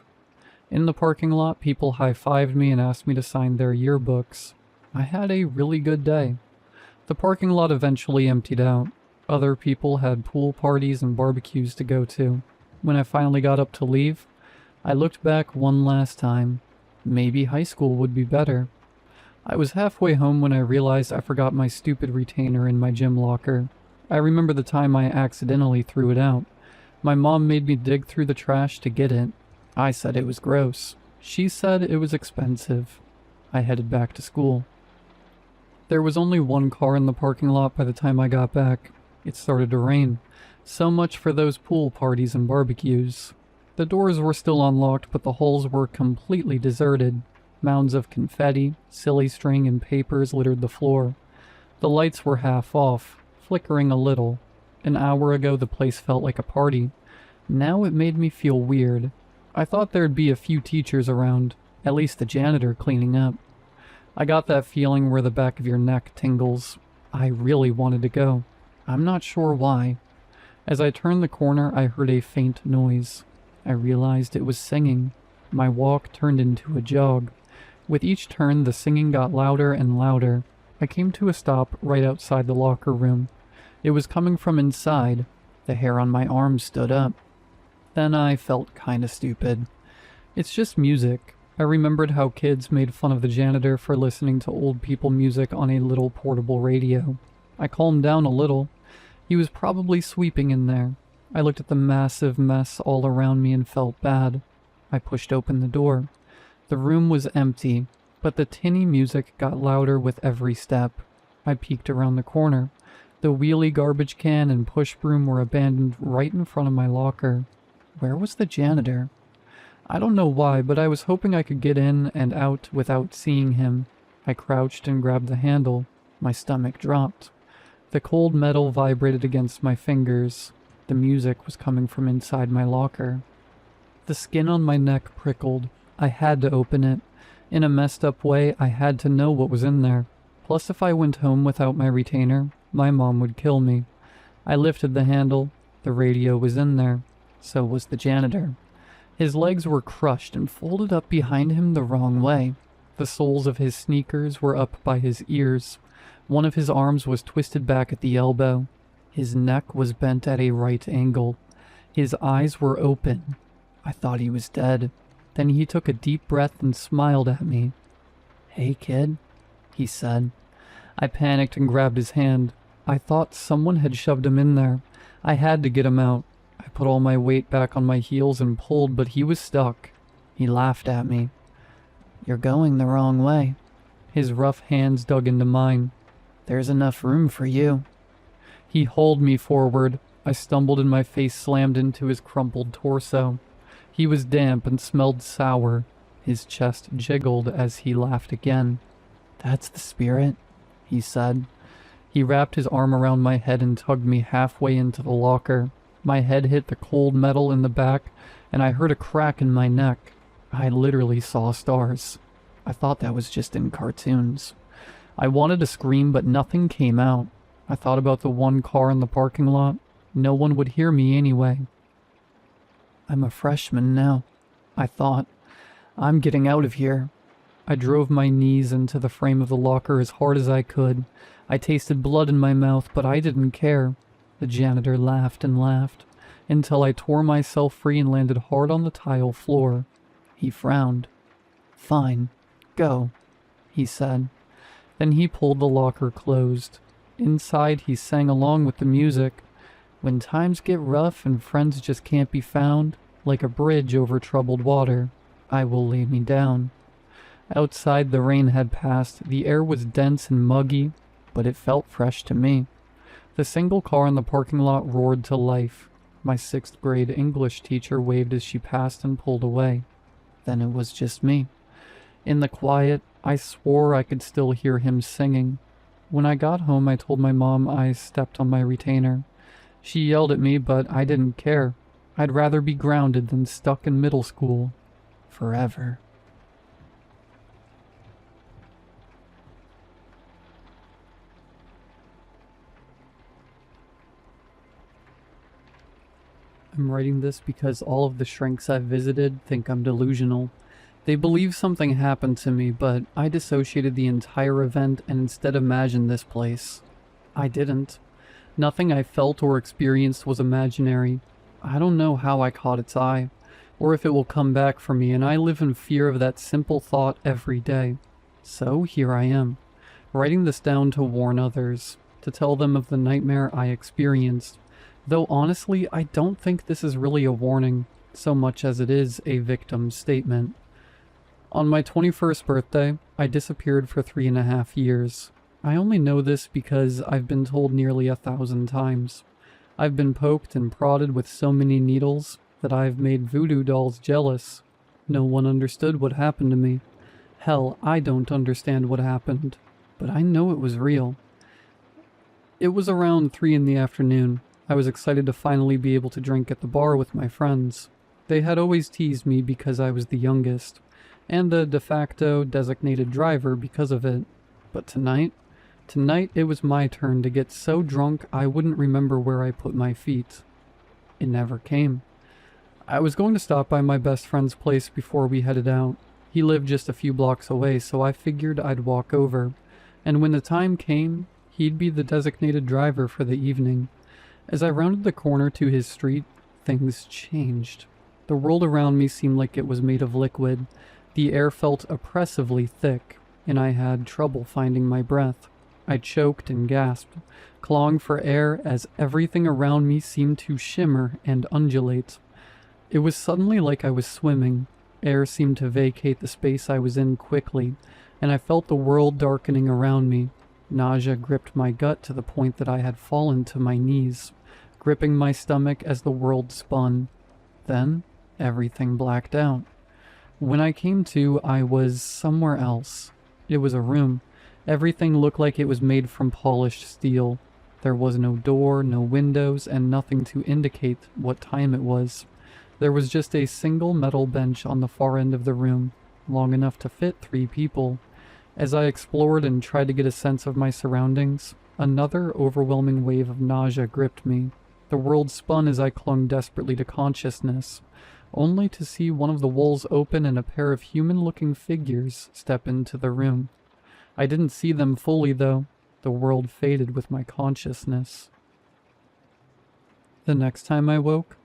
[SPEAKER 1] In the parking lot, people high-fived me and asked me to sign their yearbooks. I had a really good day. The parking lot eventually emptied out. Other people had pool parties and barbecues to go to. When I finally got up to leave, I looked back one last time. Maybe high school would be better. I was halfway home when I realized I forgot my stupid retainer in my gym locker. I remember the time I accidentally threw it out. My mom made me dig through the trash to get it. I said it was gross. She said it was expensive. I headed back to school. There was only one car in the parking lot by the time I got back. It started to rain. So much for those pool parties and barbecues. The doors were still unlocked, but the halls were completely deserted. Mounds of confetti, silly string, and papers littered the floor. The lights were half off, flickering a little.
[SPEAKER 2] An hour ago the place felt like a party. Now it made me feel weird. I thought there'd be a few teachers around, at least the janitor cleaning up. I got that feeling where the back of your neck tingles. I really wanted to go. I'm not sure why. As I turned the corner, I heard a faint noise. I realized it was singing. My walk turned into a jog. With each turn, the singing got louder and louder. I came to a stop right outside the locker room. It was coming from inside. The hair on my arm stood up. Then I felt kinda stupid. It's just music. I remembered how kids made fun of the janitor for listening to old people music on a little portable radio. I calmed down a little. He was probably sweeping in there. I looked at the massive mess all around me and felt bad. I pushed open the door. The room was empty, but the tinny music got louder with every step. I peeked around the corner. The wheelie garbage can and push broom were abandoned right in front of my locker. Where was the janitor? I don't know why, but I was hoping I could get in and out without seeing him. I crouched and grabbed the handle. My stomach dropped. The cold metal vibrated against my fingers. The music was coming from inside my locker. The skin on my neck prickled. I had to open it. In a messed up way, I had to know what was in there. Plus, if I went home without my retainer, my mom would kill me. I lifted the handle. The radio was in there. So was the janitor. His legs were crushed and folded up behind him the wrong way. The soles of his sneakers were up by his ears. One of his arms was twisted back at the elbow. His neck was bent at a right angle. His eyes were open. I thought he was dead. Then he took a deep breath and smiled at me. "Hey, kid," he said. I panicked and grabbed his hand. I thought someone had shoved him in there. I had to get him out. I put all my weight back on my heels and pulled, but he was stuck. He laughed at me. "You're going the wrong way." His rough hands dug into mine. "There's enough room for you." He hauled me forward. I stumbled and my face slammed into his crumpled torso. He was damp and smelled sour. His chest jiggled as he laughed again. "That's the spirit," he said. He wrapped his arm around my head and tugged me halfway into the locker. My head hit the cold metal in the back, and I heard a crack in my neck. I literally saw stars. I thought that was just in cartoons. I wanted to scream, but nothing came out. I thought about the one car in the parking lot. No one would hear me anyway. I'm a freshman now, I thought. I'm getting out of here. I drove my knees into the frame of the locker as hard as I could. I tasted blood in my mouth, but I didn't care. The janitor laughed and laughed, until I tore myself free and landed hard on the tile floor. He frowned. "Fine, go," he said. Then he pulled the locker closed. Inside, he sang along with the music. "When times get rough and friends just can't be found, like a bridge over troubled water, I will lay me down." Outside, the rain had passed. The air was dense and muggy, but it felt fresh to me. The single car in the parking lot roared to life. My 6th grade English teacher waved as she passed and pulled away. Then it was just me. In the quiet, I swore I could still hear him singing. When I got home, I told my mom I stepped on my retainer. She yelled at me, but I didn't care. I'd rather be grounded than stuck in middle school. Forever. I'm writing this because all of the shrinks I've visited think I'm delusional. They believe something happened to me, but I dissociated the entire event and instead imagined this place. I didn't. Nothing I felt or experienced was imaginary. I don't know how I caught its eye, or if it will come back for me, and I live in fear of that simple thought every day. So here I am, writing this down to warn others, to tell them of the nightmare I experienced. Though honestly, I don't think this is really a warning, so much as it is a victim statement. On my 21st birthday, I disappeared for 3.5 years. I only know this because I've been told nearly 1,000 times. I've been poked and prodded with so many needles that I've made voodoo dolls jealous. No one understood what happened to me. Hell, I don't understand what happened, but I know it was real. It was around 3 in the afternoon. I was excited to finally be able to drink at the bar with my friends. They had always teased me because I was the youngest, and the de facto designated driver because of it. But tonight it was my turn to get so drunk I wouldn't remember where I put my feet. It never came. I was going to stop by my best friend's place before we headed out. He lived just a few blocks away, so I figured I'd walk over, and when the time came, he'd be the designated driver for the evening. As I rounded the corner to his street, things changed. The world around me seemed like it was made of liquid. The air felt oppressively thick, and I had trouble finding my breath. I choked and gasped, clawing for air as everything around me seemed to shimmer and undulate. It was suddenly like I was swimming. Air seemed to vacate the space I was in quickly, and I felt the world darkening around me. Nausea gripped my gut to the point that I had fallen to my knees, gripping my stomach as the world spun. Then, everything blacked out. When I came to, I was somewhere else. It was a room. Everything looked like it was made from polished steel. There was no door, no windows, and nothing to indicate what time it was. There was just a single metal bench on the far end of the room, long enough to fit 3 people. As I explored and tried to get a sense of my surroundings, another overwhelming wave of nausea gripped me. The world spun as I clung desperately to consciousness, only to see one of the walls open and a pair of human-looking figures step into the room. I didn't see them fully, though. The world faded with my consciousness. The next time I woke,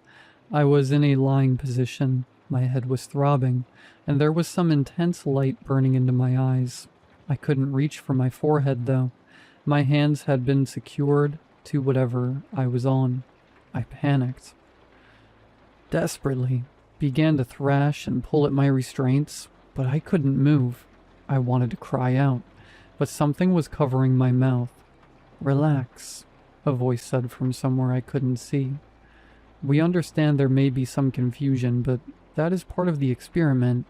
[SPEAKER 2] I was in a lying position. My head was throbbing, and there was some intense light burning into my eyes. I couldn't reach for my forehead, though. My hands had been secured to whatever I was on. I panicked. Desperately, began to thrash and pull at my restraints, but I couldn't move. I wanted to cry out, but something was covering my mouth. "Relax," a voice said from somewhere I couldn't see. "We understand there may be some confusion, but that is part of the experiment."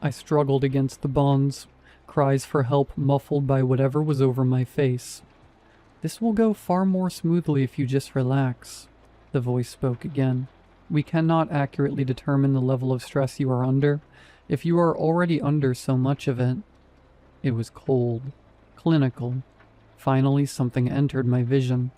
[SPEAKER 2] I struggled against the bonds, cries for help muffled by whatever was over my face. "This will go far more smoothly if you just relax," the voice spoke again. "We cannot accurately determine the level of stress you are under, if you are already under so much of it." It was cold, clinical. Finally, something entered my vision.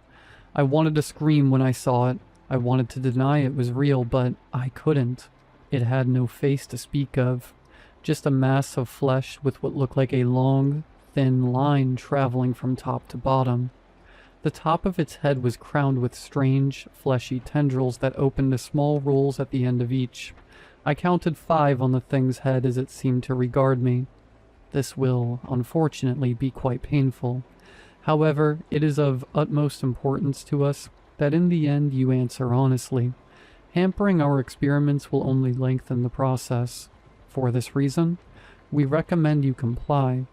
[SPEAKER 2] I wanted to scream when I saw it. I wanted to deny it was real, but I couldn't. It had no face to speak of, just a mass of flesh with what looked like a long, thin line traveling from top to bottom. The top of its head was crowned with strange, fleshy tendrils that opened to small rolls at the end of each. I counted 5 on the thing's head as it seemed to regard me. This will, unfortunately, be quite painful. However, it is of utmost importance to us that in the end you answer honestly. Hampering our experiments will only lengthen the process. For this reason, we recommend you comply.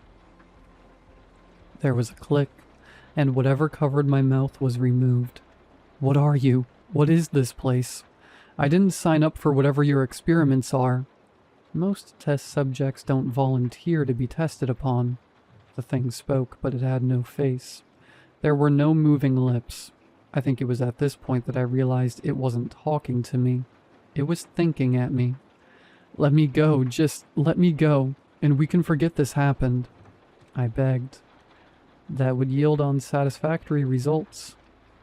[SPEAKER 2] There was a click, and whatever covered my mouth was removed. "What are you? What is this place? I didn't sign up for whatever your experiments are." "Most test subjects don't volunteer to be tested upon." The thing spoke, but it had no face. There were no moving lips. I think it was at this point that I realized it wasn't talking to me. It was thinking at me. "Let me go, just let me go, and we can forget this happened," I begged. "That would yield unsatisfactory results,"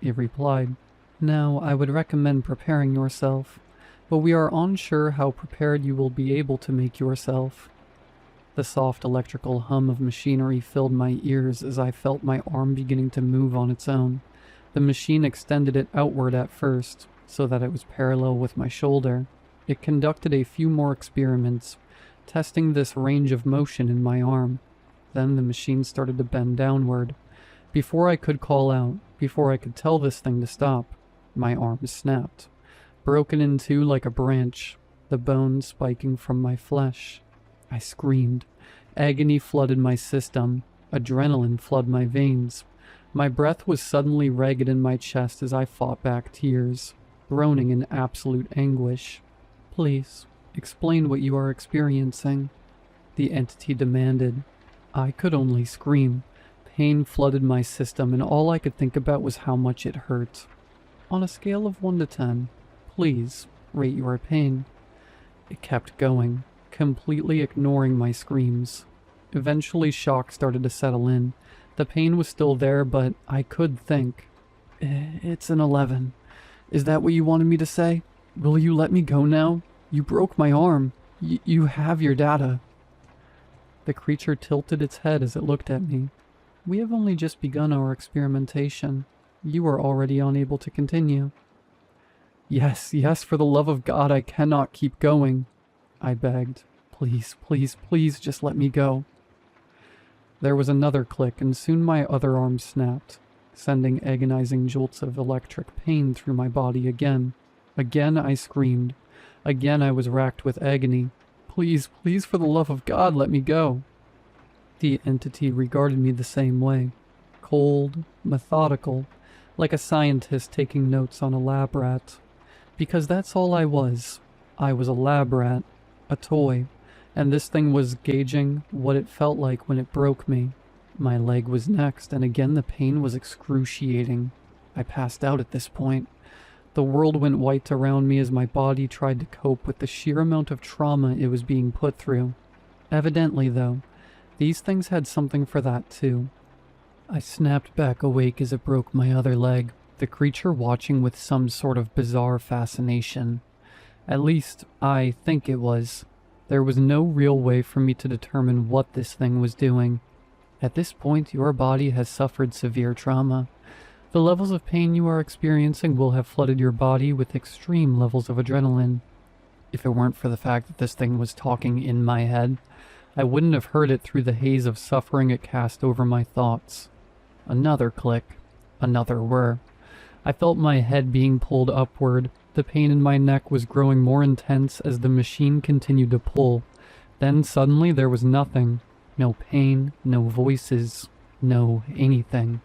[SPEAKER 2] it replied. "Now, I would recommend preparing yourself, but we are unsure how prepared you will be able to make yourself." The soft electrical hum of machinery filled my ears as I felt my arm beginning to move on its own. The machine extended it outward at first, so that it was parallel with my shoulder. It conducted a few more experiments, testing this range of motion in my arm. Then the machine started to bend downward. Before I could call out, before I could tell this thing to stop, my arm snapped, broken in two like a branch, the bone spiking from my flesh. I screamed. Agony flooded my system. Adrenaline flooded my veins. My breath was suddenly ragged in my chest as I fought back tears, groaning in absolute anguish. "Please, explain what you are experiencing," the entity demanded. I could only scream. Pain flooded my system, and all I could think about was how much it hurt. On a scale of 1 to 10, please rate your pain. It kept going, completely ignoring my screams. Eventually, shock started to settle in. The pain was still there, but I could think. It's an 11. Is that what you wanted me to say? Will you let me go now? You broke my arm. You have your data. The creature tilted its head as it looked at me. We have only just begun our experimentation. You are already unable to continue. Yes, for the love of God, I cannot keep going, I begged. Please, please, please, just let me go. There was another click, and soon my other arm snapped, sending agonizing jolts of electric pain through my body again. Again I screamed. Again I was racked with agony. Please, please, for the love of God, let me go. The entity regarded me the same way. Cold, methodical, like a scientist taking notes on a lab rat. Because that's all I was. I was a lab rat, a toy, and this thing was gauging what it felt like when it broke me. My leg was next, and again the pain was excruciating. I passed out at this point. The world went white around me as my body tried to cope with the sheer amount of trauma it was being put through. Evidently, though, these things had something for that too. I snapped back awake as it broke my other leg, the creature watching with some sort of bizarre fascination. At least, I think it was. There was no real way for me to determine what this thing was doing. At this point, your body has suffered severe trauma. The levels of pain you are experiencing will have flooded your body with extreme levels of adrenaline. If it weren't for the fact that this thing was talking in my head, I wouldn't have heard it through the haze of suffering it cast over my thoughts. Another click. Another whir. I felt my head being pulled upward. The pain in my neck was growing more intense as the machine continued to pull. Then suddenly there was nothing. No pain, no voices, no anything.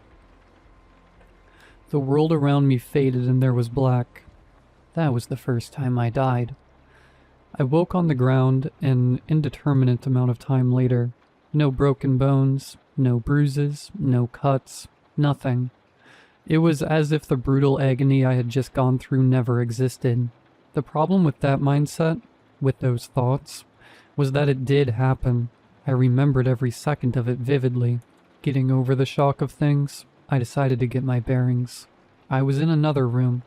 [SPEAKER 2] The world around me faded and there was black. That was the first time I died. I woke on the ground an indeterminate amount of time later. No broken bones, no bruises, no cuts, nothing. It was as if the brutal agony I had just gone through never existed. The problem with that mindset, with those thoughts, was that it did happen. I remembered every second of it vividly. Getting over the shock of things, I decided to get my bearings. I was in another room.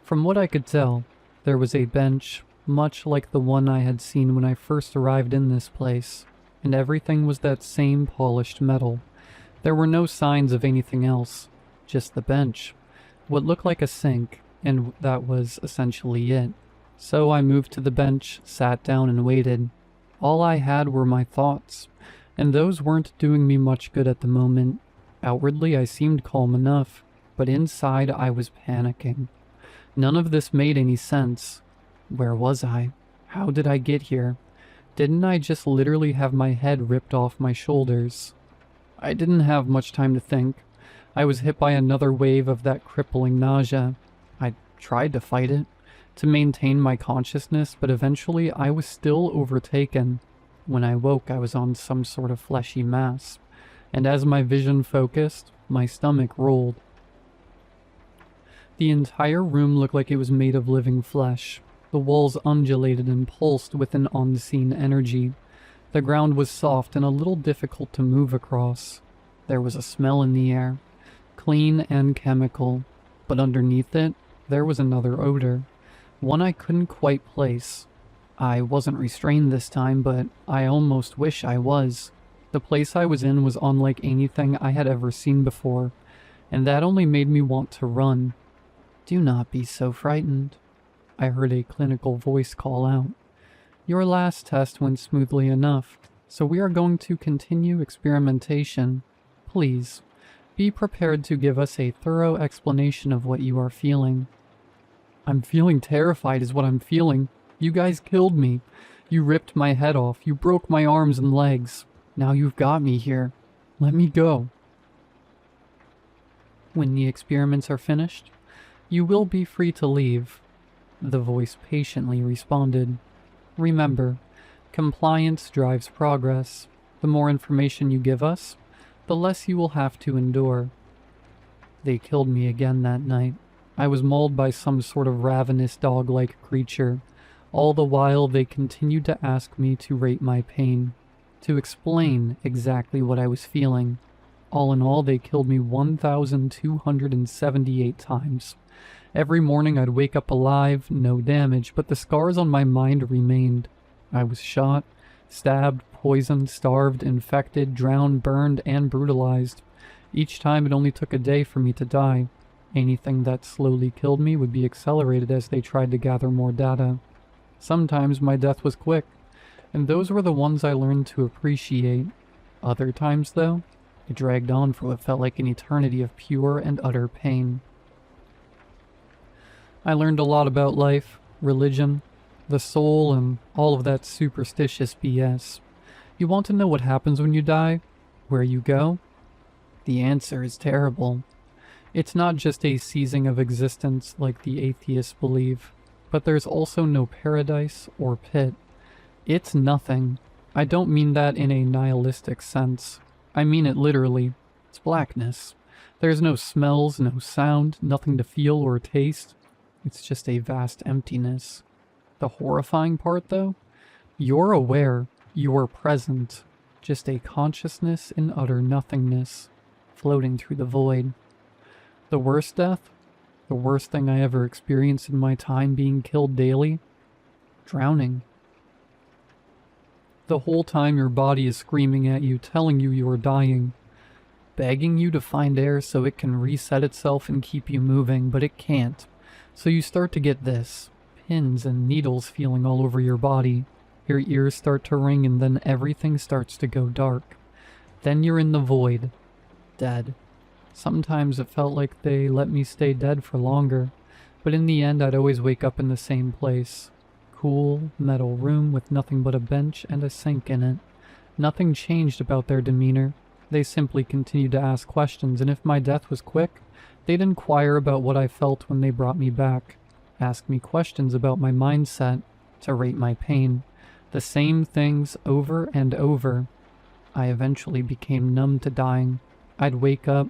[SPEAKER 2] From what I could tell, there was a bench, much like the one I had seen when I first arrived in this place, and everything was that same polished metal. There were no signs of anything else, just the bench, what looked like a sink, and that was essentially it. So I moved to the bench, sat down, and waited. All I had were my thoughts, and those weren't doing me much good at the moment. Outwardly, I seemed calm enough, but inside I was panicking. None of this made any sense. Where was I? How did I get here? Didn't I just literally have my head ripped off my shoulders? I didn't have much time to think. I was hit by another wave of that crippling nausea. I tried to fight it, to maintain my consciousness, but eventually I was still overtaken. When I woke, I was on some sort of fleshy mass, and as my vision focused, my stomach rolled. The entire room looked like it was made of living flesh. The walls undulated and pulsed with an unseen energy. The ground was soft and a little difficult to move across. There was a smell in the air, clean and chemical, but underneath it, there was another odor, one I couldn't quite place. I wasn't restrained this time, but I almost wish I was. The place I was in was unlike anything I had ever seen before, and that only made me want to run. Do not be so frightened, I heard a clinical voice call out. Your last test went smoothly enough, so we are going to continue experimentation. Please, be prepared to give us a thorough explanation of what you are feeling. I'm feeling terrified is what I'm feeling. You guys killed me. You ripped my head off. You broke my arms and legs. Now you've got me here. Let me go. When the experiments are finished, you will be free to leave, the voice patiently responded. Remember, compliance drives progress. The more information you give us, the less you will have to endure. They killed me again that night. I was mauled by some sort of ravenous dog-like creature. All the while, they continued to ask me to rate my pain, to explain exactly what I was feeling. All in all, they killed me 1,278 times. Every morning I'd wake up alive, no damage, but the scars on my mind remained. I was shot, stabbed, poisoned, starved, infected, drowned, burned, and brutalized. Each time it only took a day for me to die. Anything that slowly killed me would be accelerated as they tried to gather more data. Sometimes my death was quick, and those were the ones I learned to appreciate. Other times, though, it dragged on for what felt like an eternity of pure and utter pain. I learned a lot about life, religion, the soul, and all of that superstitious BS. You want to know what happens when you die? Where you go? The answer is terrible. It's not just a ceasing of existence like the atheists believe, but there's also no paradise or pit. It's nothing. I don't mean that in a nihilistic sense. I mean it literally. It's blackness. There's no smells, no sound, nothing to feel or taste. It's just a vast emptiness. The horrifying part, though? You're aware, you're present, just a consciousness in utter nothingness, floating through the void. The worst death? The worst thing I ever experienced in my time being killed daily? Drowning. The whole time your body is screaming at you, telling you are dying, begging you to find air so it can reset itself and keep you moving, but it can't. So you start to get this, pins and needles feeling all over your body. Your ears start to ring and then everything starts to go dark. Then you're in the void, dead. Sometimes it felt like they let me stay dead for longer, but in the end I'd always wake up in the same place. Cool, metal room with nothing but a bench and a sink in it. Nothing changed about their demeanor. They simply continued to ask questions, and if my death was quick, they'd inquire about what I felt when they brought me back, ask me questions about my mindset, to rate my pain. The same things over and over. I eventually became numb to dying. I'd wake up,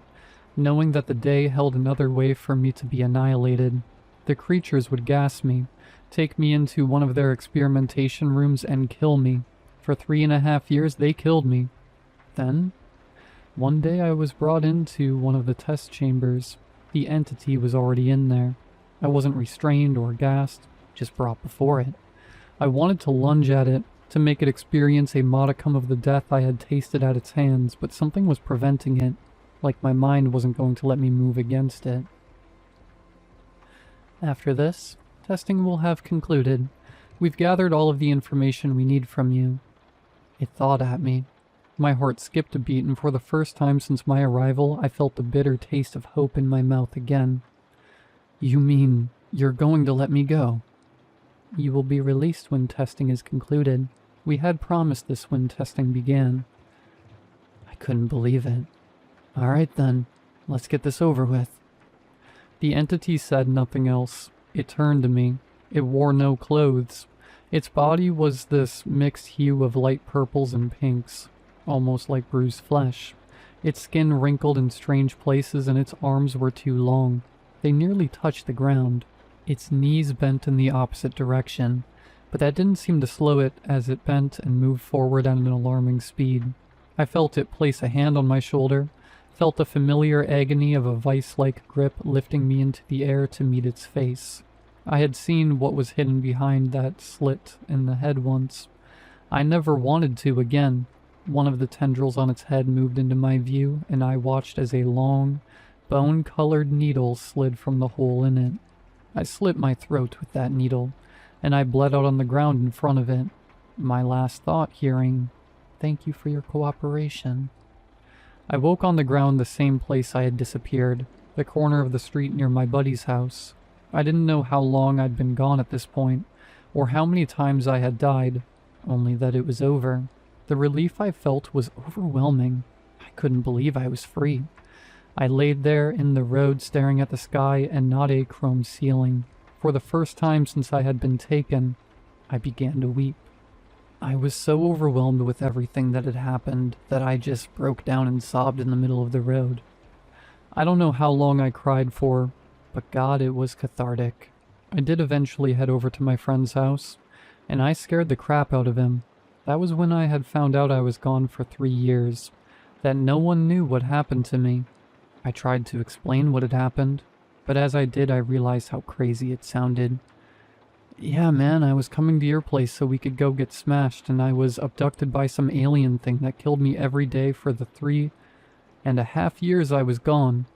[SPEAKER 2] knowing that the day held another way for me to be annihilated. The creatures would gas me, take me into one of their experimentation rooms and kill me. For 3.5 years they killed me. Then, one day I was brought into one of the test chambers. The entity was already in there. I wasn't restrained or gassed, just brought before it. I wanted to lunge at it, to make it experience a modicum of the death I had tasted at its hands, but something was preventing it, like my mind wasn't going to let me move against it. After this, testing will have concluded. We've gathered all of the information we need from you. It thawed at me. My heart skipped a beat, and for the first time since my arrival, I felt the bitter taste of hope in my mouth again. You mean you're going to let me go? You will be released when testing is concluded. We had promised this when testing began. I couldn't believe it. All right then, let's get this over with. The entity said nothing else. It turned to me. It wore no clothes. Its body was this mixed hue of light purples and pinks, almost like bruised flesh. Its skin wrinkled in strange places and its arms were too long. They nearly touched the ground. Its knees bent in the opposite direction, but that didn't seem to slow it as it bent and moved forward at an alarming speed. I felt it place a hand on my shoulder, felt the familiar agony of a vice-like grip lifting me into the air to meet its face. I had seen what was hidden behind that slit in the head once. I never wanted to again. One of the tendrils on its head moved into my view, and I watched as a long, bone-colored needle slid from the hole in it. I slit my throat with that needle, and I bled out on the ground in front of it. My last thought hearing, "Thank you for your cooperation." I woke on the ground the same place I had disappeared, the corner of the street near my buddy's house. I didn't know how long I'd been gone at this point, or how many times I had died, only that it was over. The relief I felt was overwhelming. I couldn't believe I was free. I laid there in the road staring at the sky and not a chrome ceiling. For the first time since I had been taken, I began to weep. I was so overwhelmed with everything that had happened that I just broke down and sobbed in the middle of the road. I don't know how long I cried for. but God, it was cathartic. I did eventually head over to my friend's house, and I scared the crap out of him. That was when I had found out I was gone for 3 years, that no one knew what happened to me. I tried to explain what had happened, but as I did, I realized how crazy it sounded. Yeah, man, I was coming to your place so we could go get smashed, and I was abducted by some alien thing that killed me every day for the 3.5 years I was gone.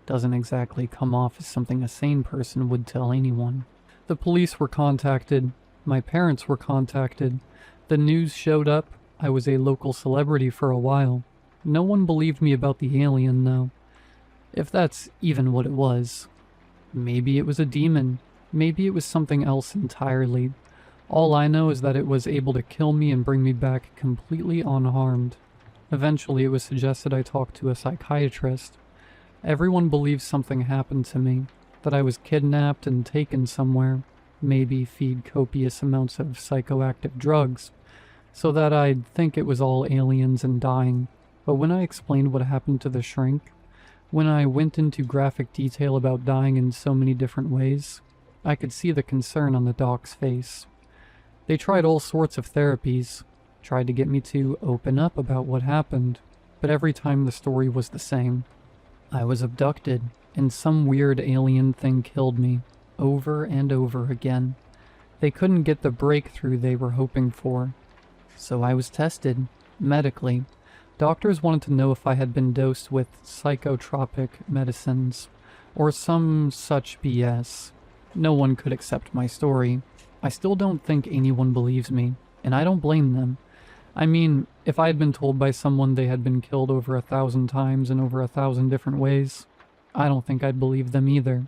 [SPEAKER 2] Doesn't exactly come off as something a sane person would tell anyone. The police were contacted. My parents were contacted. The news showed up. I was a local celebrity for a while. No one believed me about the alien, though. If that's even what it was. Maybe it was a demon. Maybe it was something else entirely. All I know is that it was able to kill me and bring me back completely unharmed. Eventually, it was suggested I talk to a psychiatrist. Everyone believes something happened to me, that I was kidnapped and taken somewhere, maybe feed copious amounts of psychoactive drugs, so that I'd think it was all aliens and dying. But when I explained what happened to the shrink, when I went into graphic detail about dying in so many different ways, I could see the concern on the doc's face. They tried all sorts of therapies, tried to get me to open up about what happened, but every time the story was the same. I was abducted, and some weird alien thing killed me, over and over again. They couldn't get the breakthrough they were hoping for. So I was tested, medically. Doctors wanted to know if I had been dosed with psychotropic medicines, or some such BS. No one could accept my story. I still don't think anyone believes me, and I don't blame them. I mean, if I had been told by someone they had been killed over 1,000 times in over 1,000 different ways, I don't think I'd believe them either.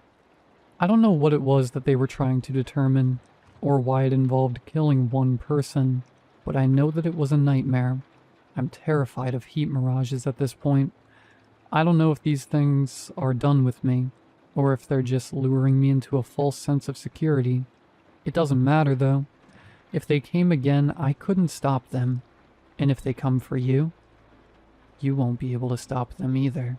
[SPEAKER 2] I don't know what it was that they were trying to determine, or why it involved killing one person, but I know that it was a nightmare. I'm terrified of heat mirages at this point. I don't know if these things are done with me, or if they're just luring me into a false sense of security. It doesn't matter, though. If they came again, I couldn't stop them. And if they come for you, you won't be able to stop them either.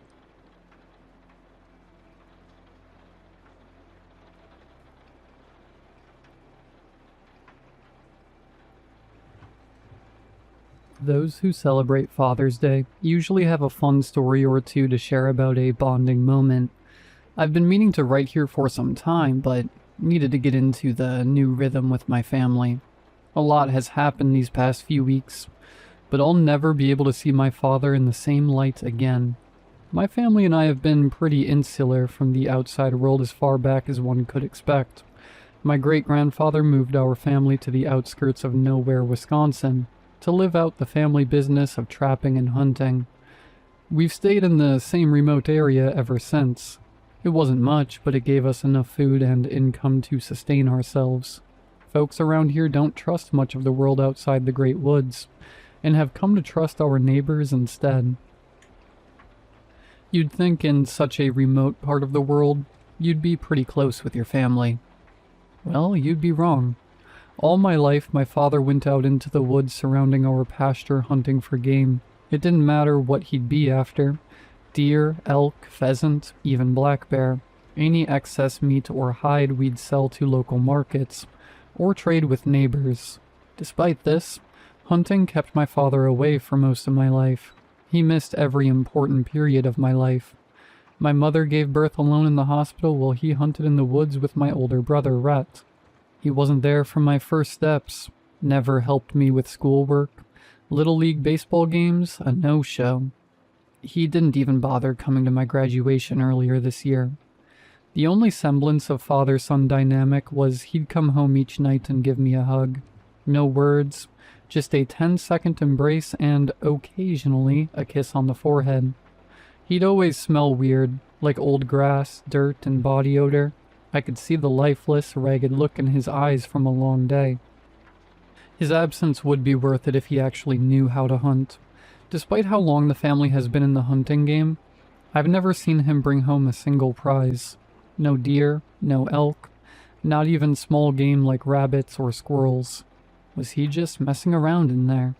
[SPEAKER 2] Those who celebrate Father's Day usually have a fun story or two to share about a bonding moment. I've been meaning to write here for some time, but needed to get into the new rhythm with my family. A lot has happened these past few weeks, but I'll never be able to see my father in the same light again. My family and I have been pretty insular from the outside world as far back as one could expect. My great-grandfather moved our family to the outskirts of nowhere, Wisconsin, to live out the family business of trapping and hunting. We've stayed in the same remote area ever since. It wasn't much, but it gave us enough food and income to sustain ourselves. Folks around here don't trust much of the world outside the Great Woods, and have come to trust our neighbors instead. You'd think in such a remote part of the world, you'd be pretty close with your family. Well, you'd be wrong. All my life, my father went out into the woods surrounding our pasture hunting for game. It didn't matter what he'd be after. Deer, elk, pheasant, even black bear. Any excess meat or hide we'd sell to local markets, or trade with neighbors. Despite this, hunting kept my father away for most of my life. He missed every important period of my life. My mother gave birth alone in the hospital while he hunted in the woods with my older brother, Rhett. He wasn't there for my first steps, never helped me with schoolwork, Little League baseball games, a no-show. He didn't even bother coming to my graduation earlier this year. The only semblance of father-son dynamic was he'd come home each night and give me a hug. No words, just a 10-second embrace and, occasionally, a kiss on the forehead. He'd always smell weird, like old grass, dirt, and body odor. I could see the lifeless, ragged look in his eyes from a long day. His absence would be worth it if he actually knew how to hunt. Despite how long the family has been in the hunting game, I've never seen him bring home a single prize. No deer, no elk, not even small game like rabbits or squirrels. Was he just messing around in there?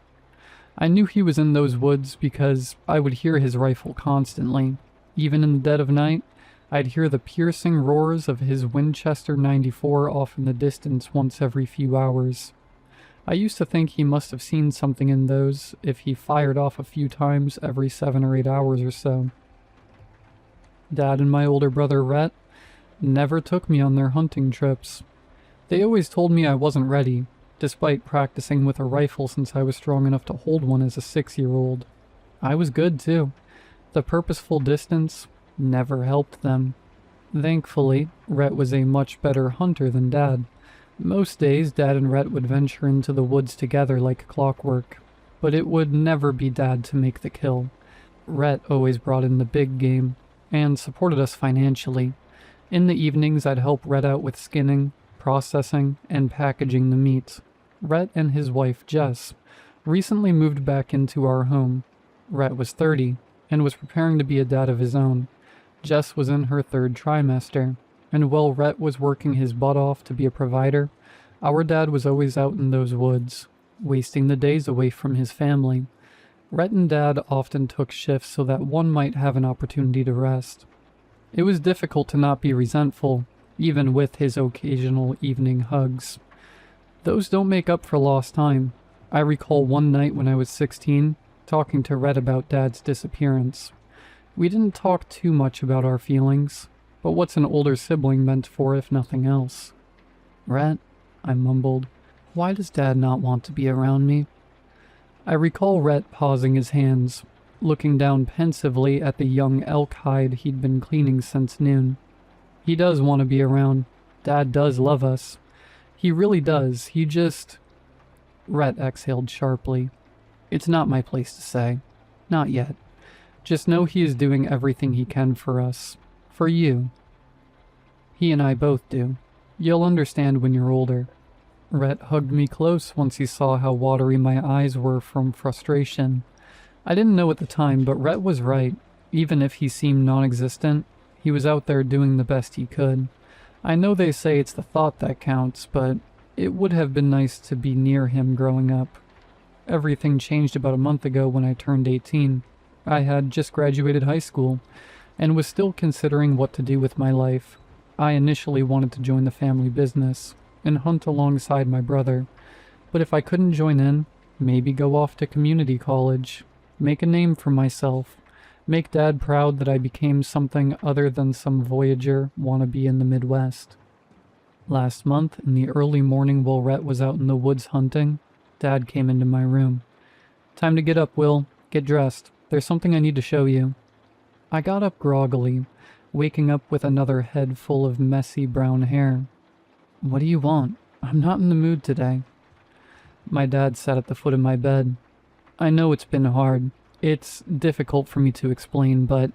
[SPEAKER 2] I knew he was in those woods because I would hear his rifle constantly. Even in the dead of night, I'd hear the piercing roars of his Winchester 94 off in the distance once every few hours. I used to think he must have seen something in those if he fired off a few times every 7 or 8 hours or so. Dad and my older brother Rhett never took me on their hunting trips. They always told me I wasn't ready, despite practicing with a rifle since I was strong enough to hold one as a 6-year-old. I was good too. The purposeful distance never helped them. Thankfully, Rhett was a much better hunter than Dad. Most days, Dad and Rhett would venture into the woods together like clockwork, but it would never be Dad to make the kill. Rhett always brought in the big game, and supported us financially. In the evenings, I'd help Rhett out with skinning, processing, and packaging the meat. Rhett and his wife, Jess, recently moved back into our home. Rhett was 30, and was preparing to be a dad of his own. Jess was in her 3rd trimester, and while Rhett was working his butt off to be a provider, our dad was always out in those woods, wasting the days away from his family. Rhett and Dad often took shifts so that one might have an opportunity to rest. It was difficult to not be resentful, even with his occasional evening hugs. Those don't make up for lost time. I recall one night when I was 16, talking to Rhett about Dad's disappearance. We didn't talk too much about our feelings, but what's an older sibling meant for if nothing else? "Rhett," I mumbled, "why does Dad not want to be around me?" I recall Rhett pausing his hands, looking down pensively at the young elk hide he'd been cleaning since noon. "He does want to be around. Dad does love us. He really does. He just..." Rhett exhaled sharply. "It's not my place to say. Not yet. Just know he is doing everything he can for us. For you. He and I both do. You'll understand when you're older." Rhett hugged me close once he saw how watery my eyes were from frustration. I didn't know at the time, but Rhett was right. Even if he seemed non-existent, he was out there doing the best he could. I know they say it's the thought that counts, but it would have been nice to be near him growing up. Everything changed about a month ago when I turned 18. I had just graduated high school, and was still considering what to do with my life. I initially wanted to join the family business, and hunt alongside my brother. But if I couldn't join in, maybe go off to community college, make a name for myself, make Dad proud that I became something other than some voyager wannabe in the Midwest. Last month, in the early morning while Rhett was out in the woods hunting, Dad came into my room. "Time to get up, Will. Get dressed. There's something I need to show you." I got up groggily, waking up with another head full of messy brown hair. "What do you want? I'm not in the mood today." My dad sat at the foot of my bed. "I know it's been hard. It's difficult for me to explain, but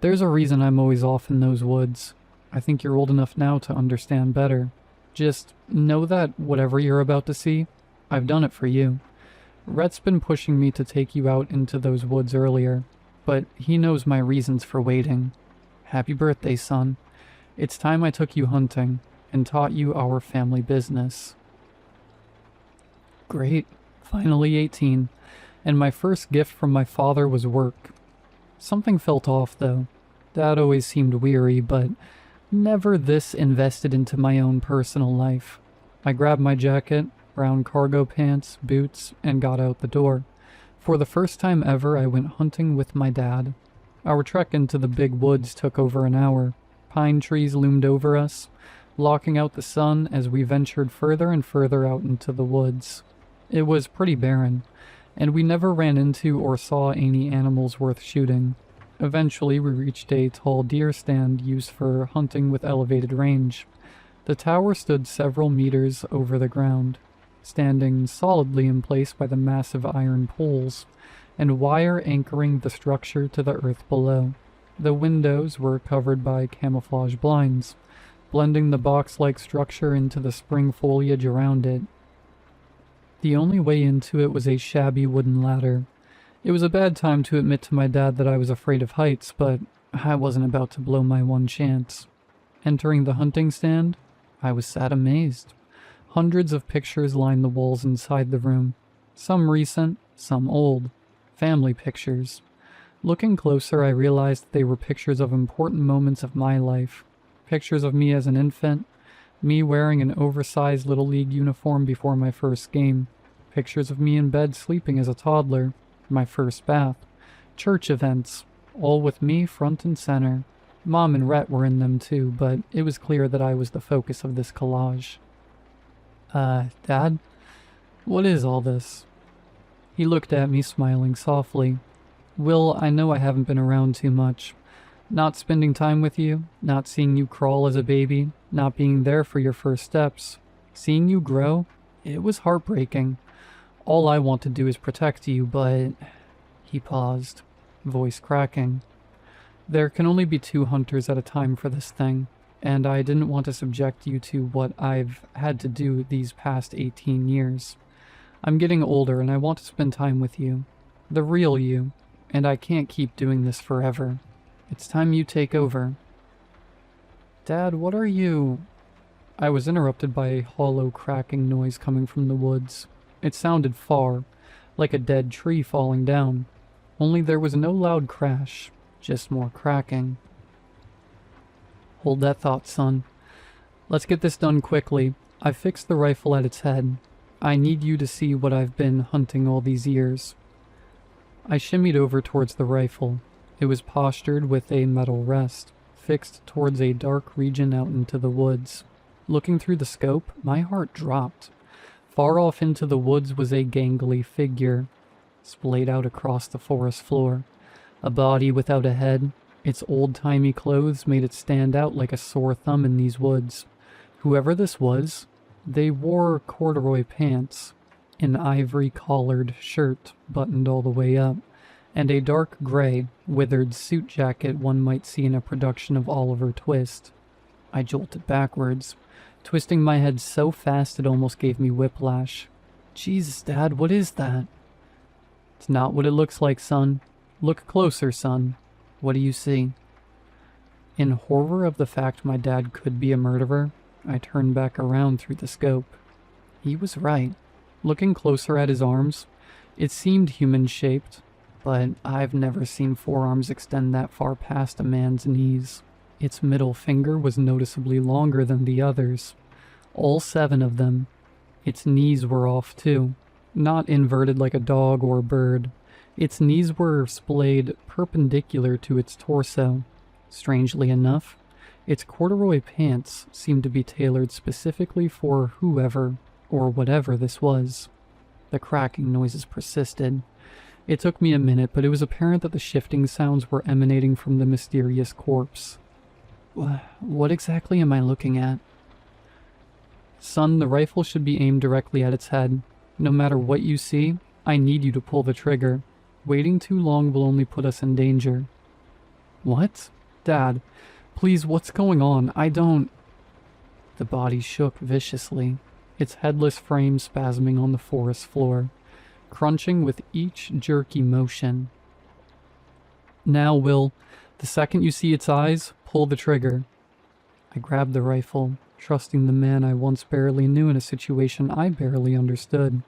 [SPEAKER 2] there's a reason I'm always off in those woods. I think you're old enough now to understand better. Just know that whatever you're about to see, I've done it for you. Rhett's been pushing me to take you out into those woods earlier, but he knows my reasons for waiting. Happy birthday, son. It's time I took you hunting and taught you our family business." Great. Finally 18. And my first gift from my father was work. Something felt off, though. Dad always seemed weary, but never this invested into my own personal life. I grabbed my jacket, brown cargo pants, boots, and got out the door. For the first time ever, I went hunting with my dad. Our trek into the big woods took over an hour. Pine trees loomed over us, blocking out the sun as we ventured further and further out into the woods. It was pretty barren, and we never ran into or saw any animals worth shooting. Eventually, we reached a tall deer stand used for hunting with elevated range. The tower stood several meters over the ground, standing solidly in place by the massive iron poles and wire anchoring the structure to the earth below. The windows were covered by camouflage blinds, blending the box-like structure into the spring foliage around it. The only way into it was a shabby wooden ladder. It was a bad time to admit to my dad that I was afraid of heights, but I wasn't about to blow my one chance. Entering the hunting stand, I was sat amazed. Hundreds of pictures lined the walls inside the room. Some recent, some old. Family pictures. Looking closer, I realized they were pictures of important moments of my life. Pictures of me as an infant, me wearing an oversized Little League uniform before my first game, pictures of me in bed sleeping as a toddler, my first bath, church events, all with me front and center. Mom and Rhett were in them too, but it was clear that I was the focus of this collage. Dad? What is all this? He looked at me, smiling softly. Will, I know I haven't been around too much. Not spending time with you, not seeing you crawl as a baby, not being there for your first steps. Seeing you grow, it was heartbreaking. All I want to do is protect you, but... He paused, voice cracking. There can only be 2 hunters at a time for this thing, and I didn't want to subject you to what I've had to do these past 18 years. I'm getting older and I want to spend time with you. The real you. And I can't keep doing this forever. It's time you take over. Dad, what are you... I was interrupted by a hollow cracking noise coming from the woods. It sounded far, like a dead tree falling down. Only there was no loud crash, just more cracking. Hold that thought, son. Let's get this done quickly. I've fixed the rifle at its head. I need you to see what I've been hunting all these years. I shimmied over towards the rifle. It was postured with a metal rest, fixed towards a dark region out into the woods. Looking through the scope, my heart dropped. Far off into the woods was a gangly figure, splayed out across the forest floor. A body without a head. Its old-timey clothes made it stand out like a sore thumb in these woods. Whoever this was, they wore corduroy pants, an ivory-collared shirt buttoned all the way up, and a dark gray, withered suit jacket one might see in a production of Oliver Twist. I jolted backwards, twisting my head so fast it almost gave me whiplash. Jesus, Dad, what is that? It's not what it looks like, son. Look closer, son. What do you see? In horror of the fact my dad could be a murderer, I turned back around through the scope. He was right. Looking closer at his arms, it seemed human-shaped, but I've never seen forearms extend that far past a man's knees. Its middle finger was noticeably longer than the others, all 7 of them. Its knees were off too, not inverted like a dog or a bird. Its knees were splayed perpendicular to its torso. Strangely enough, its corduroy pants seemed to be tailored specifically for whoever or whatever this was. The cracking noises persisted. It took me a minute, but it was apparent that the shifting sounds were emanating from the mysterious corpse. What exactly am I looking at? Son, the rifle should be aimed directly at its head. No matter what you see, I need you to pull the trigger. Waiting too long will only put us in danger. What? Dad, please, what's going on? I don't... The body shook viciously, its headless frame spasming on the forest floor, crunching with each jerky motion. Now, Will, the second you see its eyes, pull the trigger. I grabbed the rifle, trusting the man I once barely knew in a situation I barely understood.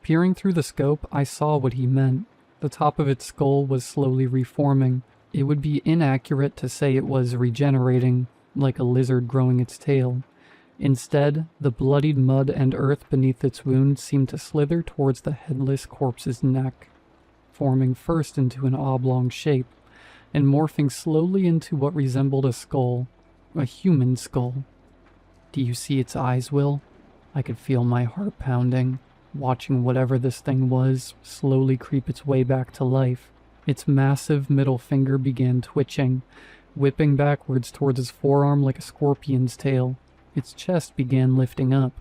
[SPEAKER 2] Peering through the scope, I saw what he meant. The top of its skull was slowly reforming. It would be inaccurate to say it was regenerating, like a lizard growing its tail. Instead, the bloodied mud and earth beneath its wound seemed to slither towards the headless corpse's neck, forming first into an oblong shape, and morphing slowly into what resembled a skull, a human skull. Do you see its eyes, Will? I could feel my heart pounding, watching whatever this thing was slowly creep its way back to life. Its massive middle finger began twitching, whipping backwards towards his forearm like a scorpion's tail. Its chest began lifting up,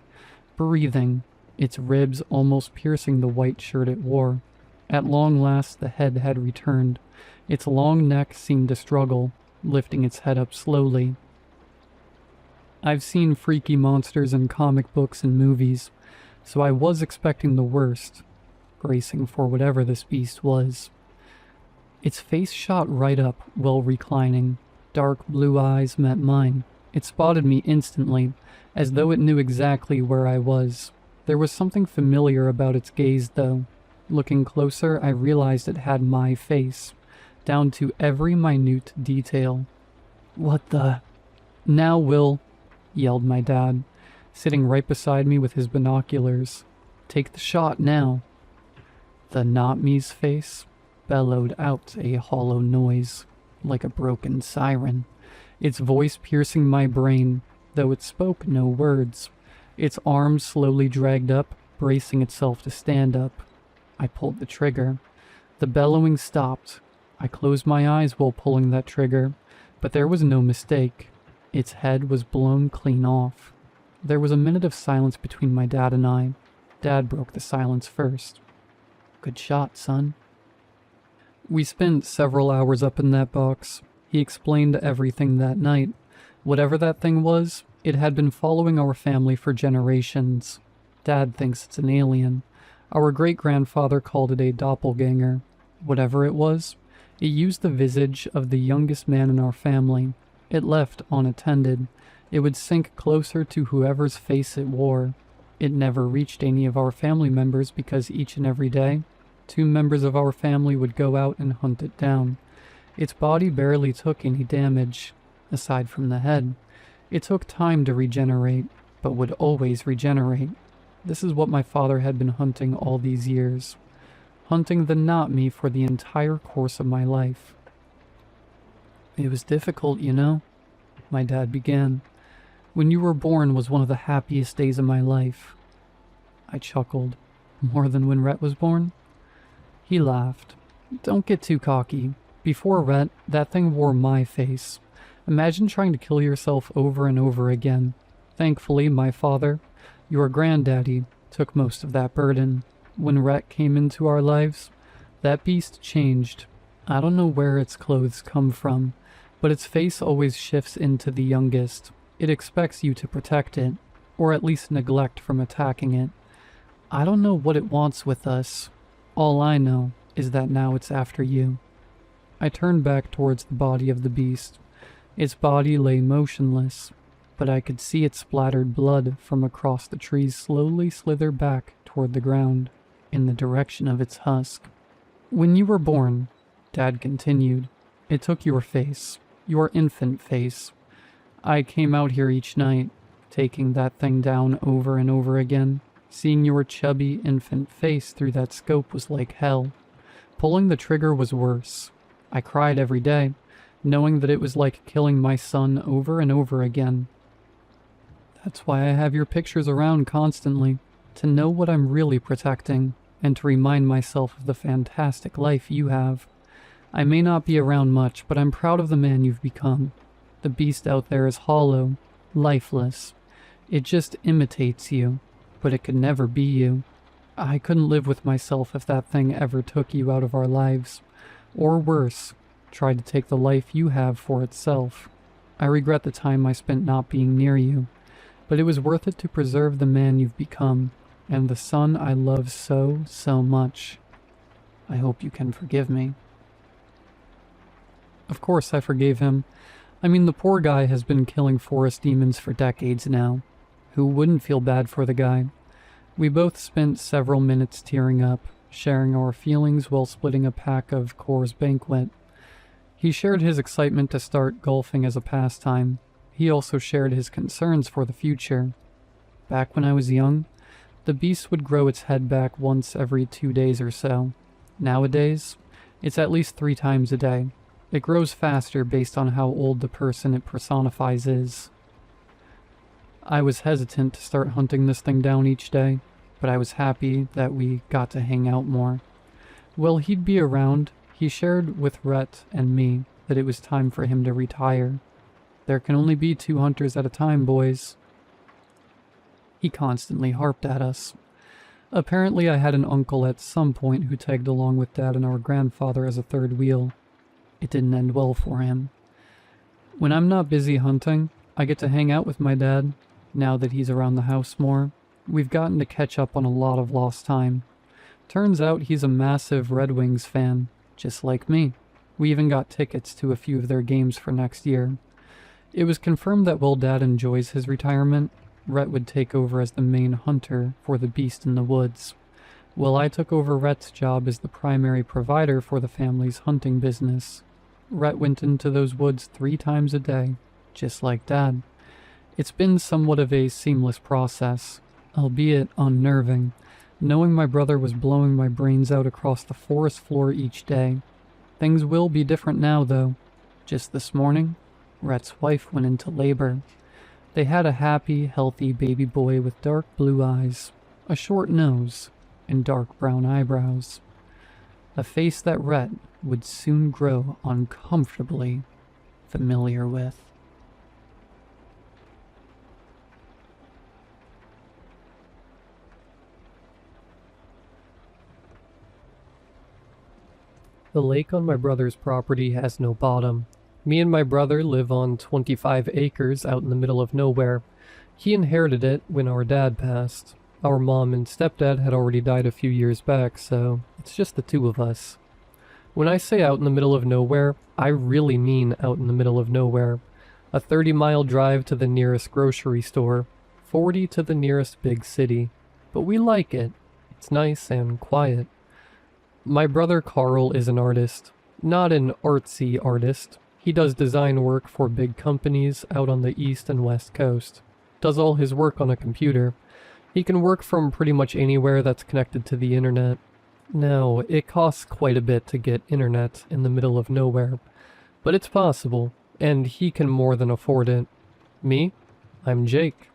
[SPEAKER 2] breathing, its ribs almost piercing the white shirt it wore. At long last, the head had returned. Its long neck seemed to struggle, lifting its head up slowly. I've seen freaky monsters in comic books and movies, so I was expecting the worst, bracing for whatever this beast was. Its face shot right up while reclining. Dark blue eyes met mine. It spotted me instantly, as though it knew exactly where I was. There was something familiar about its gaze, though. Looking closer, I realized it had my face. down to every minute detail. "What the—" "Now, Will," yelled my dad, sitting right beside me with his binoculars. "Take the shot now." The not me's face bellowed out a hollow noise, like a broken siren, its voice piercing my brain, though it spoke no words. Its arms slowly dragged up, bracing itself to stand up. I pulled the trigger. The bellowing stopped. I closed my eyes while pulling that trigger, but there was no mistake. Its head was blown clean off. There was a minute of silence between my dad and I. Dad broke the silence first. "Good shot, son." We spent several hours up in that box. He explained everything that night. Whatever that thing was, it had been following our family for generations. Dad thinks it's an alien. Our great-grandfather called it a doppelganger. Whatever it was, it used the visage of the youngest man in our family. It left unattended. It would sink closer to whoever's face it wore. It never reached any of our family members because each and every day, 2 members of our family would go out and hunt it down. Its body barely took any damage, aside from the head. It took time to regenerate, but would always regenerate. This is what my father had been hunting all these years. Hunting the not me for the entire course of my life. "It was difficult, you know," my dad began. "When you were born was one of the happiest days of my life." I chuckled. "More than when Rhett was born?" He laughed. "Don't get too cocky. Before Rhett, that thing wore my face. Imagine trying to kill yourself over and over again. Thankfully, my father, your granddaddy, took most of that burden. When Rhett came into our lives, that beast changed. I don't know where its clothes come from, but its face always shifts into the youngest. It expects you to protect it, or at least neglect from attacking it. I don't know what it wants with us. All I know is that now it's after you." I turned back towards the body of the beast. Its body lay motionless, but I could see its splattered blood from across the trees slowly slither back toward the ground, in the direction of its husk. "When you were born," Dad continued, "it took your face, your infant face. I came out here each night, taking that thing down over and over again. Seeing your chubby infant face through that scope was like hell. Pulling the trigger was worse. I cried every day, knowing that it was like killing my son over and over again. That's why I have your pictures around constantly, to know what I'm really protecting, and to remind myself of the fantastic life you have. I may not be around much, but I'm proud of the man you've become. The beast out there is hollow, lifeless. It just imitates you, but it could never be you. I couldn't live with myself if that thing ever took you out of our lives. Or worse, tried to take the life you have for itself. I regret the time I spent not being near you, but it was worth it to preserve the man you've become, and the son I love so, so much. I hope you can forgive me." Of course I forgave him. I mean, the poor guy has been killing forest demons for decades now. Who wouldn't feel bad for the guy? We both spent several minutes tearing up, sharing our feelings while splitting a pack of Coors Banquet. He shared his excitement to start golfing as a pastime. He also shared his concerns for the future. Back when I was young, the beast would grow its head back once every 2 days or so. Nowadays, it's at least 3 times a day. It grows faster based on how old the person it personifies is. I was hesitant to start hunting this thing down each day, but I was happy that we got to hang out more. While he'd be around, he shared with Rhett and me that it was time for him to retire. There can only be 2 hunters at a time, boys. He constantly harped at us. Apparently I had an uncle at some point who tagged along with Dad and our grandfather as a third wheel. It didn't end well for him. When I'm not busy hunting, I get to hang out with my dad. Now that he's around the house more, we've gotten to catch up on a lot of lost time. Turns out he's a massive Red Wings fan, just like me. We even got tickets to a few of their games for next year. It was confirmed that while Dad enjoys his retirement, Rhett would take over as the main hunter for the beast in the woods. Well, I took over Rhett's job as the primary provider for the family's hunting business. Rhett went into those woods 3 times a day, just like Dad. It's been somewhat of a seamless process, albeit unnerving, knowing my brother was blowing my brains out across the forest floor each day. Things will be different now, though. Just this morning, Rhett's wife went into labor. They had a happy, healthy baby boy with dark blue eyes, a short nose, and dark brown eyebrows. A face that Rhett would soon grow uncomfortably familiar with. The lake on my brother's property has no bottom. Me and my brother live on 25 acres out in the middle of nowhere. He inherited it when our dad passed. Our mom and stepdad had already died a few years back, so it's just the 2 of us. When I say out in the middle of nowhere, I really mean out in the middle of nowhere. A 30-mile drive to the nearest grocery store, 40 to the nearest big city. But we like it. It's nice and quiet. My brother Carl is an artist. Not an artsy artist. He does design work for big companies out on the east and west coast. Does all his work on a computer. He can work from pretty much anywhere that's connected to the internet. Now, it costs quite a bit to get internet in the middle of nowhere, but it's possible, and he can more than afford it. Me? I'm Jake.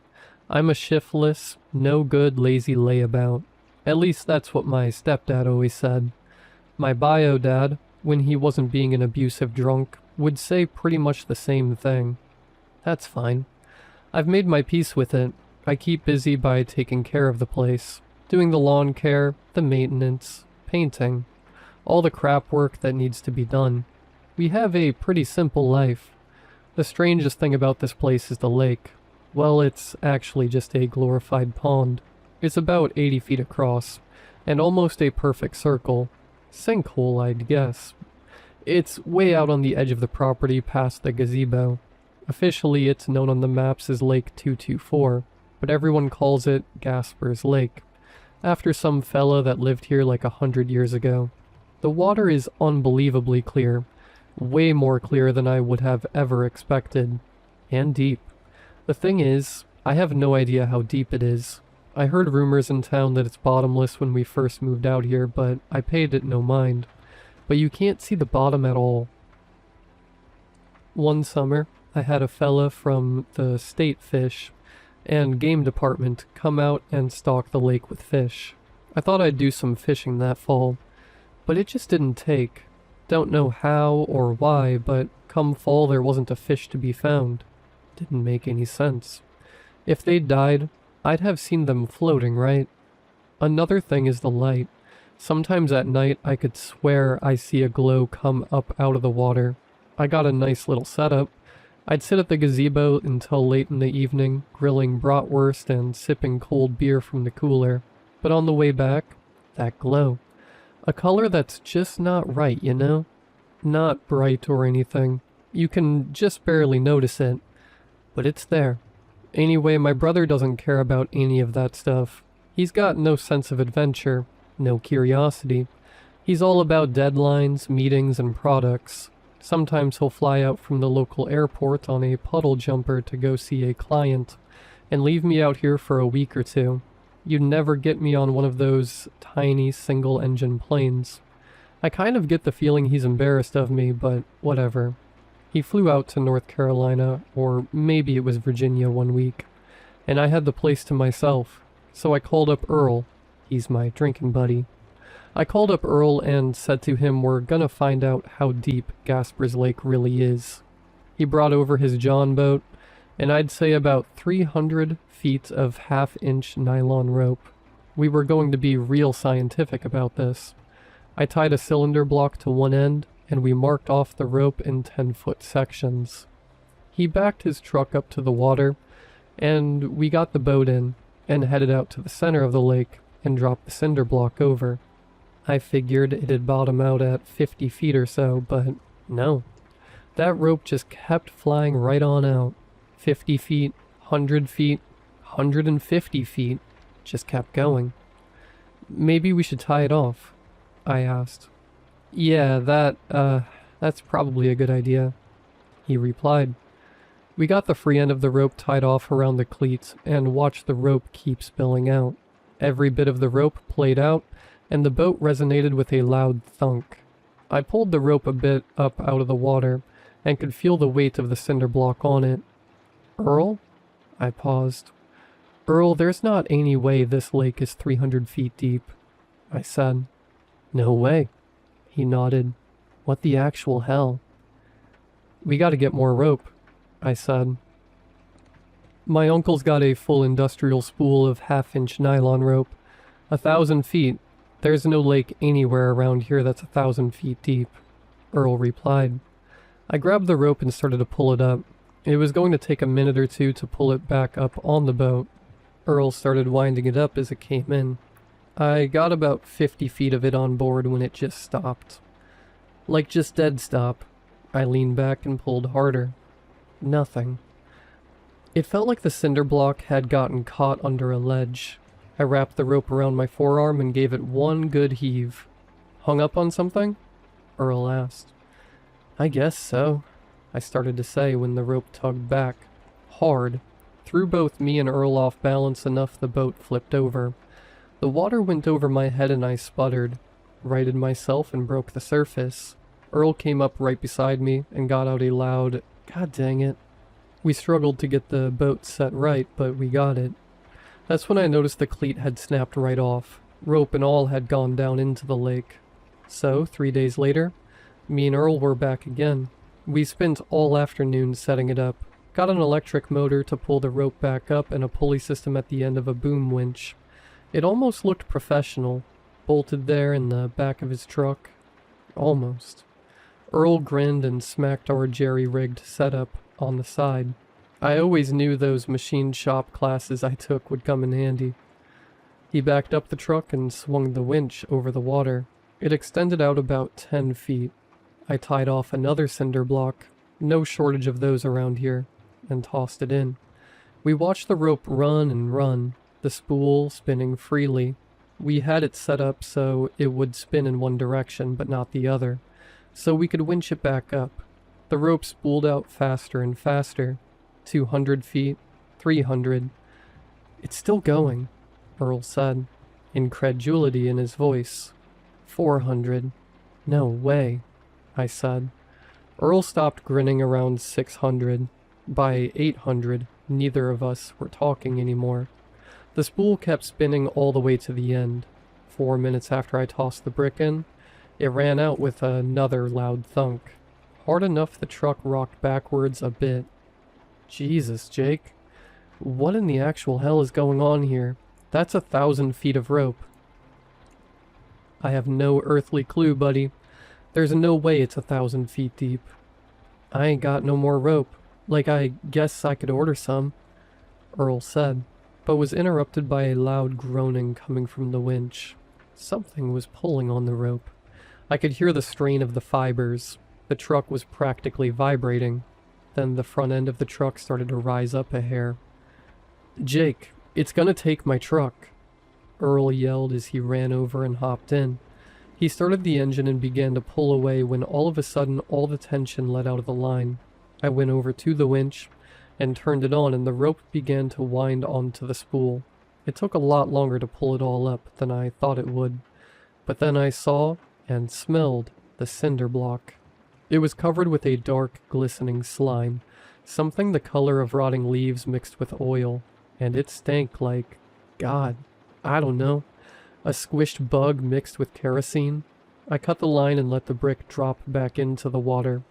[SPEAKER 2] I'm a shiftless, no-good, lazy layabout. At least that's what my stepdad always said. My bio dad, when he wasn't being an abusive drunk, would say pretty much the same thing. That's fine. I've made my peace with it. I keep busy by taking care of the place, doing the lawn care, the maintenance, painting, all the crap work that needs to be done. We have a pretty simple life. The strangest thing about this place is the lake. Well, it's actually just a glorified pond. It's about 80 feet across, and almost a perfect circle. Sinkhole, I'd guess. It's way out on the edge of the property past the gazebo. Officially, it's known on the maps as Lake 224, but everyone calls it Gasper's Lake, after some fella that lived here like 100 years ago. The water is unbelievably clear, way more clear than I would have ever expected, and deep. The thing is, I have no idea how deep it is. I heard rumors in town that it's bottomless when we first moved out here, but I paid it no mind. But you can't see the bottom at all. One summer, I had a fella from the state fish and game department come out and stock the lake with fish. I thought I'd do some fishing that fall, but it just didn't take. Don't know how or why, but come fall there wasn't a fish to be found. Didn't make any sense. If they'd died, I'd have seen them floating, right? Another thing is the light. Sometimes at night I could swear I see a glow come up out of the water. I got a nice little setup. I'd sit at the gazebo until late in the evening, grilling bratwurst and sipping cold beer from the cooler. But on the way back, that glow. A color that's just not right, you know? Not bright or anything. You can just barely notice it. But it's there. Anyway, my brother doesn't care about any of that stuff. He's got no sense of adventure, no curiosity. He's all about deadlines, meetings, and products. Sometimes he'll fly out from the local airport on a puddle jumper to go see a client, and leave me out here for a week or 2. You'd never get me on one of those tiny single-engine planes. I kind of get the feeling he's embarrassed of me, but whatever. He flew out to North Carolina, or maybe it was Virginia, one week, and I had the place to myself, so I called up Earl. He's my drinking buddy. I called up Earl and said to him we're gonna find out how deep Gasper's Lake really is. He brought over his John boat, and I'd say about 300 feet of half-inch nylon rope. We were going to be real scientific about this. I tied a cylinder block to one end, and we marked off the rope in 10-foot sections. He backed his truck up to the water, and we got the boat in, and headed out to the center of the lake, and dropped the cinder block over. I figured it'd bottom out at 50 feet or so, but no. That rope just kept flying right on out. 50 feet, 100 feet, 150 feet, just kept going. Maybe we should tie it off, I asked. Yeah, that's probably a good idea, he replied. We got the free end of the rope tied off around the cleats and watched the rope keep spilling out. Every bit of the rope played out, and the boat resonated with a loud thunk. I pulled the rope a bit up out of the water and could feel the weight of the cinder block on it. Earl? I paused. Earl, there's not any way this lake is 300 feet deep, I said. No way, he nodded. What the actual hell? We gotta get more rope, I said. My uncle's got a full industrial spool of half-inch nylon rope. 1,000 feet. There's no lake anywhere around here that's 1,000 feet deep, Earl replied. I grabbed the rope and started to pull it up. It was going to take a minute or two to pull it back up on the boat. Earl started winding it up as it came in. I got about 50 feet of it on board when it just stopped. Like just dead stop. I leaned back and pulled harder. Nothing. It felt like the cinder block had gotten caught under a ledge. I wrapped the rope around my forearm and gave it one good heave. Hung up on something? Earl asked. I guess so, I started to say when the rope tugged back. Hard. Threw both me and Earl off balance enough the boat flipped over. The water went over my head and I sputtered, righted myself and broke the surface. Earl came up right beside me and got out a loud, "God dang it." We struggled to get the boat set right, but we got it. That's when I noticed the cleat had snapped right off. Rope and all had gone down into the lake. So, 3 days later, me and Earl were back again. We spent all afternoon setting it up. Got an electric motor to pull the rope back up and a pulley system at the end of a boom winch. It almost looked professional, bolted there in the back of his truck. Almost. Earl grinned and smacked our jerry-rigged setup on the side. I always knew those machine shop classes I took would come in handy. He backed up the truck and swung the winch over the water. It extended out about 10 feet. I tied off another cinder block, no shortage of those around here, and tossed it in. We watched the rope run and run, the spool spinning freely. We had it set up so it would spin in one direction but not the other, so we could winch it back up. The rope spooled out faster and faster. 200 feet, 300. It's still going, Earl said, incredulity in his voice. 400. No way, I said. Earl stopped grinning around 600. By 800, neither of us were talking anymore. The spool kept spinning all the way to the end. 4 minutes after I tossed the brick in, it ran out with another loud thunk. Hard enough the truck rocked backwards a bit. Jesus, Jake. What in the actual hell is going on here? That's 1,000 feet of rope. I have no earthly clue, buddy. There's no way it's 1,000 feet deep. I ain't got no more rope. Like, I guess I could order some, Earl said, but was interrupted by a loud groaning coming from the winch. Something was pulling on the rope. I could hear the strain of the fibers. The truck was practically vibrating. Then the front end of the truck started to rise up a hair. Jake, it's gonna take my truck, Earl yelled as he ran over and hopped in. He started the engine and began to pull away when all of a sudden all the tension let out of the line. I went over to the winch and turned it on and the rope began to wind onto the spool. It took a lot longer to pull it all up than I thought it would. But then I saw and smelled the cinder block. It was covered with a dark, glistening slime, something the color of rotting leaves mixed with oil, and it stank like, God, I don't know, a squished bug mixed with kerosene. I cut the line and let the brick drop back into the water.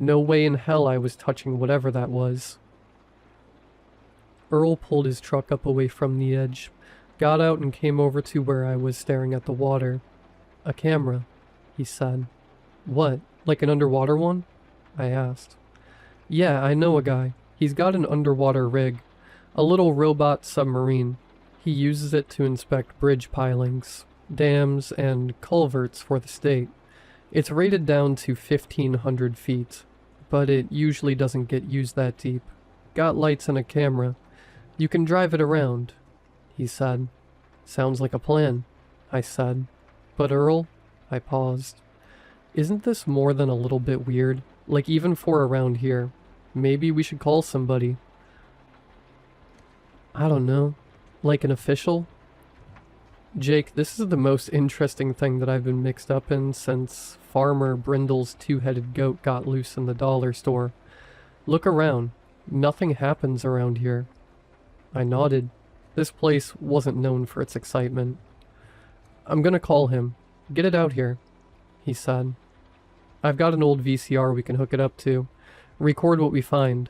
[SPEAKER 2] No way in hell I was touching whatever that was. Earl pulled his truck up away from the edge, got out and came over to where I was staring at the water. A camera, he said. What? Like an underwater one? I asked. Yeah, I know a guy. He's got an underwater rig. A little robot submarine. He uses it to inspect bridge pilings, dams, and culverts for the state. It's rated down to 1,500 feet, but it usually doesn't get used that deep. Got lights and a camera. You can drive it around, he said. Sounds like a plan. I said. But Earl, I paused. Isn't this more than a little bit weird? Like even for around here. Maybe we should call somebody. I don't know. Like an official? Jake, this is the most interesting thing that I've been mixed up in since Farmer Brindle's two-headed goat got loose in the dollar store. Look around. Nothing happens around here. I nodded. This place wasn't known for its excitement. I'm gonna call him. Get it out here, he said. I've got an old VCR we can hook it up to. Record what we find,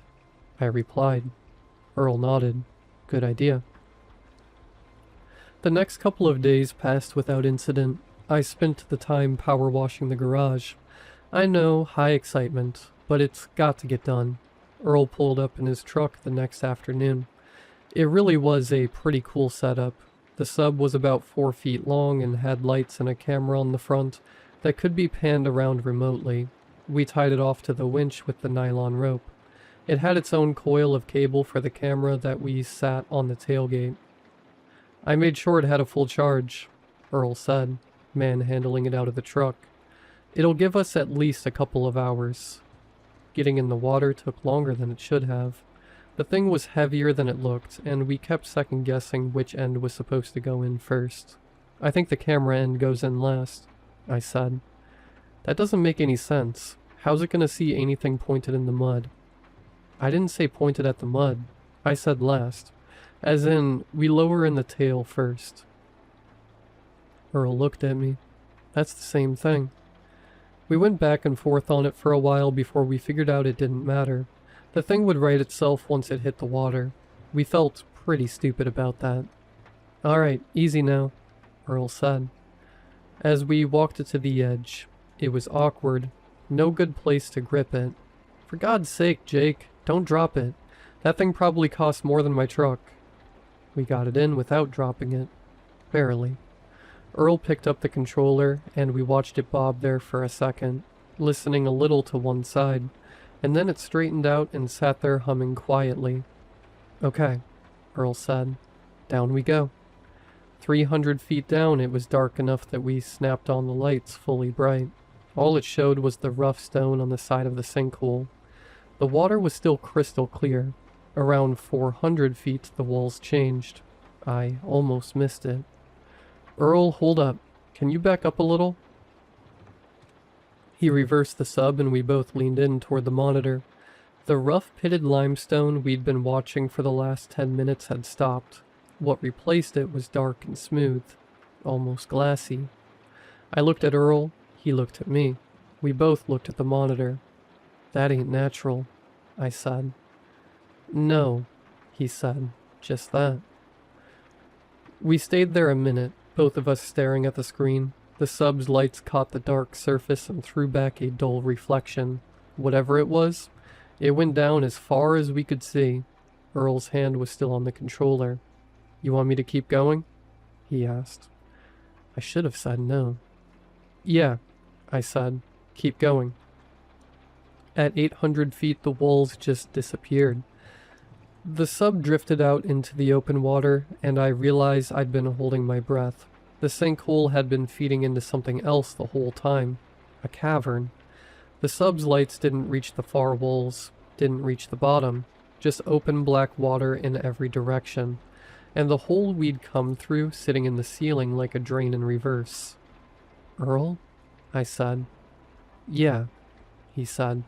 [SPEAKER 2] I replied. Earl nodded. Good idea. The next couple of days passed without incident. I spent the time power washing the garage. I know, high excitement, but it's got to get done. Earl pulled up in his truck the next afternoon. It really was a pretty cool setup. The sub was about 4 feet long and had lights and a camera on the front that could be panned around remotely. We tied it off to the winch with the nylon rope. It had its own coil of cable for the camera that we sat on the tailgate. I made sure it had a full charge, Earl said, manhandling it out of the truck. It'll give us at least a couple of hours. Getting in the water took longer than it should have. The thing was heavier than it looked, and we kept second-guessing which end was supposed to go in first. I think the camera end goes in last, I said. That doesn't make any sense. How's it gonna see anything pointed in the mud? I didn't say pointed at the mud. I said last. As in, we lower in the tail first. Earl looked at me. That's the same thing. We went back and forth on it for a while before we figured out it didn't matter. The thing would right itself once it hit the water. We felt pretty stupid about that. Alright, easy now, Earl said. As we walked it to the edge, it was awkward. No good place to grip it. For God's sake, Jake, don't drop it. That thing probably costs more than my truck. We got it in without dropping it. Barely. Earl picked up the controller, and we watched it bob there for a second, listening a little to one side, and then it straightened out and sat there humming quietly. Okay, Earl said. Down we go. 300 feet down, it was dark enough that we snapped on the lights fully bright. All it showed was the rough stone on the side of the sinkhole. The water was still crystal clear. Around 400 feet, the walls changed. I almost missed it. Earl, hold up. Can you back up a little? He reversed the sub and we both leaned in toward the monitor. The rough pitted limestone we'd been watching for the last 10 minutes had stopped. What replaced it was dark and smooth, almost glassy. I looked at Earl, he looked at me. We both looked at the monitor. That ain't natural, I said. No, he said, just that. We stayed there a minute, both of us staring at the screen. The sub's lights caught the dark surface and threw back a dull reflection. Whatever it was, it went down as far as we could see. Earl's hand was still on the controller. You want me to keep going? He asked. I should have said no. Yeah, I said. Keep going. At 800 feet, the walls just disappeared. The sub drifted out into the open water, and I realized I'd been holding my breath. The sinkhole had been feeding into something else the whole time. A cavern. The sub's lights didn't reach the far walls, didn't reach the bottom, just open black water in every direction, and the hole we'd come through sitting in the ceiling like a drain in reverse. Earl? I said. Yeah, he said.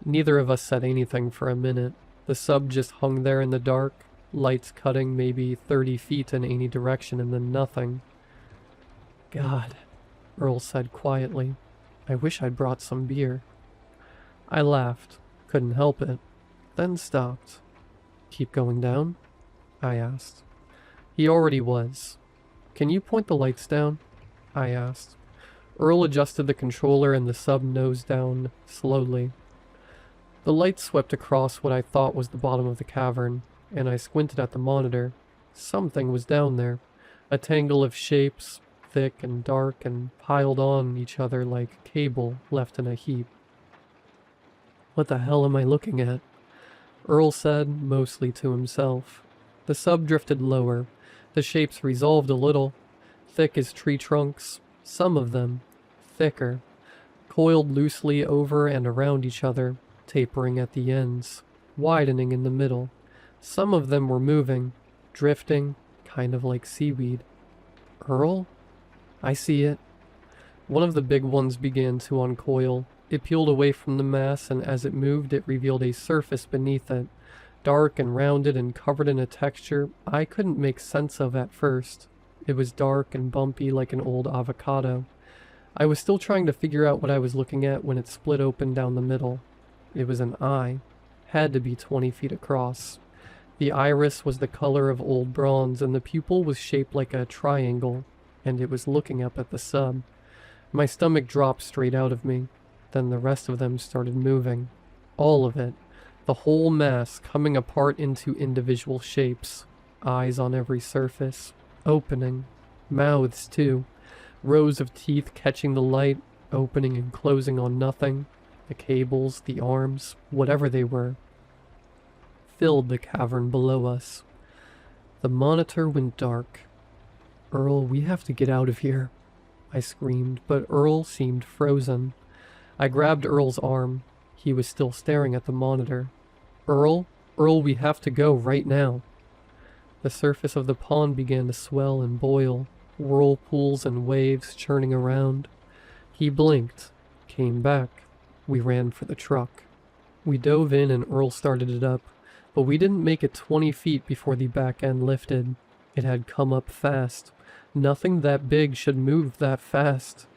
[SPEAKER 2] Neither of us said anything for a minute. The sub just hung there in the dark, lights cutting maybe 30 feet in any direction and then nothing. God, Earl said quietly. I wish I'd brought some beer. I laughed, couldn't help it, then stopped. Keep going down? I asked. He already was. Can you point the lights down? I asked. Earl adjusted the controller and the sub nosed down slowly. The light swept across what I thought was the bottom of the cavern, and I squinted at the monitor. Something was down there. A tangle of shapes, thick and dark and piled on each other like cable left in a heap. What the hell am I looking at? Earl said, mostly to himself. The sub drifted lower. The shapes resolved a little. thick as tree trunks, some of them thicker, coiled loosely over and around each other, tapering at the ends, widening in the middle. Some of them were moving, drifting, kind of like seaweed. Earl? I see it. One of the big ones began to uncoil. It peeled away from the mass, and as it moved, it revealed a surface beneath it, dark and rounded and covered in a texture I couldn't make sense of at first. It was dark and bumpy like an old avocado. I was still trying to figure out what I was looking at when it split open down the middle. It was an eye. Had to be 20 feet across. The iris was the color of old bronze, and the pupil was shaped like a triangle, and it was looking up at the sub. My stomach dropped straight out of me. Then the rest of them started moving. All of it. The whole mass coming apart into individual shapes. Eyes on every surface. Opening. Mouths, too. Rows of teeth catching the light, opening and closing on nothing. The cables, the arms, whatever they were, filled the cavern below us. The monitor went dark. "Earl, we have to get out of here," I screamed, but Earl seemed frozen. I grabbed Earl's arm. He was still staring at the monitor. Earl, we have to go right now." The surface of the pond began to swell and boil, whirlpools and waves churning around. He blinked, came back. We ran for the truck. We dove in and Earl started it up, but we didn't make it 20 feet before the back end lifted. It had come up fast. Nothing that big should move that fast.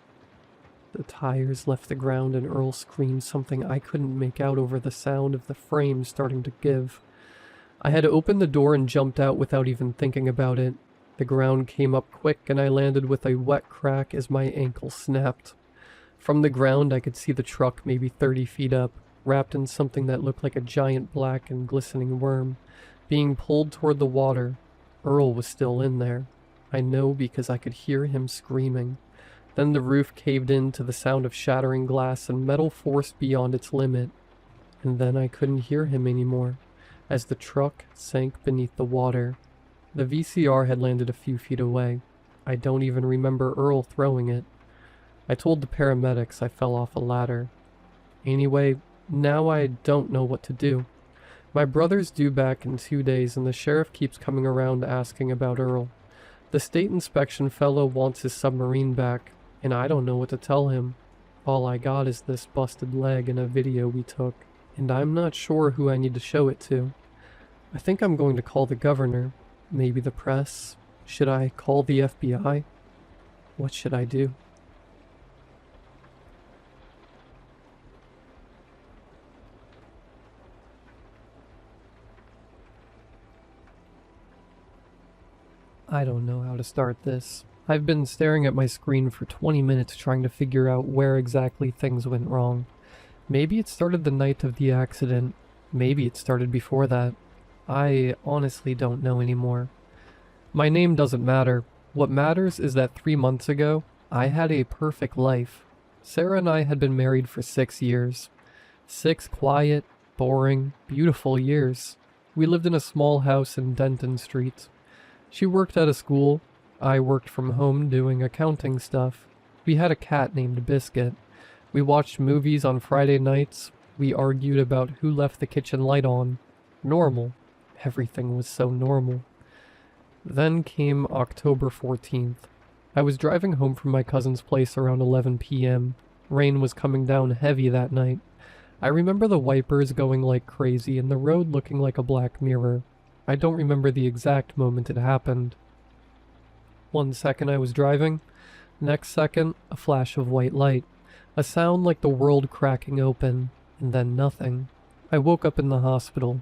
[SPEAKER 2] The tires left the ground and Earl screamed something I couldn't make out over the sound of the frame starting to give. I had opened the door and jumped out without even thinking about it. The ground came up quick and I landed with a wet crack as my ankle snapped. From the ground I could see the truck maybe 30 feet up, wrapped in something that looked like a giant black and glistening worm, being pulled toward the water. Earl was still in there. I know because I could hear him screaming. Then the roof caved in to the sound of shattering glass and metal forced beyond its limit. And then I couldn't hear him anymore, as the truck sank beneath the water. The VCR had landed a few feet away. I don't even remember Earl throwing it. I told the paramedics I fell off a ladder. Anyway, now I don't know what to do. My brother's due back in 2 days and the sheriff keeps coming around asking about Earl. The state inspection fellow wants his submarine back, and I don't know what to tell him. All I got is this busted leg and a video we took, and I'm not sure who I need to show it to. I think I'm going to call the governor, maybe the press. Should I call the FBI? What should I do? I don't know how to start this. I've been staring at my screen for 20 minutes trying to figure out where exactly things went wrong. Maybe it started the night of the accident. Maybe it started before that. I honestly don't know anymore. My name doesn't matter. What matters is that 3 months ago, I had a perfect life. Sarah and I had been married for 6 years. 6 quiet, boring, beautiful years. We lived in a small house in Denton Street. She worked at a school. I worked from home doing accounting stuff. We had a cat named Biscuit. We watched movies on Friday nights. We argued about who left the kitchen light on. Normal. Everything was so normal. Then came October 14th. I was driving home from my cousin's place around 11 p.m. Rain was coming down heavy that night. I remember the wipers going like crazy and the road looking like a black mirror. I don't remember the exact moment it happened. 1 second I was driving, next second a flash of white light, a sound like the world cracking open, and then nothing. I woke up in the hospital.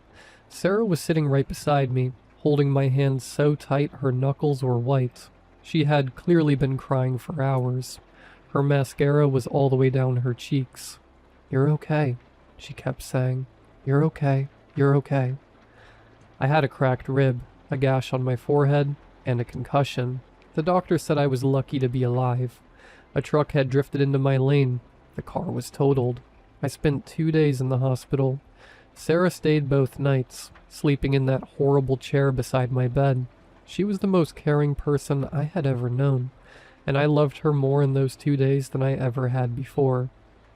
[SPEAKER 2] Sarah was sitting right beside me, holding my hand so tight her knuckles were white. She had clearly been crying for hours. Her mascara was all the way down her cheeks. "You're okay," she kept saying. "You're okay, you're okay." I had a cracked rib, a gash on my forehead, and a concussion. The doctor said I was lucky to be alive. A truck had drifted into my lane. The car was totaled. I spent 2 days in the hospital. Sarah stayed both nights, sleeping in that horrible chair beside my bed. She was the most caring person I had ever known. and I loved her more in those 2 days than I ever had before.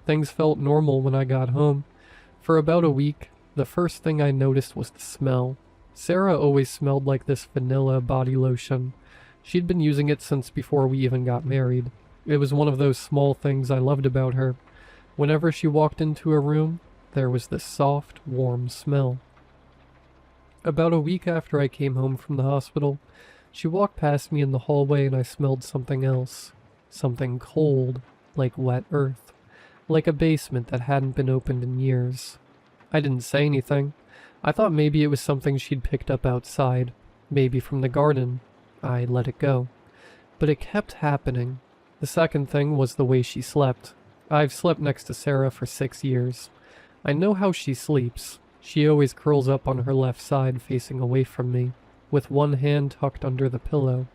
[SPEAKER 2] Things felt normal when I got home. For about a week, the first thing I noticed was the smell. Sarah always smelled like this vanilla body lotion. She'd been using it since before we even got married. It was one of those small things I loved about her. Whenever she walked into a room, there was this soft, warm smell. About a week after I came home from the hospital, she walked past me in the hallway and I smelled something else. Something cold, like wet earth. Like a basement that hadn't been opened in years. I didn't say anything. I thought maybe it was something she'd picked up outside. Maybe from the garden. I let it go. But it kept happening. The second thing was the way she slept. I've slept next to Sarah for 6 years. I know how she sleeps. She always curls up on her left side facing away from me, with one hand tucked under the pillow.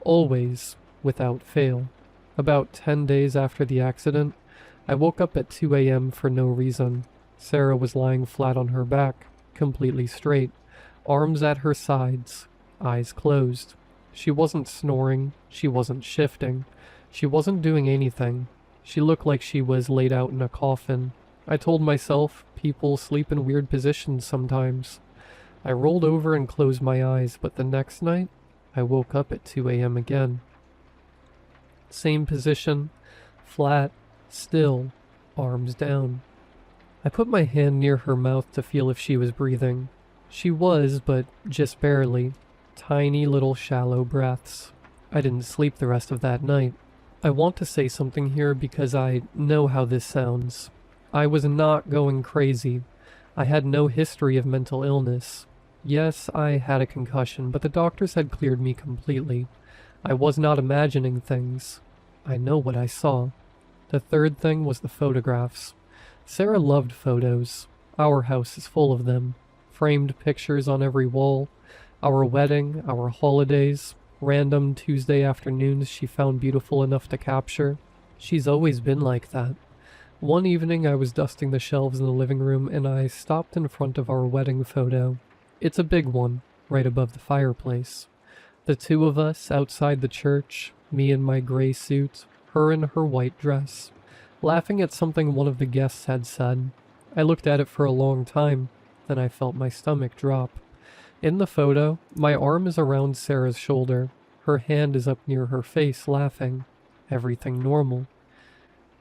[SPEAKER 2] Always, without fail. About 10 days after the accident, I woke up at 2 a.m. for no reason. Sarah was lying flat on her back, completely straight, arms at her sides, eyes closed. She wasn't snoring, she wasn't shifting, she wasn't doing anything. She looked like she was laid out in a coffin. I told myself, people sleep in weird positions sometimes. I rolled over and closed my eyes, but the next night, I woke up at 2 a.m. again. Same position, flat, still, arms down. I put my hand near her mouth to feel if she was breathing. She was, but just barely. Tiny little shallow breaths. I didn't sleep the rest of that night. I want to say something here because I know how this sounds. I was not going crazy. I had no history of mental illness. Yes, I had a concussion, but the doctors had cleared me completely. I was not imagining things. I know what I saw. The third thing was the photographs. Sarah loved photos. Our house is full of them. Framed pictures on every wall. Our wedding, our holidays, random Tuesday afternoons she found beautiful enough to capture. She's always been like that. One evening I was dusting the shelves in the living room and I stopped in front of our wedding photo. It's a big one, right above the fireplace. The two of us outside the church, me in my gray suit, her in her white dress, laughing at something one of the guests had said. I looked at it for a long time, then I felt my stomach drop. In the photo, my arm is around Sarah's shoulder. Her hand is up near her face, laughing. Everything normal.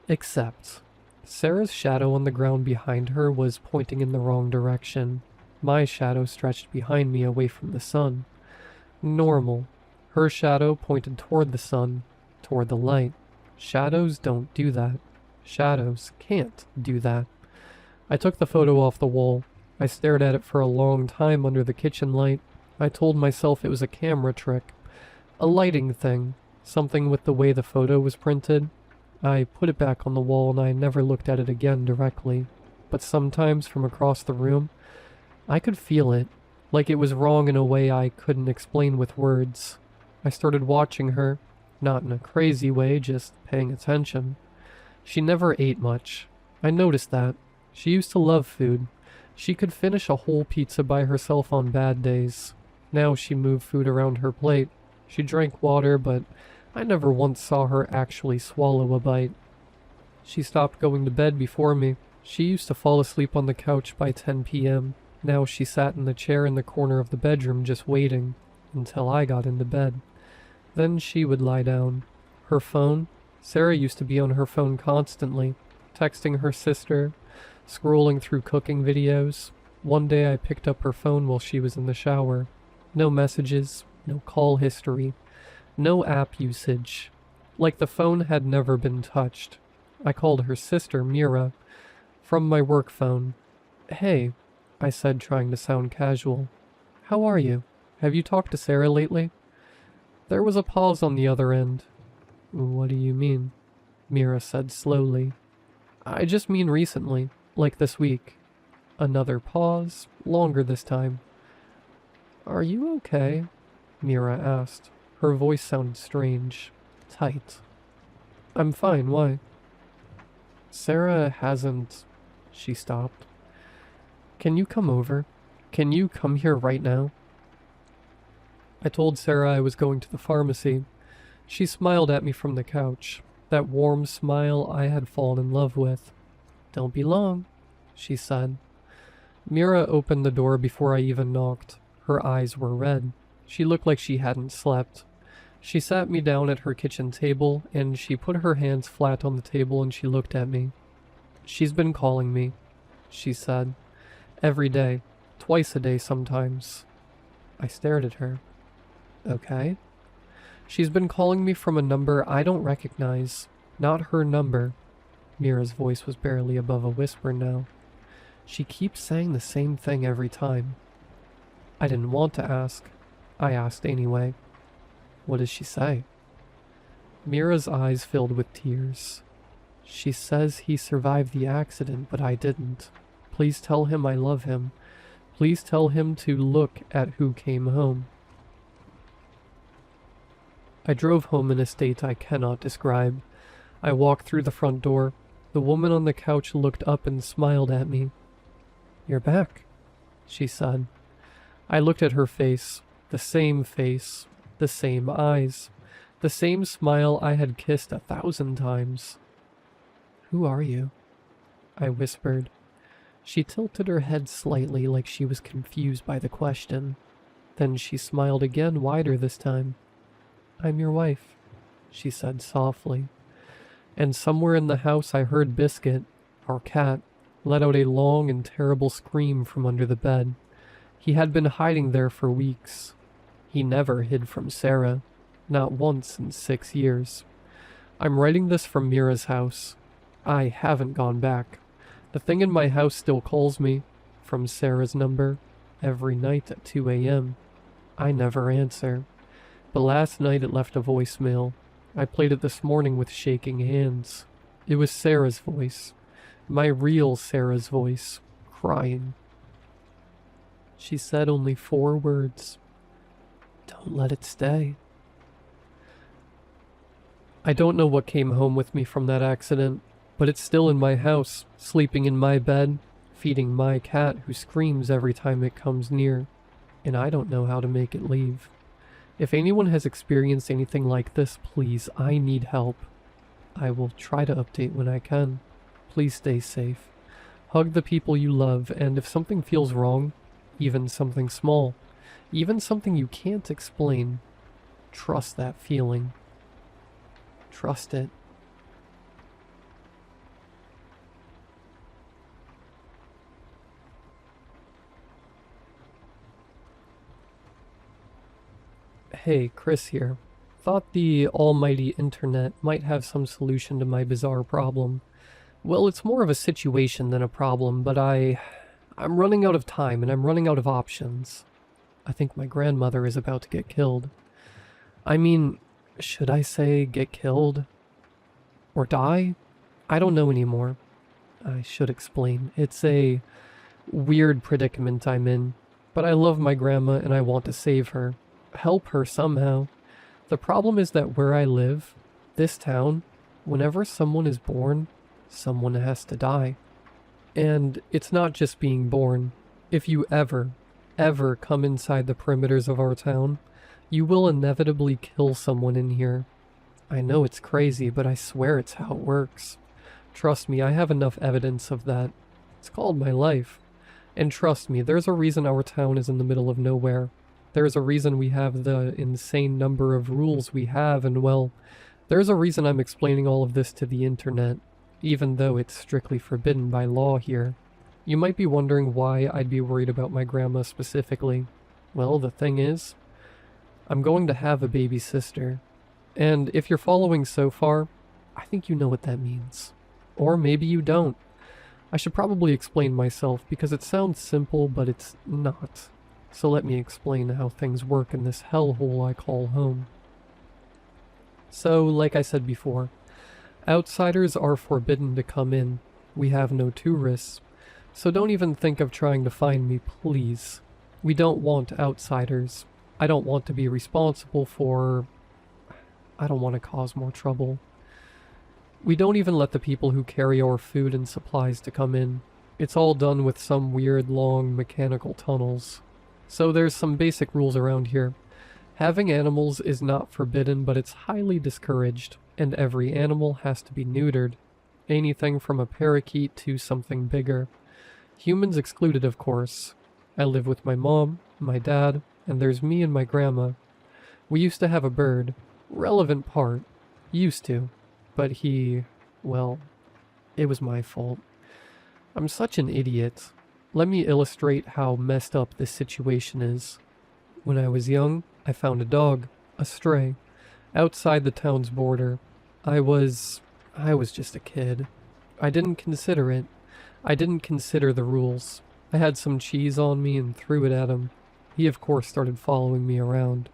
[SPEAKER 2] Except, Sarah's shadow on the ground behind her was pointing in the wrong direction. My shadow stretched behind me away from the sun. Normal. Her shadow pointed toward the sun, toward the light. Shadows don't do that. Shadows can't do that. I took the photo off the wall. I stared at it for a long time under the kitchen light. I told myself it was a camera trick. A lighting thing. Something with the way the photo was printed. I put it back on the wall and I never looked at it again directly. But sometimes from across the room, I could feel it. Like it was wrong in a way I couldn't explain with words. I started watching her. Not in a crazy way, just paying attention. She never ate much. I noticed that. She used to love food. She could finish a whole pizza by herself on bad days. Now she moved food around her plate. She drank water, but I never once saw her actually swallow a bite. She stopped going to bed before me. She used to fall asleep on the couch by 10 p.m. Now she sat in the chair in the corner of the bedroom just waiting until I got into bed. Then she would lie down. Her phone? Sarah used to be on her phone constantly, texting her sister, scrolling through cooking videos. One day I picked up her phone while she was in the shower. No messages, no call history, no app usage. Like the phone had never been touched. I called her sister, Mira, from my work phone. "Hey," I said, trying to sound casual. "How are you? Have you talked to Sarah lately?" There was a pause on the other end. "What do you mean?" Mira said slowly. "I just mean recently, like this week." Another pause, longer this time. "Are you okay?" Mira asked. Her voice sounded strange, tight. "I'm fine, why?" "Sarah hasn't..." She stopped. "Can you come over? Can you come here right now?" I told Sarah I was going to the pharmacy. She smiled at me from the couch, that warm smile I had fallen in love with. "Don't be long," she said. Mira opened the door before I even knocked. Her eyes were red. She looked like she hadn't slept. She sat me down at her kitchen table, and she put her hands flat on the table and she looked at me. "She's been calling me," she said. "Every day. Twice a day sometimes." I stared at her. "Okay." "She's been calling me from a number I don't recognize. Not her number." Mira's voice was barely above a whisper now. "She keeps saying the same thing every time." I didn't want to ask. I asked anyway. "What does she say?" Mira's eyes filled with tears. "She says he survived the accident, but I didn't. Please tell him I love him. Please tell him to look at who came home." I drove home in a state I cannot describe. I walked through the front door. The woman on the couch looked up and smiled at me. "You're back," she said. I looked at her face, the same eyes, the same smile I had kissed 1,000 times. "Who are you?" I whispered. She tilted her head slightly like she was confused by the question. Then she smiled again, wider this time. "I'm your wife," she said softly. And somewhere in the house I heard Biscuit, our cat, let out a long and terrible scream from under the bed. He had been hiding there for weeks. He never hid from Sarah, not once in 6 years. I'm writing this from Mira's house. I haven't gone back. The thing in my house still calls me, from Sarah's number, every night at 2 a.m. I never answer. But last night it left a voicemail. I played it this morning with shaking hands. It was Sarah's voice. My real Sarah's voice, crying. She said only 4 words. "Don't let it stay." I don't know what came home with me from that accident, but it's still in my house, sleeping in my bed, feeding my cat who screams every time it comes near, and I don't know how to make it leave. If anyone has experienced anything like this, please, I need help. I will try to update when I can. Please stay safe. Hug the people you love, and if something feels wrong, even something small, even something you can't explain, trust that feeling. Trust it. Hey, Chris here. Thought the almighty internet might have some solution to my bizarre problem. Well, it's more of a situation than a problem, but I'm running out of time and I'm running out of options. I think my grandmother is about to get killed. I mean, should I say get killed? Or die? I don't know anymore. I should explain. It's a weird predicament I'm in, but I love my grandma and I want to save her. Help her somehow. The problem is that where I live, this town, whenever someone is born, someone has to die. And it's not just being born. If you ever come inside the perimeters of our town, you will inevitably kill someone in here. I know it's crazy, but I swear it's how it works. Trust me, I have enough evidence of that. It's called my life. And trust me, there's a reason our town is in the middle of nowhere. There's a reason we have the insane number of rules we have, and well, there's a reason I'm explaining all of this to the internet, even though it's strictly forbidden by law here. You might be wondering why I'd be worried about my grandma specifically. Well, the thing is, I'm going to have a baby sister. And if you're following so far, I think you know what that means. Or maybe you don't. I should probably explain myself because it sounds simple, but it's not. So let me explain how things work in this hellhole I call home. So, like I said before, outsiders are forbidden to come in. We have no tourists. So don't even think of trying to find me, please. We don't want outsiders. I don't want to be responsible for... I don't want to cause more trouble. We don't even let the people who carry our food and supplies to come in. It's all done with some weird long mechanical tunnels. So there's some basic rules around here. Having animals is not forbidden, but it's highly discouraged, and every animal has to be neutered. Anything from a parakeet to something bigger. Humans excluded, of course. I live with my mom, my dad, and there's me and my grandma. We used to have a bird. Relevant part. Used to. But well, it was my fault. I'm such an idiot. Let me illustrate how messed up this situation is. When I was young, I found a dog, a stray, outside the town's border. I was just a kid. I didn't consider it. I didn't consider the rules. I had some cheese on me and threw it at him. He of course started following me around.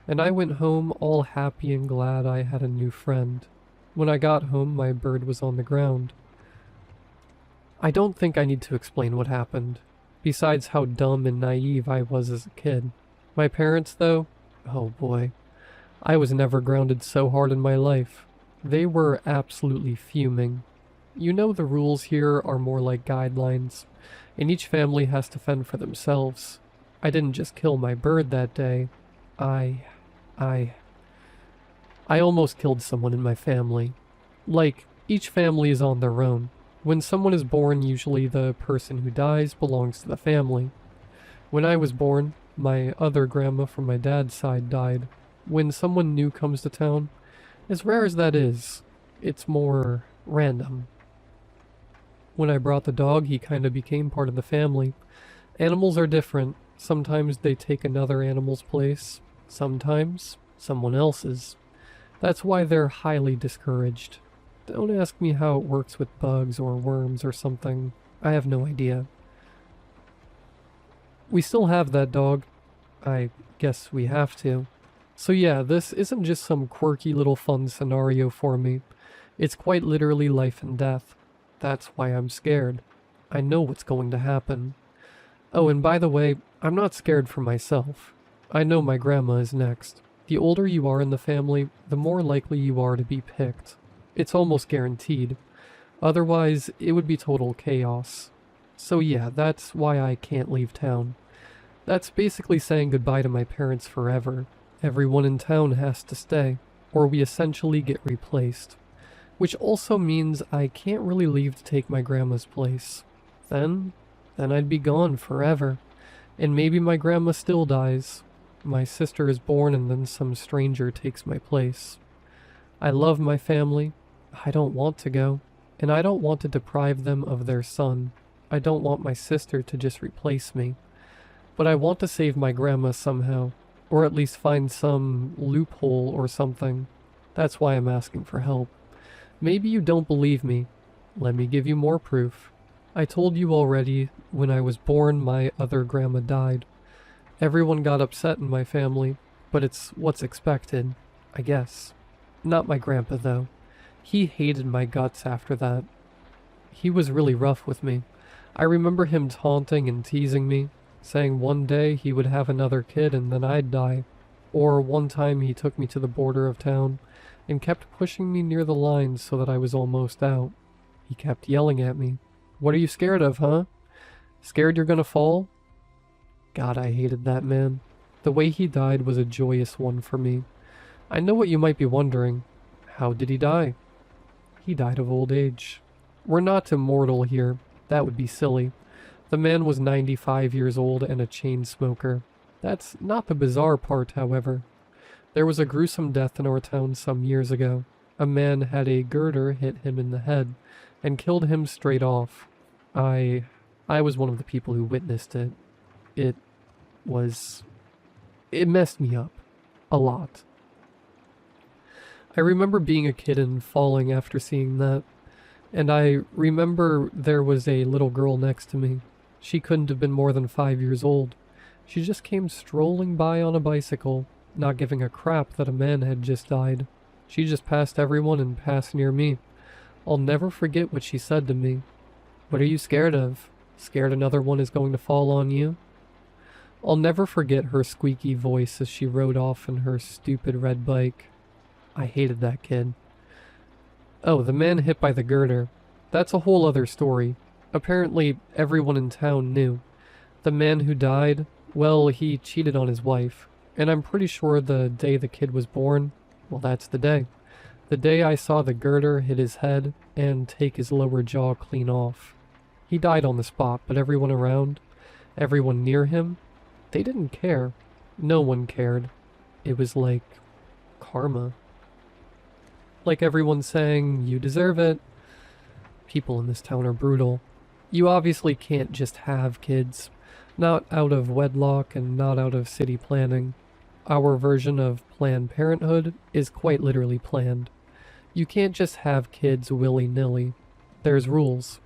[SPEAKER 2] And I went home all happy and glad I had a new friend. When I got home, my bird was on the ground. I don't think I need to explain what happened, besides how dumb and naive I was as a kid. My parents, though, oh boy, I was never grounded so hard in my life. They were absolutely fuming. You know the rules here are more like guidelines, and each family has to fend for themselves. I didn't just kill my bird that day. I almost killed someone in my family. Like, each family is on their own. When someone is born, usually the person who dies belongs to the family. When I was born, my other grandma from my dad's side died. When someone new comes to town, as rare as that is, it's more random. When I brought the dog, he kind of became part of the family. Animals are different. Sometimes they take another animal's place. Sometimes someone else's. That's why they're highly discouraged. Don't ask me how it works with bugs or worms or something. I have no idea. We still have that dog. I guess we have to. So yeah, this isn't just some quirky little fun scenario for me. It's quite literally life and death. That's why I'm scared. I know what's going to happen. Oh, and by the way, I'm not scared for myself. I know my grandma is next. The older you are in the family, the more likely you are to be picked. It's almost guaranteed. Otherwise, it would be total chaos. So yeah, that's why I can't leave town. That's basically saying goodbye to my parents forever. Everyone in town has to stay, or we essentially get replaced. Which also means I can't really leave to take my grandma's place. Then I'd be gone forever. And maybe my grandma still dies. My sister is born and then some stranger takes my place. I love my family. I don't want to go. And I don't want to deprive them of their son. I don't want my sister to just replace me. But I want to save my grandma somehow. Or at least find some loophole or something. That's why I'm asking for help. Maybe you don't believe me. Let me give you more proof. I told you already, when I was born, my other grandma died. Everyone got upset in my family, but it's what's expected, I guess. Not my grandpa, though. He hated my guts after that. He was really rough with me. I remember him taunting and teasing me, saying one day he would have another kid and then I'd die. Or one time he took me to the border of town and kept pushing me near the lines so that I was almost out. He kept yelling at me. What are you scared of, huh? Scared you're gonna fall? God, I hated that man. The way he died was a joyous one for me. I know what you might be wondering. How did he die? He died of old age. We're not immortal here. That would be silly. The man was 95 years old and a chain smoker. That's not the bizarre part, however. There was a gruesome death in our town some years ago. A man had a girder hit him in the head and killed him straight off. I was one of the people who witnessed it. It messed me up. A lot. I remember being a kid and falling after seeing that. And I remember there was a little girl next to me. She couldn't have been more than 5 years old. She just came strolling by on a bicycle, not giving a crap that a man had just died. She just passed everyone and passed near me. I'll never forget what she said to me. What are you scared of? Scared another one is going to fall on you? I'll never forget her squeaky voice as she rode off in her stupid red bike. I hated that kid. Oh, the man hit by the girder. That's a whole other story. Apparently, everyone in town knew. The man who died, well, he cheated on his wife, And I'm pretty sure the day the kid was born, well, that's the day. The day I saw the girder hit his head and take his lower jaw clean off. He died on the spot, but everyone around, everyone near him, they didn't care. No one cared. It was like karma. Like everyone saying, you deserve it. People in this town are brutal. You obviously can't just have kids. Not out of wedlock and not out of city planning. Our version of Planned Parenthood is quite literally planned. You can't just have kids willy-nilly. There's rules.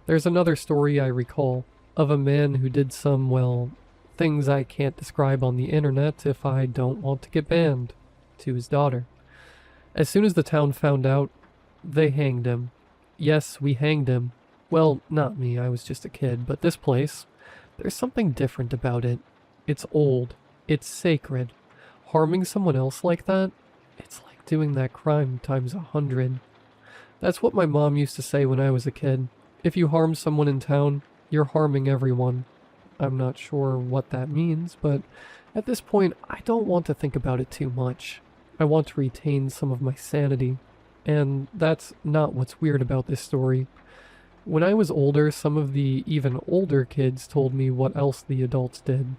[SPEAKER 2] There's another story I recall of a man who did some, well, things I can't describe on the internet if I don't want to get banned, to his daughter. As soon as the town found out, they hanged him. Yes, we hanged him. Well, not me, I was just a kid, but this place, there's something different about it. It's old. It's sacred. Harming someone else like that, it's like doing that crime times 100. That's what my mom used to say when I was a kid. If you harm someone in town, you're harming everyone. I'm not sure what that means, but at this point, I don't want to think about it too much. I want to retain some of my sanity. And that's not what's weird about this story. When I was older, some of the even older kids told me what else the adults did.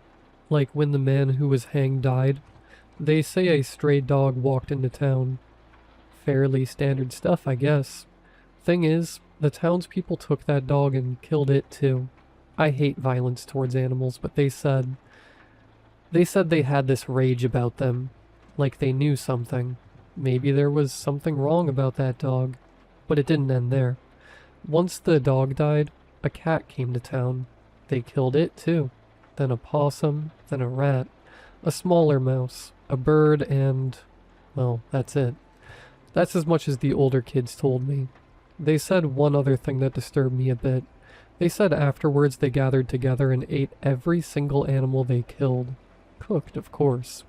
[SPEAKER 2] Like when the man who was hanged died, they say a stray dog walked into town. Fairly standard stuff, I guess. Thing is, the townspeople took that dog and killed it too. I hate violence towards animals, but they said they had this rage about them. Like they knew something. Maybe there was something wrong about that dog. But it didn't end there. Once the dog died, a cat came to town. They killed it too. Then a possum, then a rat, a smaller mouse, a bird, and, well, that's it. That's as much as the older kids told me. They said one other thing that disturbed me a bit. They said afterwards they gathered together and ate every single animal they killed. Cooked, of course.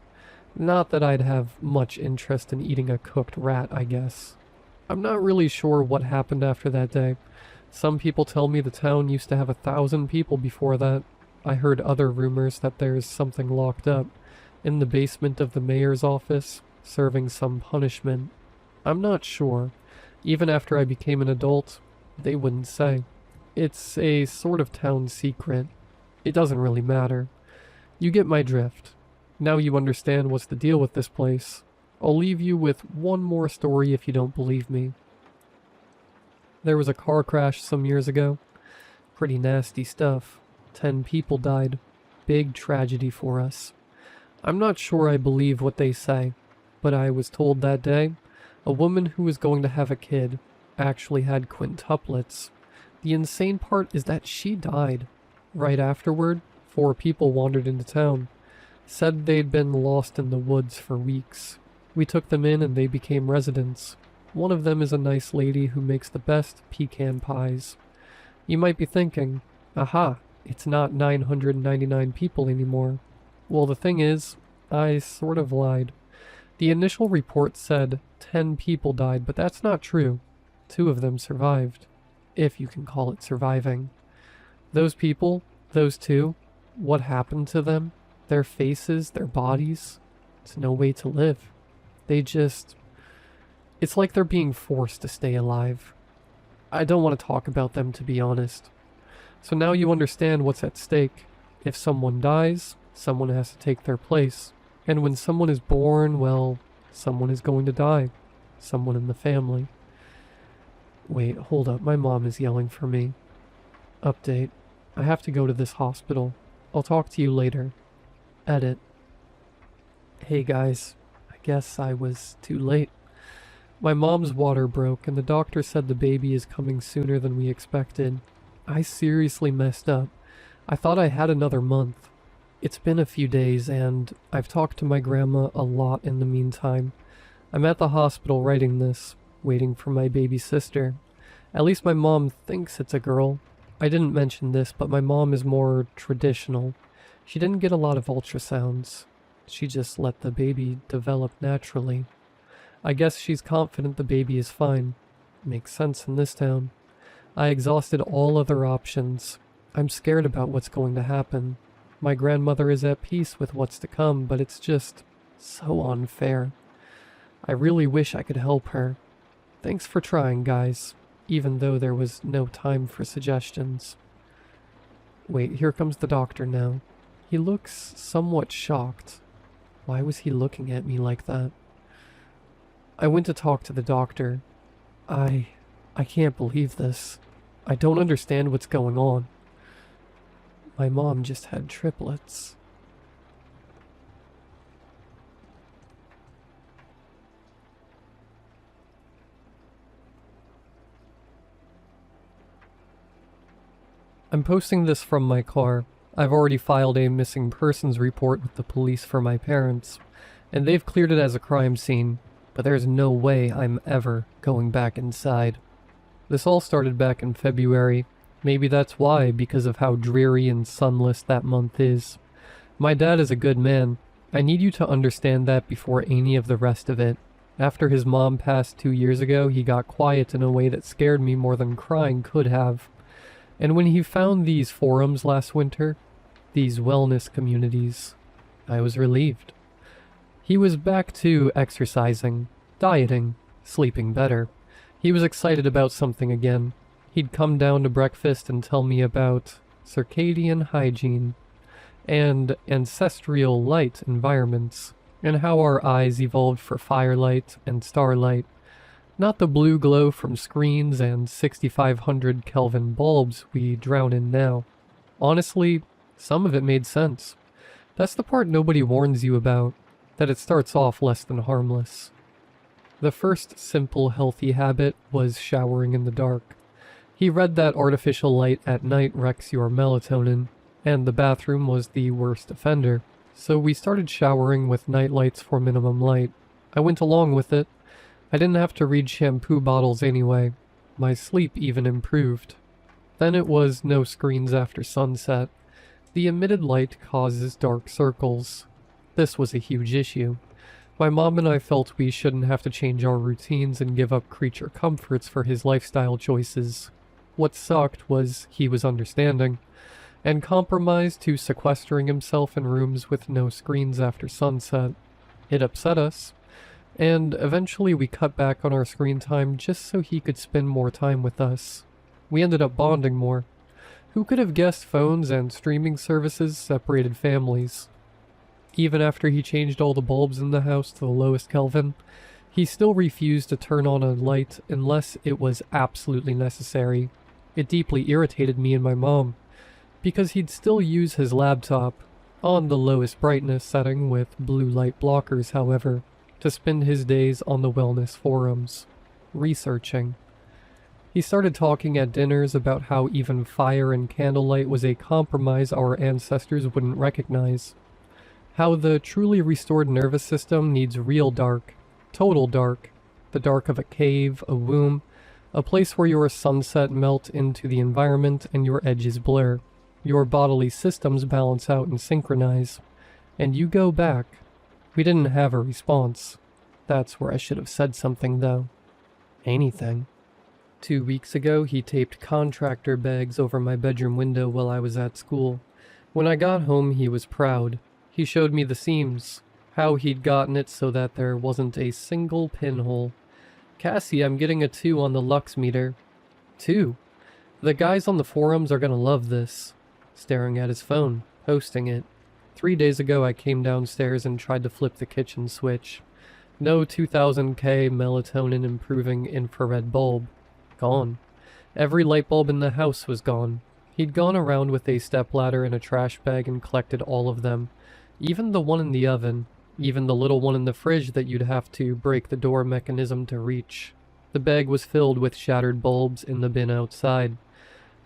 [SPEAKER 2] Not that I'd have much interest in eating a cooked rat, I guess. I'm not really sure what happened after that day. Some people tell me the town used to have 1,000 people before that. I heard other rumors that there's something locked up in the basement of the mayor's office, serving some punishment. I'm not sure. Even after I became an adult, they wouldn't say. It's a sort of town secret. It doesn't really matter. You get my drift. Now you understand what's the deal with this place. I'll leave you with one more story if you don't believe me. There was a car crash some years ago. Pretty nasty stuff. 10 people died. Big tragedy for us. I'm not sure I believe what they say, but I was told that day a woman who was going to have a kid actually had quintuplets. The insane part is that she died. Right afterward, 4 people wandered into town. Said they'd been lost in the woods for weeks. We took them in and they became residents. One of them is a nice lady who makes the best pecan pies. You might be thinking, aha, it's not 999 people anymore. Well, the thing is, I sort of lied. The initial report said 10 people died, but that's not true. 2 of them survived. If you can call it surviving. Those people, those 2, what happened to them? Their faces, their bodies? It's no way to live. It's like they're being forced to stay alive. I don't want to talk about them, to be honest. So now you understand what's at stake. If someone dies, someone has to take their place. And when someone is born, well, someone is going to die. Someone in the family. Wait, hold up, my mom is yelling for me. Update. I have to go to this hospital. I'll talk to you later. Edit. Hey guys, I guess I was too late. My mom's water broke and the doctor said the baby is coming sooner than we expected. I seriously messed up. I thought I had another month. It's been a few days and I've talked to my grandma a lot in the meantime. I'm at the hospital writing this, waiting for my baby sister. At least my mom thinks it's a girl. I didn't mention this, but my mom is more traditional. She didn't get a lot of ultrasounds. She just let the baby develop naturally. I guess she's confident the baby is fine. Makes sense in this town. I exhausted all other options. I'm scared about what's going to happen. My grandmother is at peace with what's to come, but it's just so unfair. I really wish I could help her. Thanks for trying, guys, even though there was no time for suggestions. Wait, here comes the doctor now. He looks somewhat shocked. Why was he looking at me like that? I went to talk to the doctor. I can't believe this. I don't understand what's going on. My mom just had triplets. I'm posting this from my car. I've already filed a missing persons report with the police for my parents, and they've cleared it as a crime scene, but there's no way I'm ever going back inside. This all started back in February. Maybe that's why, because of how dreary and sunless that month is. My dad is a good man. I need you to understand that before any of the rest of it. After his mom passed 2 years ago, he got quiet in a way that scared me more than crying could have. And when he found these forums last winter, these wellness communities, I was relieved. He was back to exercising, dieting, sleeping better. He was excited about something again. He'd come down to breakfast and tell me about circadian hygiene and ancestral light environments, and how our eyes evolved for firelight and starlight, not the blue glow from screens and 6500 Kelvin bulbs we drown in now. Honestly, some of it made sense. That's the part nobody warns you about, that it starts off less than harmless. The first simple healthy habit was showering in the dark. He read that artificial light at night wrecks your melatonin, and the bathroom was the worst offender, so we started showering with night lights for minimum light. I went along with it. I didn't have to read shampoo bottles anyway. My sleep even improved. Then it was no screens after sunset. The emitted light causes dark circles. This was a huge issue. My mom and I felt we shouldn't have to change our routines and give up creature comforts for his lifestyle choices. What sucked was he was understanding, and compromised to sequestering himself in rooms with no screens after sunset. It upset us, and eventually we cut back on our screen time just so he could spend more time with us. We ended up bonding more. Who could have guessed phones and streaming services separated families? Even after he changed all the bulbs in the house to the lowest Kelvin, he still refused to turn on a light unless it was absolutely necessary. It deeply irritated me and my mom, because he'd still use his laptop, on the lowest brightness setting with blue light blockers however, to spend his days on the wellness forums, researching. He started talking at dinners about how even fire and candlelight was a compromise our ancestors wouldn't recognize. How the truly restored nervous system needs real dark, total dark, the dark of a cave, a womb, a place where your sunset melt into the environment and your edges blur. Your bodily systems balance out and synchronize, and you go back. We didn't have a response. That's where I should have said something though. Anything. 2 weeks ago, he taped contractor bags over my bedroom window while I was at school. When I got home, he was proud. He showed me the seams, how he'd gotten it so that there wasn't a single pinhole. Cassie, I'm getting a 2 on the Lux meter. 2? The guys on the forums are gonna love this. Staring at his phone, posting it. 3 days ago I came downstairs and tried to flip the kitchen switch. No 2000K melatonin improving infrared bulb. Gone. Every light bulb in the house was gone. He'd gone around with a stepladder and a trash bag and collected all of them. Even the one in the oven. Even the little one in the fridge that you'd have to break the door mechanism to reach. The bag was filled with shattered bulbs in the bin outside.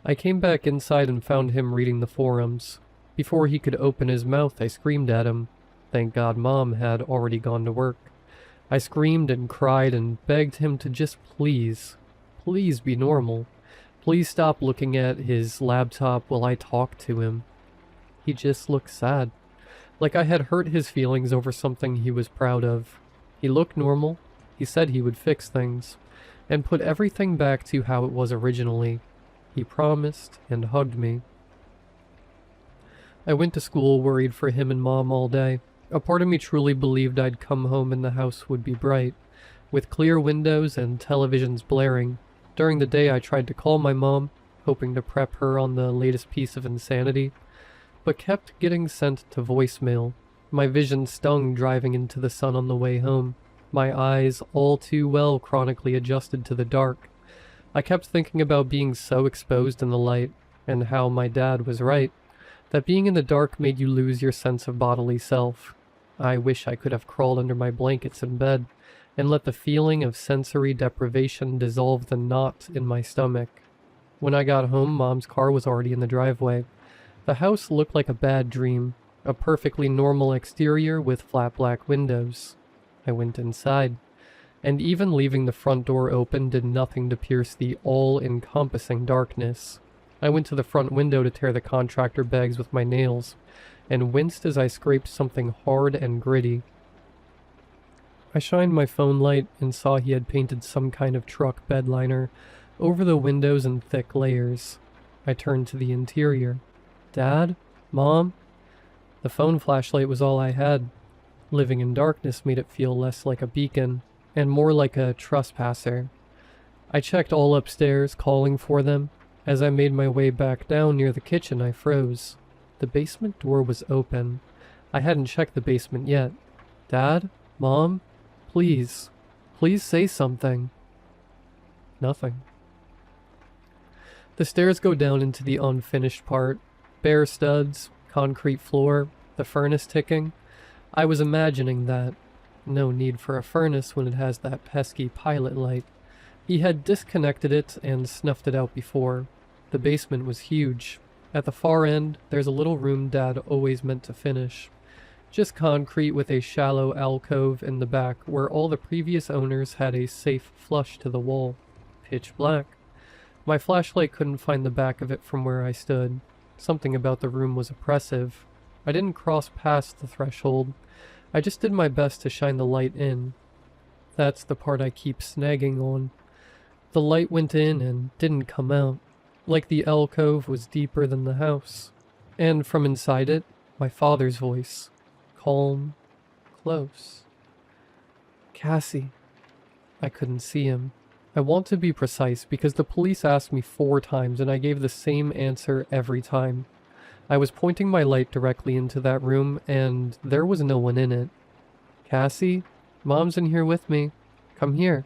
[SPEAKER 2] I came back inside and found him reading the forums. Before he could open his mouth, I screamed at him. Thank God Mom had already gone to work. I screamed and cried and begged him to just please be normal. Please stop looking at his laptop while I talk to him. He just looked sad. Like I had hurt his feelings over something he was proud of. He looked normal. He said he would fix things, and put everything back to how it was originally. He promised and hugged me. I went to school worried for him and Mom all day. A part of me truly believed I'd come home and the house would be bright, with clear windows and televisions blaring. During the day I tried to call my mom, hoping to prep her on the latest piece of insanity, but kept getting sent to voicemail. My vision stung driving into the sun on the way home, my eyes all too well chronically adjusted to the dark. I kept thinking about being so exposed in the light, and how my dad was right, that being in the dark made you lose your sense of bodily self. I wish I could have crawled under my blankets in bed, and let the feeling of sensory deprivation dissolve the knot in my stomach. When I got home, Mom's car was already in the driveway. The house looked like a bad dream, a perfectly normal exterior with flat black windows. I went inside, and even leaving the front door open did nothing to pierce the all-encompassing darkness. I went to the front window to tear the contractor bags with my nails, and winced as I scraped something hard and gritty. I shined my phone light and saw he had painted some kind of truck bed liner over the windows in thick layers. I turned to the interior. Dad? Mom? The phone flashlight was all I had. Living in darkness made it feel less like a beacon, and more like a trespasser. I checked all upstairs, calling for them. As I made my way back down near the kitchen, I froze. The basement door was open. I hadn't checked the basement yet. Dad? Mom? Please. Please say something. Nothing. The stairs go down into the unfinished part. Bare studs, concrete floor, the furnace ticking. I was imagining that. No need for a furnace when it has that pesky pilot light. He had disconnected it and snuffed it out before. The basement was huge. At the far end, there's a little room Dad always meant to finish. Just concrete with a shallow alcove in the back where all the previous owners had a safe flush to the wall. Pitch black. My flashlight couldn't find the back of it from where I stood. Something about the room was oppressive. I didn't cross past the threshold. I just did my best to shine the light in. That's the part I keep snagging on. The light went in and didn't come out, like the alcove was deeper than the house. And from inside it, my father's voice. Calm, close. Cassie. I couldn't see him. I want to be precise because the police asked me 4 times and I gave the same answer every time. I was pointing my light directly into that room and there was no one in it. Cassie, Mom's in here with me. Come here.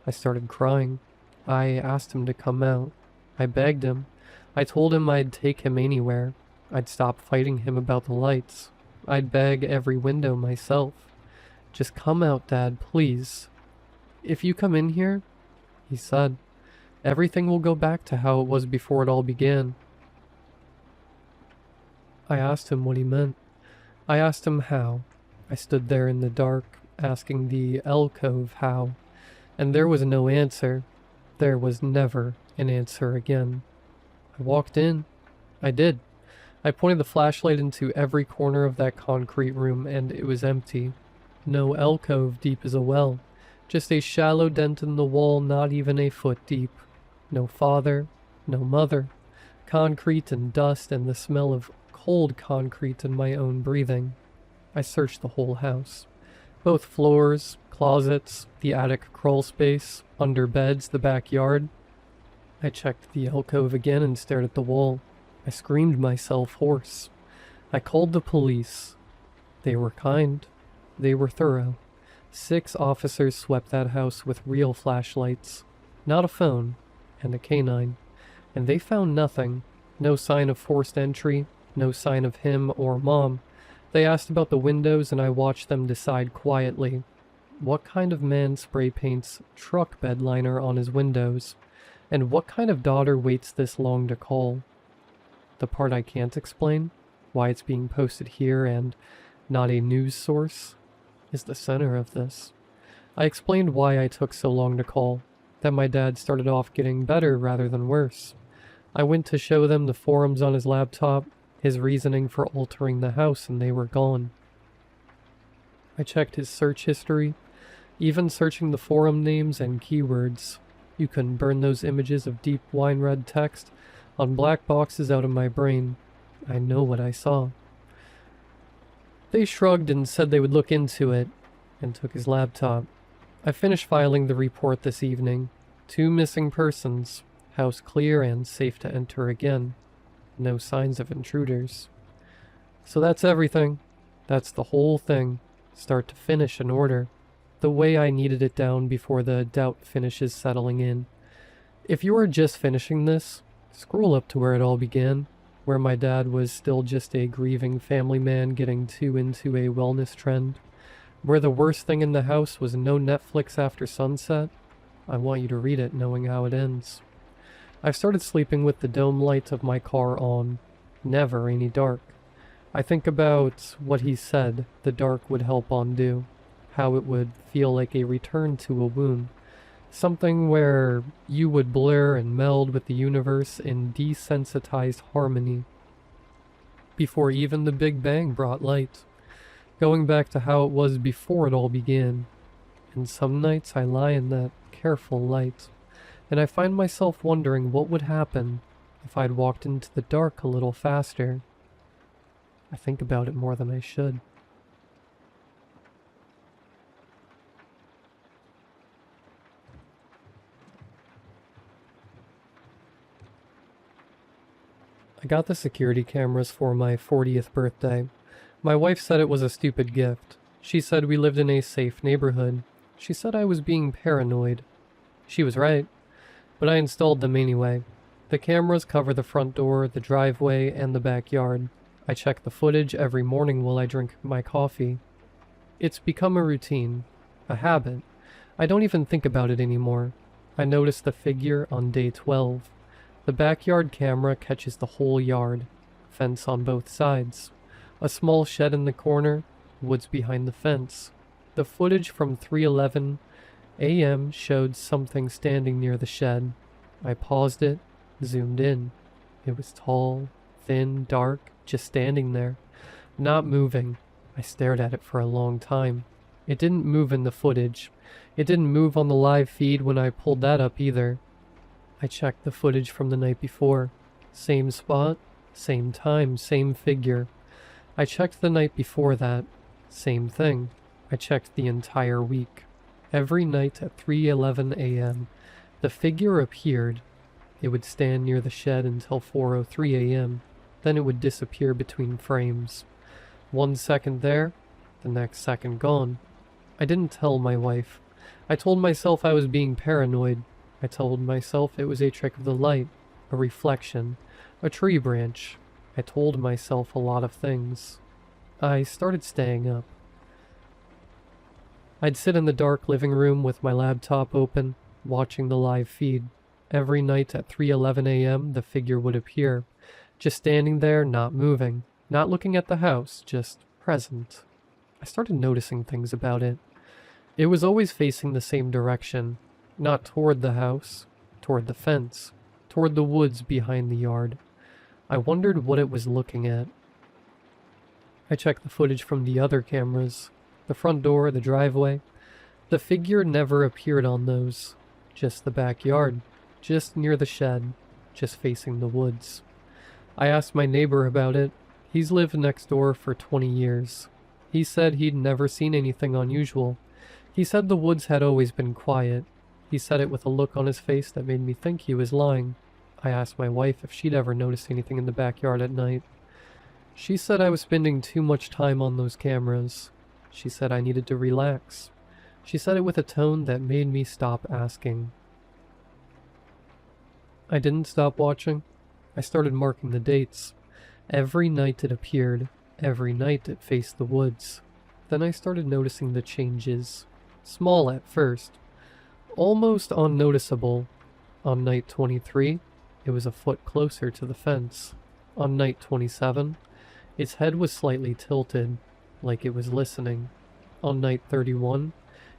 [SPEAKER 2] I started crying. I asked him to come out. I begged him. I told him I'd take him anywhere. I'd stop fighting him about the lights. I'd beg every window myself. Just come out, Dad, please. If you come in here, he said, everything will go back to how it was before it all began. I asked him what he meant. I asked him how. I stood there in the dark, asking the alcove how, and there was no answer. There was never an answer again. I walked in. I did. I pointed the flashlight into every corner of that concrete room, and it was empty. No alcove deep as a well. Just a shallow dent in the wall not even a foot deep. No father, no mother. Concrete and dust and the smell of cold concrete in my own breathing. I searched the whole house. Both floors, closets, the attic crawl space, under beds, the backyard. I checked the alcove again and stared at the wall. I screamed myself hoarse. I called the police. They were kind. They were thorough. 6 officers swept that house with real flashlights. Not a phone, and a canine. And they found nothing. No sign of forced entry, no sign of him or Mom. They asked about the windows and I watched them decide quietly. What kind of man spray paints truck bed liner on his windows? And what kind of daughter waits this long to call? The part I can't explain, why it's being posted here and not a news source, is the center of this. I explained why I took so long to call, that my dad started off getting better rather than worse. I went to show them the forums on his laptop, his reasoning for altering the house, and they were gone. I checked his search history, even searching the forum names and keywords. You couldn't burn those images of deep wine red text on black boxes out of my brain. I know what I saw. They shrugged and said they would look into it, and took his laptop. I finished filing the report this evening. 2 missing persons. House clear and safe to enter again. No signs of intruders. So that's everything. That's the whole thing. Start to finish in order. The way I needed it down before the doubt finishes settling in. If you are just finishing this, scroll up to where it all began, where my dad was still just a grieving family man getting too into a wellness trend, where the worst thing in the house was no Netflix after sunset. I want you to read it knowing how it ends. I've started sleeping with the dome light of my car on. Never any dark. I think about what he said the dark would help undo, how it would feel like a return to a womb. Something where you would blur and meld with the universe in desensitized harmony. Before even the Big Bang brought light. Going back to how it was before it all began. And some nights I lie in that careful light, and I find myself wondering what would happen if I'd walked into the dark a little faster. I think about it more than I should. I got the security cameras for my 40th birthday. My wife said it was a stupid gift. She said we lived in a safe neighborhood. She said I was being paranoid. She was right, but I installed them anyway. The cameras cover the front door, the driveway, and the backyard. I check the footage every morning while I drink my coffee. It's become a routine, a habit. I don't even think about it anymore. I notice the figure on day 12. The backyard camera catches the whole yard. Fence on both sides. A small shed in the corner. Woods behind the fence. The footage from 3:11 a.m. showed something standing near the shed. I paused it, zoomed in. It was tall, thin, dark, just standing there. Not moving. I stared at it for a long time. It didn't move in the footage. It didn't move on the live feed when I pulled that up either. I checked the footage from the night before. Same spot, same time, same figure. I checked the night before that. Same thing. I checked the entire week. Every night at 3:11 a.m., the figure appeared. It would stand near the shed until 4:03 a.m. Then it would disappear between frames. 1 second there, the next second gone. I didn't tell my wife. I told myself I was being paranoid. I told myself it was a trick of the light, a reflection, a tree branch. I told myself a lot of things. I started staying up. I'd sit in the dark living room with my laptop open, watching the live feed. Every night at 3:11 a.m., the figure would appear, just standing there, not moving, not looking at the house, just present. I started noticing things about it. It was always facing the same direction, not toward the house, toward the fence, toward the woods behind the yard. I wondered what it was looking at. I checked the footage from the other cameras, the front door, the driveway. The figure never appeared on those, just the backyard, just near the shed, just facing the woods. I asked my neighbor about it. He's lived next door for 20 years. He said he'd never seen anything unusual. He said the woods had always been quiet. He said it with a look on his face that made me think he was lying. I asked my wife if she'd ever noticed anything in the backyard at night. She said I was spending too much time on those cameras. She said I needed to relax. She said it with a tone that made me stop asking. I didn't stop watching. I started marking the dates. Every night it appeared. Every night it faced the woods. Then I started noticing the changes. Small at first. Almost unnoticeable. On night 23, it was a foot closer to the fence. On night 27, its head was slightly tilted, like it was listening. On night 31,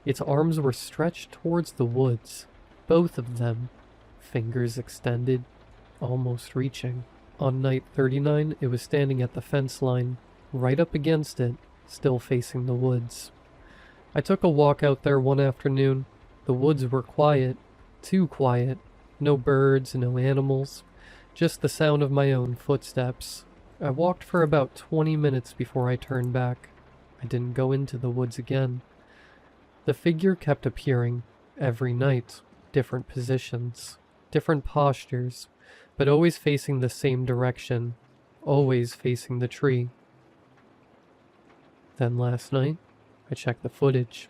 [SPEAKER 2] its arms were stretched towards the woods. Both of them. Fingers extended, almost reaching. On night 39, it was standing at the fence line, right up against it, still facing the woods. I took a walk out there one afternoon. The woods were quiet, too quiet. No birds, no animals, just the sound of my own footsteps. I walked for about 20 minutes before I turned back. I didn't go into the woods again. The figure kept appearing every night, different positions, different postures, but always facing the same direction, always facing the tree. Then last night, I checked the footage.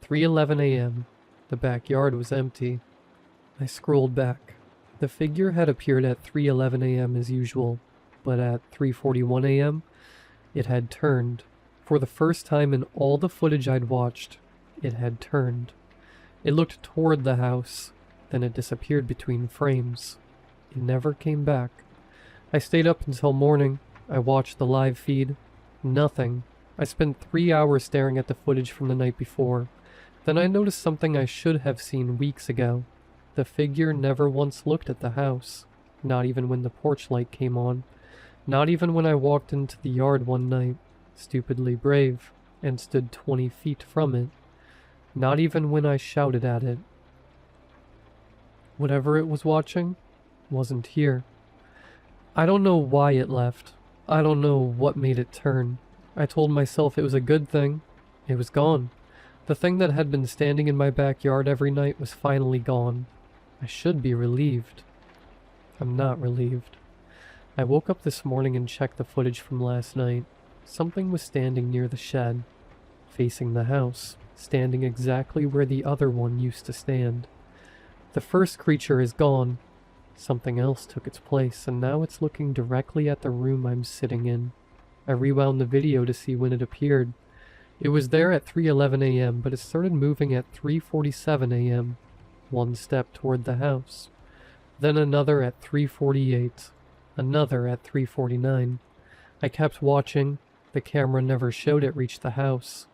[SPEAKER 2] 3:11 a.m. The backyard was empty. I scrolled back. The figure had appeared at 3:11 a.m. as usual, but at 3:41 a.m., it had turned. For the first time in all the footage I'd watched, it had turned. It looked toward the house, then it disappeared between frames. It never came back. I stayed up until morning. I watched the live feed. Nothing. I spent 3 hours staring at the footage from the night before. Then I noticed something I should have seen weeks ago. The figure never once looked at the house, not even when the porch light came on, not even when I walked into the yard one night, stupidly brave, and stood 20 feet from it, not even when I shouted at it. Whatever it was watching wasn't here. I don't know why it left. I don't know what made it turn. I told myself it was a good thing. It was gone. The thing that had been standing in my backyard every night was finally gone. I should be relieved. I'm not relieved. I woke up this morning and checked the footage from last night. Something was standing near the shed, facing the house, standing exactly where the other one used to stand. The first creature is gone. Something else took its place, and now it's looking directly at the room I'm sitting in. I rewound the video to see when it appeared. It was there at 3:11 a.m., but it started moving at 3:47 a.m., one step toward the house. Then another at 3:48, another at 3:49. I kept watching. The camera never showed it reach the house.